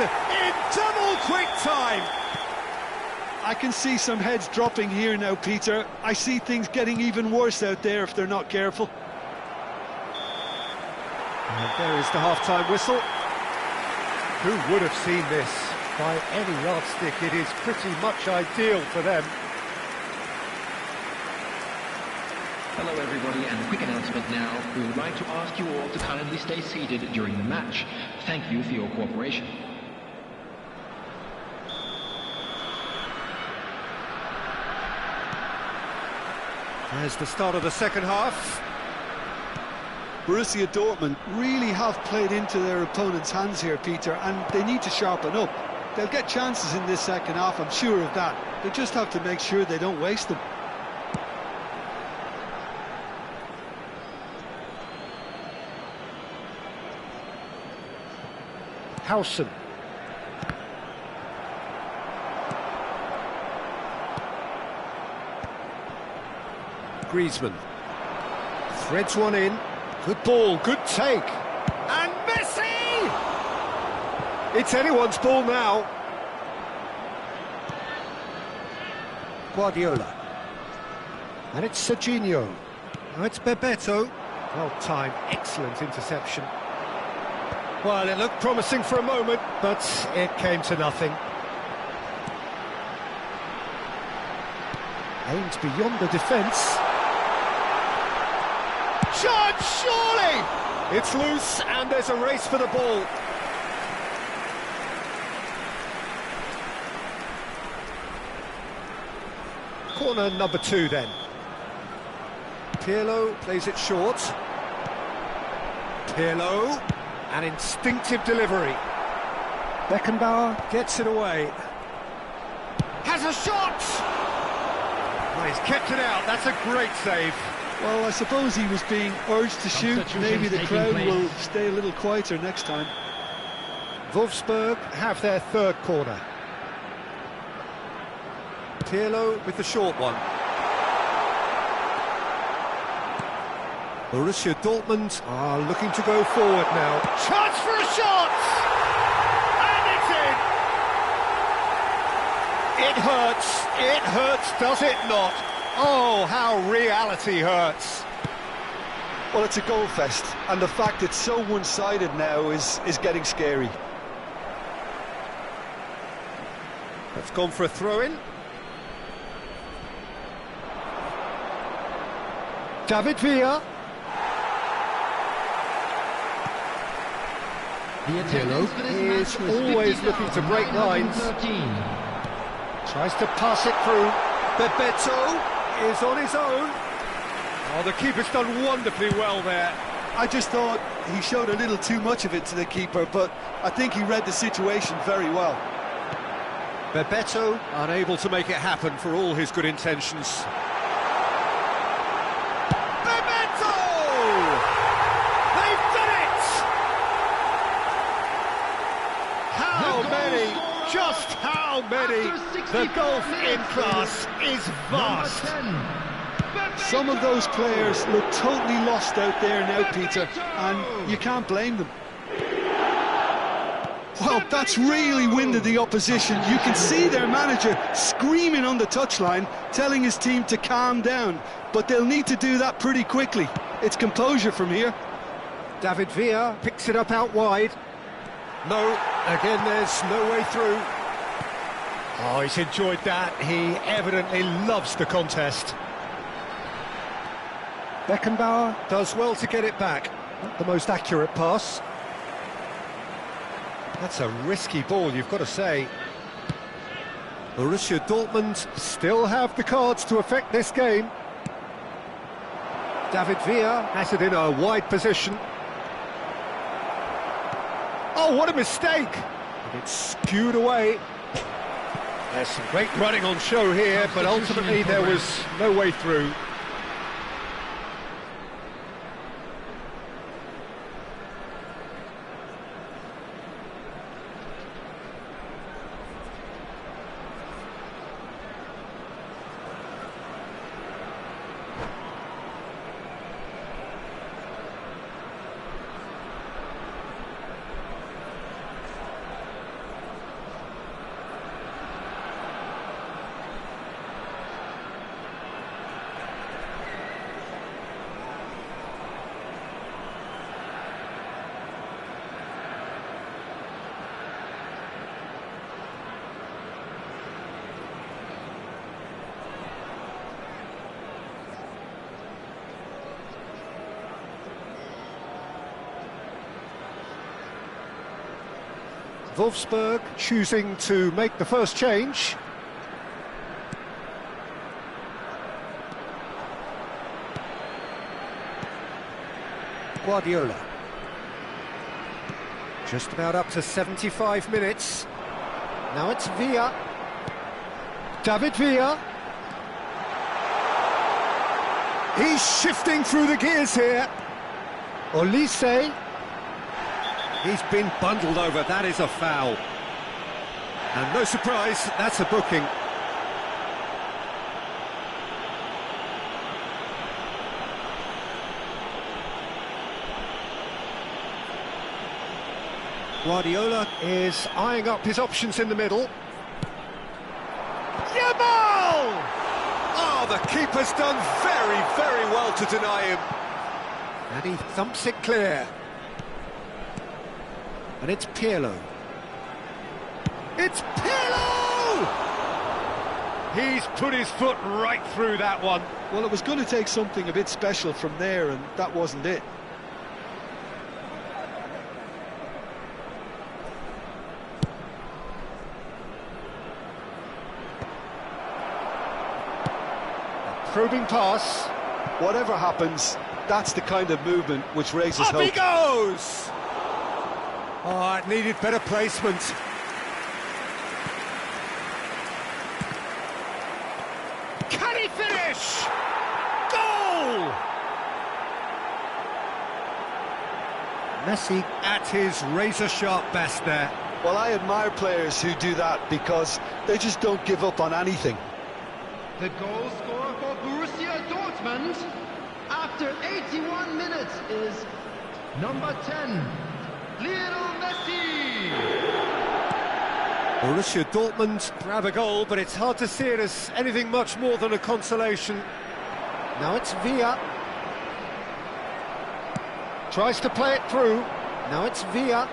in double quick time. I can see some heads dropping here now, Peter. I see things getting even worse out there if they're not careful. And there is the half-time whistle. Who would have seen this? By any yardstick, it is pretty much ideal for them. Hello everybody, and a quick announcement now. We would like to ask you all to kindly stay seated during the match. Thank you for your cooperation. There's the start of the second half. Borussia Dortmund really have played into their opponent's hands here, Peter, and they need to sharpen up. They'll get chances in this second half, I'm sure of that. They just have to make sure they don't waste them. Howson. Griezmann. Threads one in. Good ball, good take. And Messi! It's anyone's ball now. Guardiola. And it's Serginho. Now it's Bebeto. Well timed, excellent interception. Well, it looked promising for a moment, but it came to nothing. Aimed beyond the defence. Shot, surely! It's loose, and there's a race for the ball. Corner number 2 then. Pirlo plays it short. Pirlo, an instinctive delivery. Beckenbauer gets it away. Has a shot! Oh, he's kept it out, that's a great save. Well, I suppose he was being urged to shoot. Maybe the crowd will stay a little quieter next time. Wolfsburg have their third corner. Pirlo with the short one. Borussia Dortmund are looking to go forward now. Chance for a shot! And it's in! It hurts, does it not? Oh, how reality hurts. Well, it's a goal fest, and the fact it's so one-sided now is getting scary. That's gone for a throw-in. David Villa. Pirlo is always looking to break lines. Tries to pass it through. Bebeto is on his own. Oh, the keeper's done wonderfully well there. I just thought he showed a little too much of it to the keeper, but I think he read the situation very well. Bebeto unable to make it happen for all his good intentions. Bebeto! They've done it! How many? Just how many? The gulf in class is vast. Some of those players look totally lost out there now, Peter, and you can't blame them. Well, that's really winded the opposition. You can see their manager screaming on the touchline, telling his team to calm down, but they'll need to do that pretty quickly. It's composure from here. David Villa picks it up out wide. No, again there's no way through. Oh, he's enjoyed that. He evidently loves the contest. Beckenbauer does well to get it back. Not the most accurate pass. That's a risky ball, you've got to say. Borussia Dortmund still have the cards to affect this game. David Villa has it in a wide position. Oh, what a mistake! And it's skewed away. There's some great running on show here, but ultimately there was no way through. Wolfsburg choosing to make the first change. Guardiola. Just about up to 75 minutes. Now it's Villa. David Villa. He's shifting through the gears here. Olise. He's been bundled over, that is a foul. And no surprise, that's a booking. Guardiola is eyeing up his options in the middle. Yamal! Oh, the keeper's done very, very well to deny him. And he thumps it clear. And it's Pirlo. It's Pirlo! He's put his foot right through that one. Well, it was going to take something a bit special from there, and that wasn't it. Probing pass. Whatever happens, that's the kind of movement which raises hope. Up he goes! Oh, it needed better placement. Can he finish? Goal! Messi at his razor-sharp best there. Well, I admire players who do that because they just don't give up on anything. The goal scorer for Borussia Dortmund after 81 minutes is number 10. Lionel Messi! Borussia Dortmund grab a goal, but it's hard to see it as anything much more than a consolation. Now it's Villa. Tries to play it through. Now it's Villa.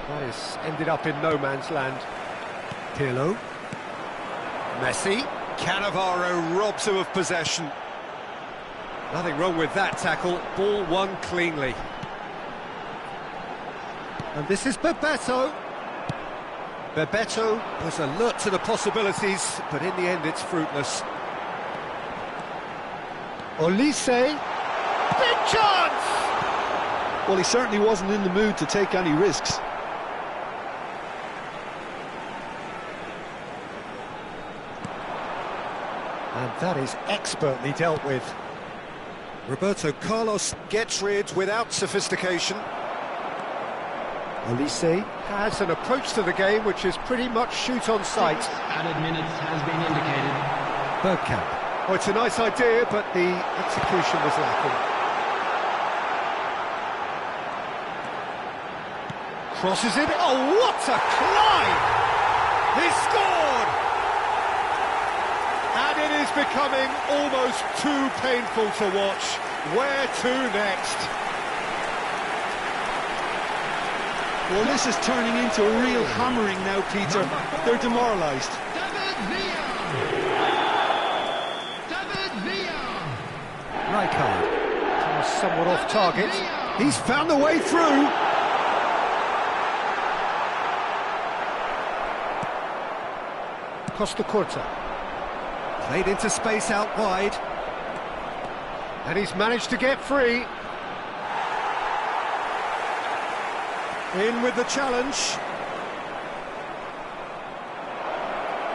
That has ended up in no man's land. Pirlo. Messi. Cannavaro robs him of possession. Nothing wrong with that tackle. Ball won cleanly. And this is Bebeto. Bebeto was alert to the possibilities, but in the end it's fruitless. Olise. Big chance! Well, he certainly wasn't in the mood to take any risks. And that is expertly dealt with. Roberto Carlos gets rid without sophistication. Olise has an approach to the game which is pretty much shoot on sight. Added minutes has been indicated. Bergkamp. Oh, it's a nice idea, but the execution was lacking. Crosses it. Oh, what a climb! He scored! And it is becoming almost too painful to watch. Where to next? Well, this is turning into a real hammering now, Peter. They're demoralised. David Villa! David Villa! Rijkaard comes somewhat off target. He's found the way through. Costa Curta. Played into space out wide. And he's managed to get free. In with the challenge.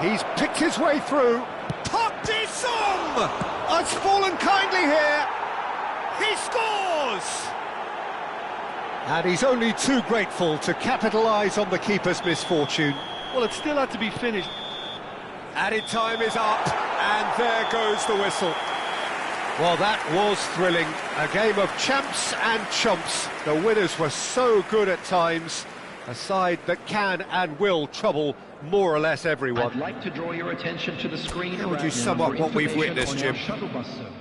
He's picked his way through. Park Ji-sung has fallen kindly here. He scores! And he's only too grateful to capitalise on the keeper's misfortune. Well, it still had to be finished. Added time is up, and there goes the whistle. Well, that was thrilling. A game of champs and chumps. The winners were so good at times. A side that can and will trouble more or less everyone. I'd like to draw your attention to the screen. How would you right sum now up for what we've information witnessed, on your Jim? shuttle bus service.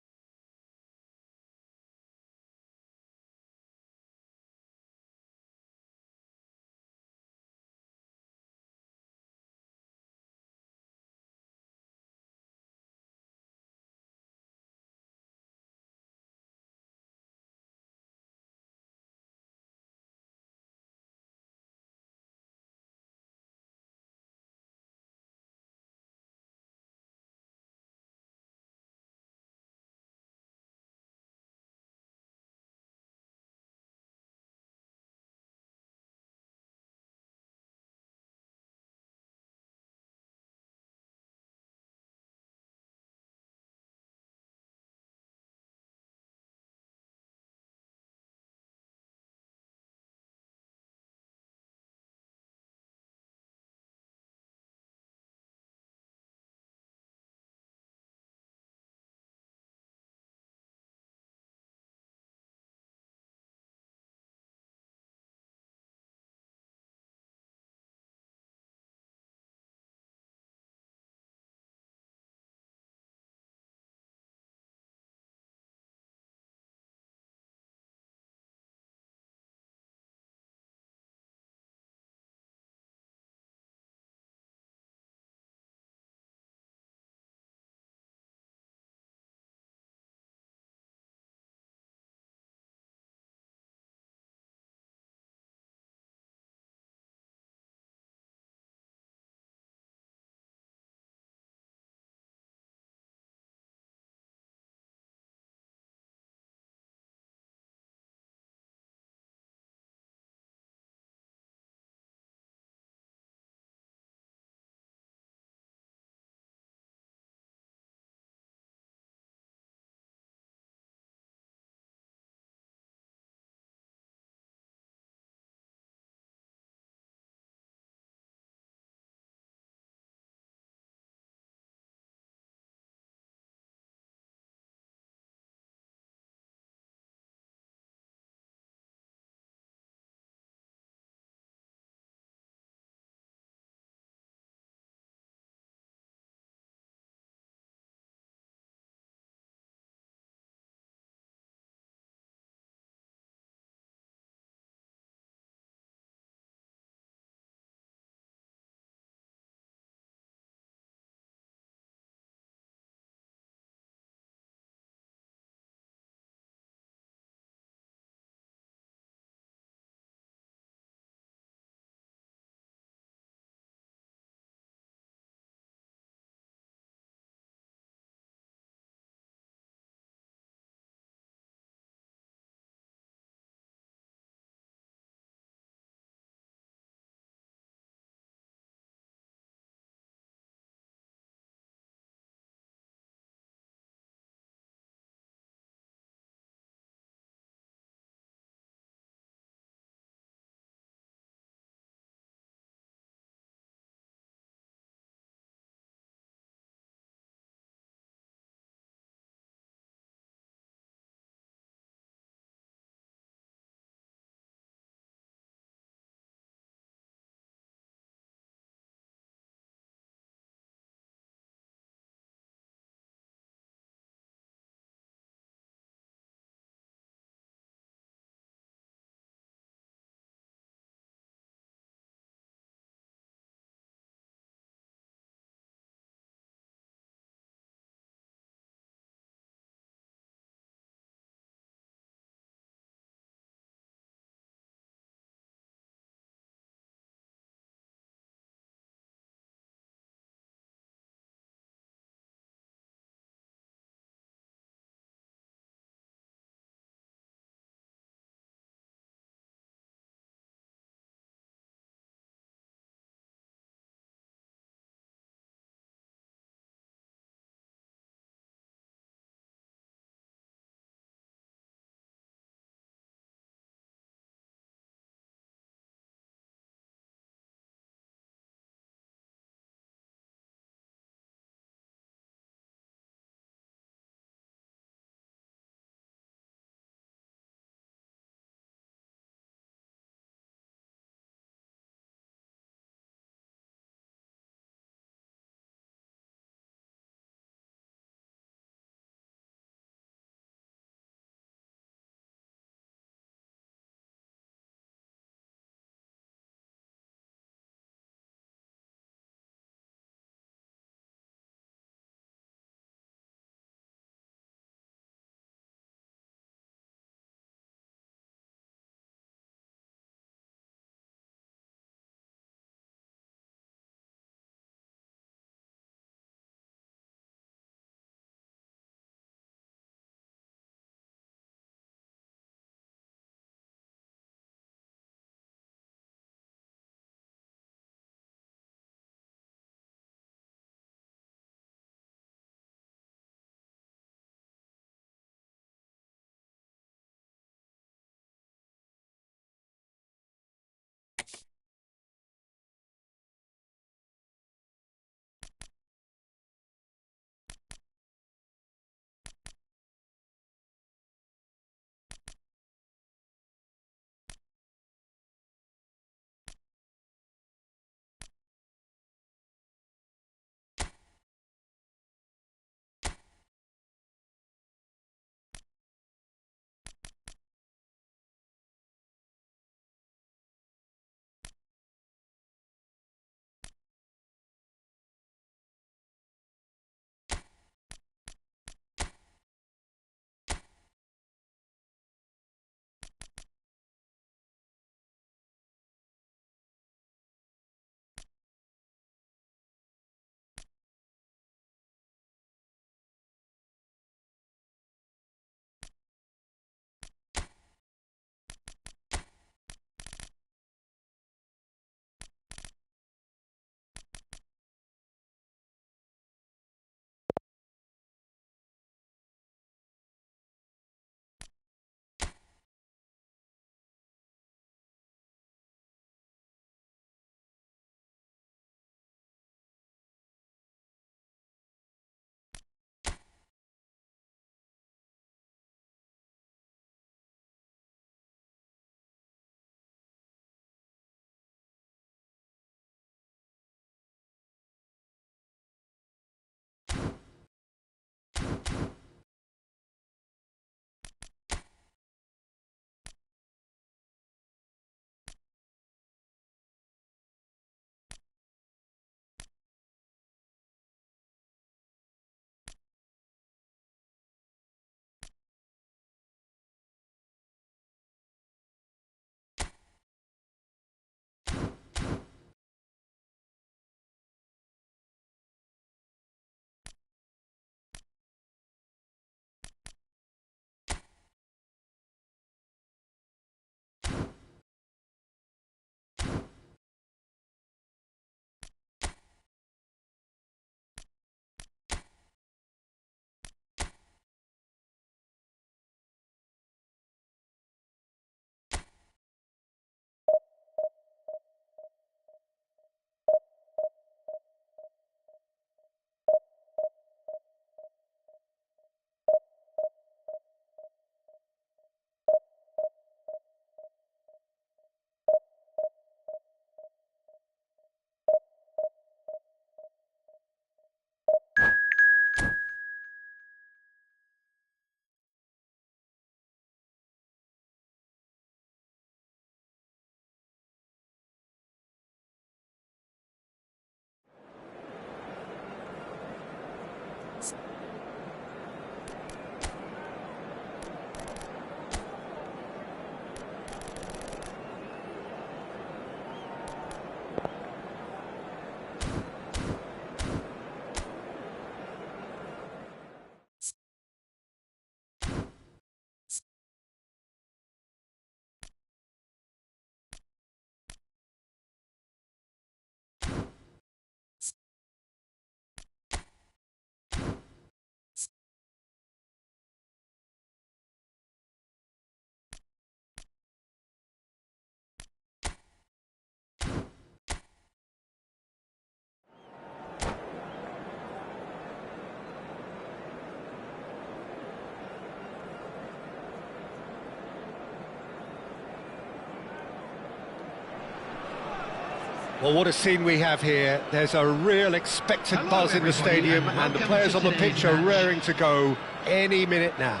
Well, what a scene we have here. There's a real expectant Hello, buzz in the everybody, stadium, and and the welcome players to on the today's pitch are match. raring to go any minute now.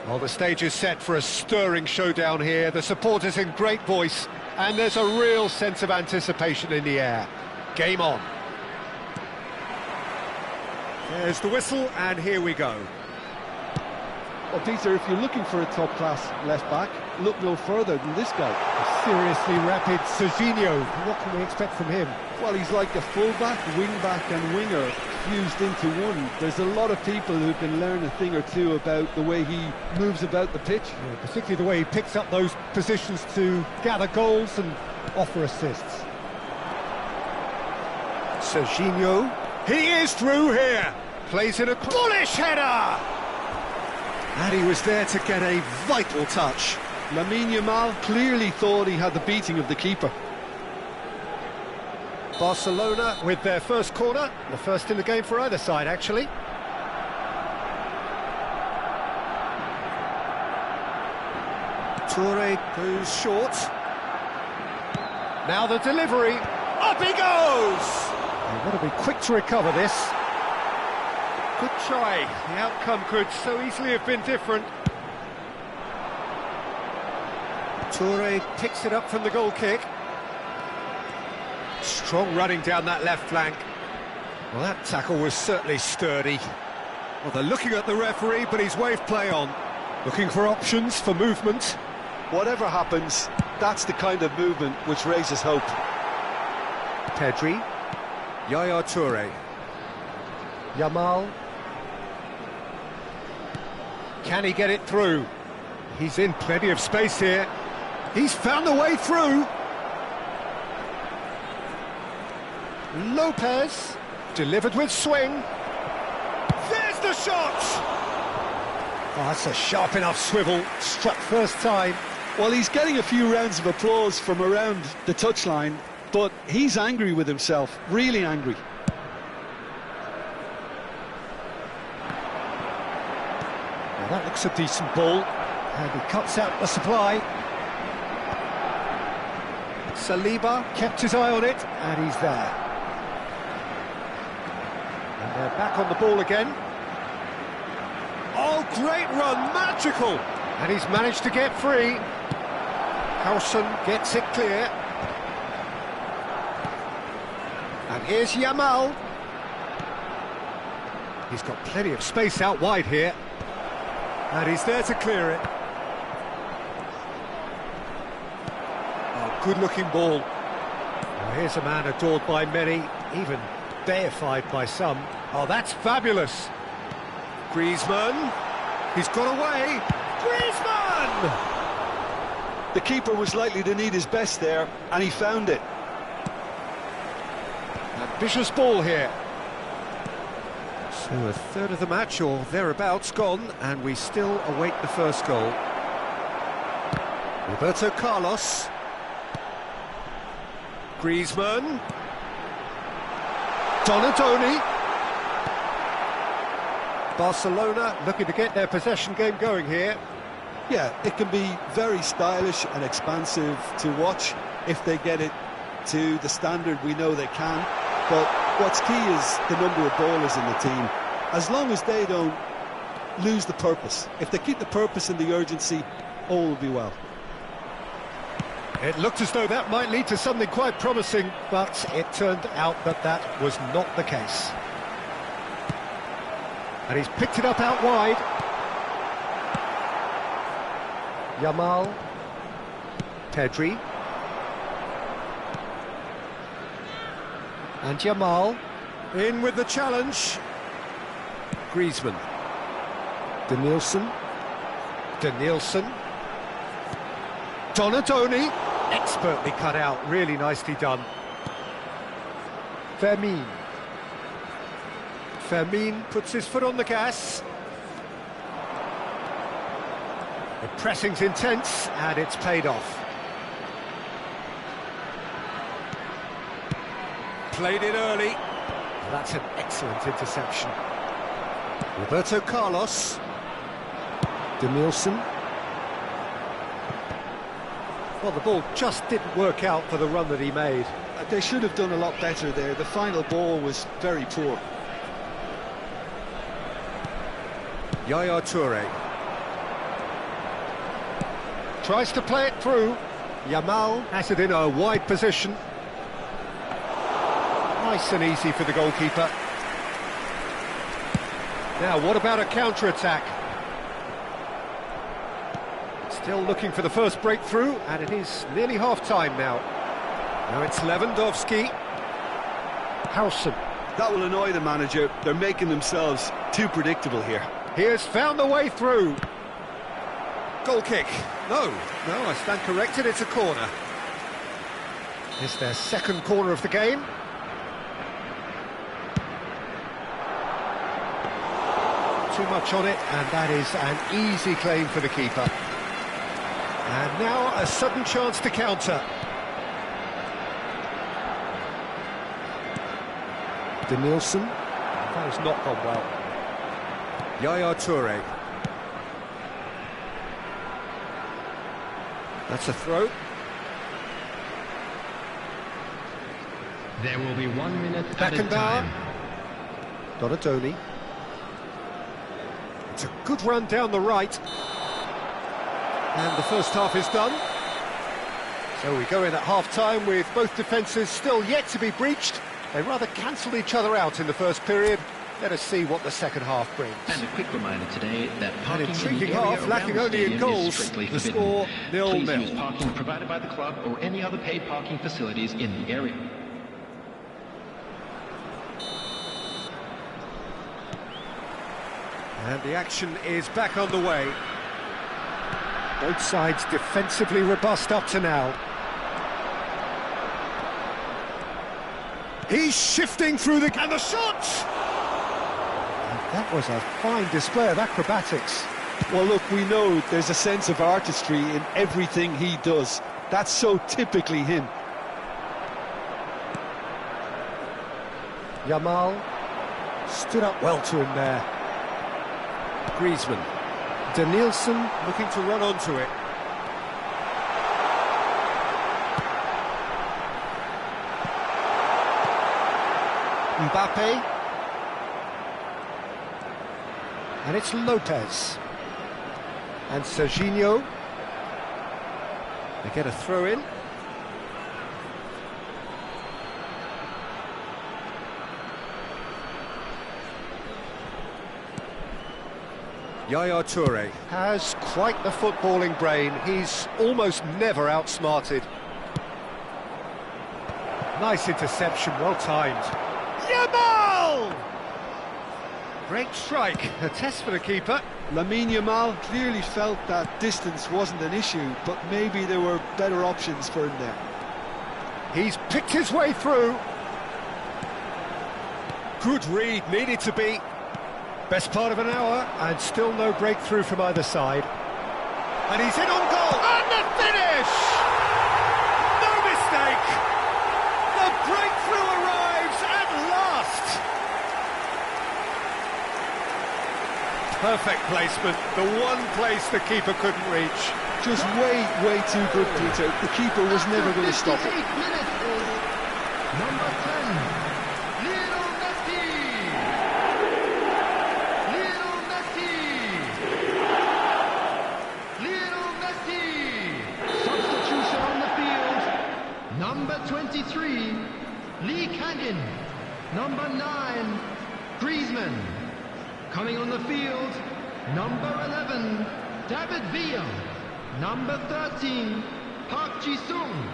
Well, the stage is set for a stirring showdown here. The supporters in great voice, and there's a real sense of anticipation in the air. Game on. There's the whistle, and here we go. Well, Peter, if you're looking for a top-class left-back, look no further than this guy. Seriously rapid Serginho. What can we expect from him? Well, he's like a full-back, wing-back and winger fused into one. There's a lot of people who can learn a thing or two about the way he moves about the pitch. Yeah, particularly the way he picks up those positions to gather goals and offer assists. Serginho. He is through here. Plays in a bullish header. And he was there to get a vital touch. Lamine Yamal clearly thought he had the beating of the keeper. Barcelona with their first corner, the first in the game for either side, actually. Toure goes short. Now the delivery. Up he goes! They've got to be quick to recover this. Good try. The outcome could so easily have been different. Toure picks it up from the goal kick. Strong running down that left flank. Well, that tackle was certainly sturdy. Well, they're looking at the referee, but he's waved play on. Looking for options for movement. Whatever happens, that's the kind of movement which raises hope. Pedri. Yaya Toure. Yamal. Can he get it through? He's in plenty of space here. He's found the way through. Lopez, delivered with swing. There's the shot! Oh, that's a sharp enough swivel, struck first time. Well, he's getting a few rounds of applause from around the touchline, but he's angry with himself, really angry. Well, that looks a decent ball, and he cuts out the supply. Saliba kept his eye on it, and he's there. And they're back on the ball again. Oh, great run, magical! And he's managed to get free. Howson gets it clear. And here's Yamal. He's got plenty of space out wide here. And he's there to clear it. Oh, good-looking ball. Well, here's a man adored by many, even deified by some. Oh, that's fabulous. Griezmann. He's got away. Griezmann! The keeper was likely to need his best there, and he found it. Ambitious ball here. So a third of the match, or thereabouts, gone, and we still await the first goal. Roberto Carlos. Griezmann. Donadoni. Barcelona looking to get their possession game going here. Yeah, it can be very stylish and expansive to watch if they get it to the standard we know they can. But what's key is the number of ballers in the team. As long as they don't lose the purpose, if they keep the purpose and the urgency, all will be well. It looked as though that might lead to something quite promising, but it turned out that that was not the case. And he's picked it up out wide. Yamal. Pedri. And Yamal. In with the challenge. Griezmann. Denilson. Donadoni. Expertly cut out, really nicely done. Fermin puts his foot on the gas. The pressing's intense, and it's paid off. Played it early. That's an excellent interception. Roberto Carlos. Denilson. Well, the ball just didn't work out for the run that he made. They should have done a lot better there. The final ball was very poor. Yaya Toure tries to play it through. Yamal has it in a wide position. Nice and easy for the goalkeeper. Now, what about a counter-attack? Still looking for the first breakthrough, and it is nearly half-time now. Now it's Lewandowski. Howson. That will annoy the manager. They're making themselves too predictable here. He has found the way through. Goal kick. No, I stand corrected, it's a corner. It's their second corner of the game. Too much on it, and that is an easy claim for the keeper. And now a sudden chance to counter. Denilson. That has not gone well. Yaya Toure. That's a throw. There will be 1 minute added time. Donadoni. It's a good run down the right. And the first half is done. So we go in at half-time with both defences still yet to be breached. They rather cancelled each other out in the first period. Let us see what the second half brings. And a quick reminder today that parking An intriguing in the area half, lacking around the only in stadium is goals. strictly The forbidden. score 0-0. Please use parking provided by the club or any other paid parking facilities in the area. And the action is back on the way. Both sides defensively robust up to now. He's shifting through the... And the shot! And that was a fine display of acrobatics. Well, look, we know there's a sense of artistry in everything he does. That's so typically him. Yamal stood up well to him there. Griezmann. Denilson looking to run onto it. Mbappe. And it's Lopez. And Serginho. They get a throw in. Yaya Toure has quite the footballing brain. He's almost never outsmarted. Nice interception, well timed. Yamal! Great strike, a test for the keeper. Lamine Yamal clearly felt that distance wasn't an issue, but maybe there were better options for him there. He's picked his way through. Good read, needed to be. Best part of an hour, and still no breakthrough from either side. And he's in on goal! And the finish! No mistake! The breakthrough arrives at last! Perfect placement, the one place the keeper couldn't reach. Just way too good, Peter. The keeper was never going to stop it. 58 minutes is number 10, Lionel Messi. Lionel Messi. Lionel Messi. Substitution on the field. Number 23, Lee Kangin. Number 9, Griezmann. Coming on the field, number 11, David Villa. Number 13, Park Ji-sung.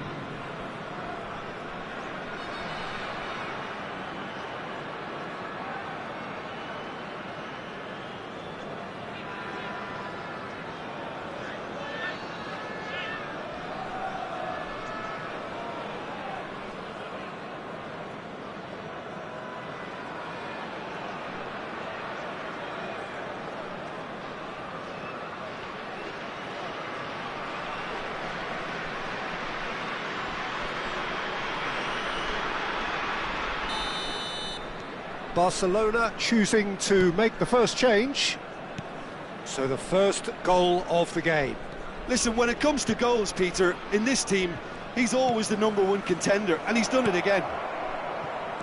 Barcelona choosing to make the first change. So the first goal of the game. Listen, when it comes to goals, Peter, in this team, he's always the #1 contender, and he's done it again.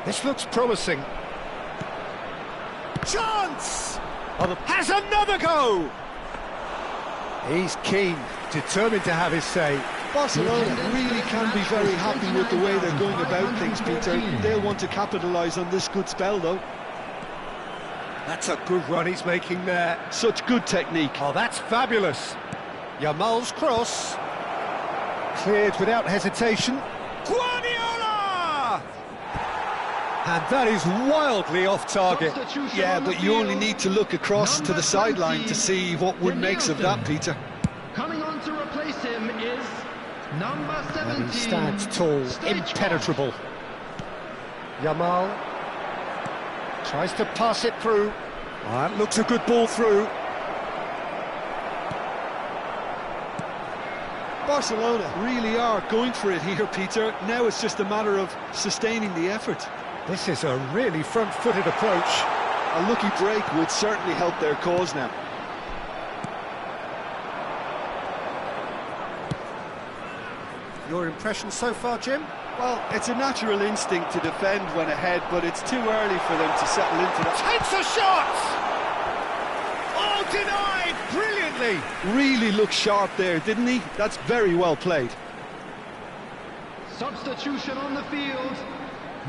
This looks promising. Chance! Has another go! He's keen, determined to have his say. Barcelona really can be very happy with the way they're going about things, Peter. They'll want to capitalise on this good spell, though. That's a good run he's making there. Such good technique. Oh, that's fabulous. Yamal's cross. Cleared without hesitation. Guardiola! And that is wildly off target. Yeah, but you only need to look across to the sideline to see what Wood makes of that, Peter. Coming on to replace him is number 17. And he stands tall, impenetrable. Yamal tries to pass it through. That looks a good ball through. Barcelona really are going for it here, Peter. Now it's just a matter of sustaining the effort. This is a really front-footed approach. A lucky break would certainly help their cause now. Your impression so far, Jim? Well, it's a natural instinct to defend when ahead, but it's too early for them to settle into that. Takes a shot! Oh, denied brilliantly! Really looked sharp there, didn't he? That's very well played. Substitution on the field.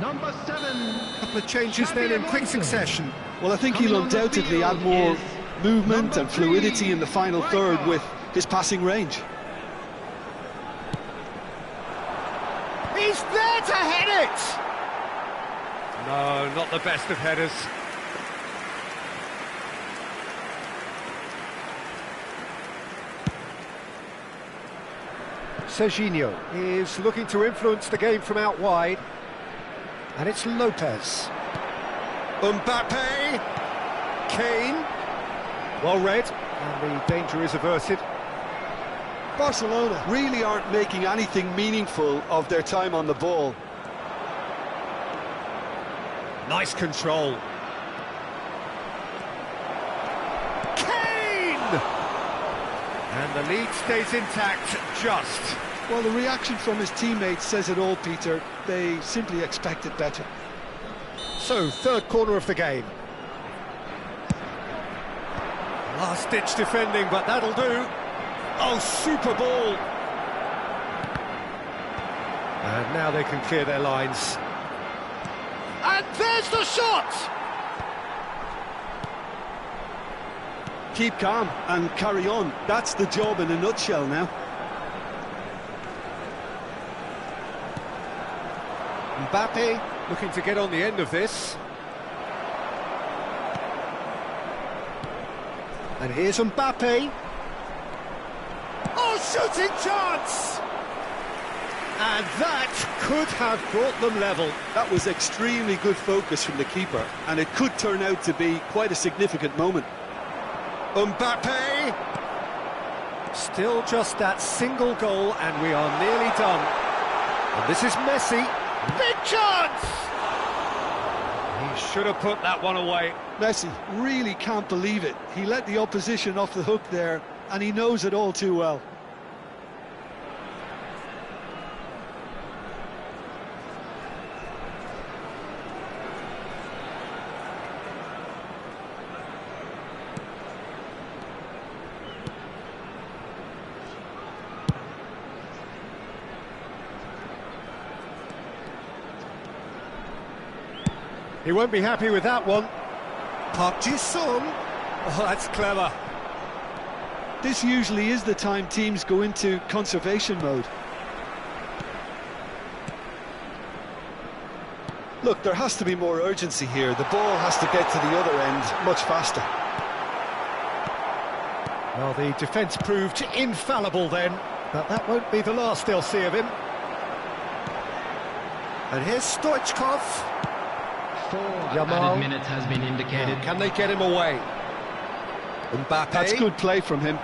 Number 7. Couple of changes then in quick succession. Well, I think he'll undoubtedly add more movement and fluidity in the final third with his passing range. He's there to head it! No, not the best of headers. Serginho is looking to influence the game from out wide. And it's Lopez. Mbappe. Kane. Well read. And the danger is averted. Barcelona really aren't making anything meaningful of their time on the ball. Nice control. Kane! And the lead stays intact, just. Well, the reaction from his teammates says it all, Peter. They simply expected better. So, third corner of the game. Last-ditch defending, but that'll do. Oh, super ball! And now they can clear their lines. And there's the shot! Keep calm and carry on. That's the job in a nutshell now. Mbappe looking to get on the end of this. And here's Mbappe. Oh, shooting chance! And that could have brought them level. That was extremely good focus from the keeper, and it could turn out to be quite a significant moment. Mbappe! Still just that single goal, and we are nearly done. And this is Messi. Big chance! He should have put that one away. Messi really can't believe it. He let the opposition off the hook there, and he knows it all too well. He won't be happy with that one. Park Ji-sung. Oh, that's clever. This usually is the time teams go into conservation mode. Look, there has to be more urgency here. The ball has to get to the other end much faster. Well, the defence proved infallible then, but that won't be the last they'll see of him. And here's Stoichkov. 4 Yamal. added minutes has been indicated. Can they get him away? Mbappe. That's good play from him.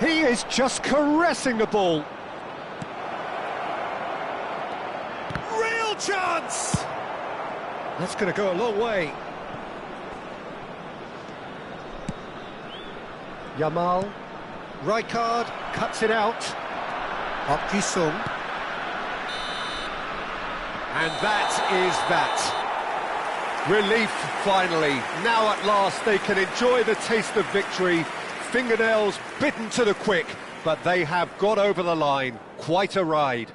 He is just caressing the ball. Real chance! That's going to go a long way. Yamal Rijkaard cuts it out. Park Ji-sung. And that is that. Relief, finally. Now at last they can enjoy the taste of victory. Fingernails bitten to the quick, but they have got over the line. Quite a ride.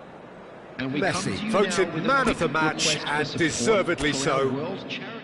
And we Messi come to you voted now with a man of the quick match, request for and support deservedly for so. our world's charity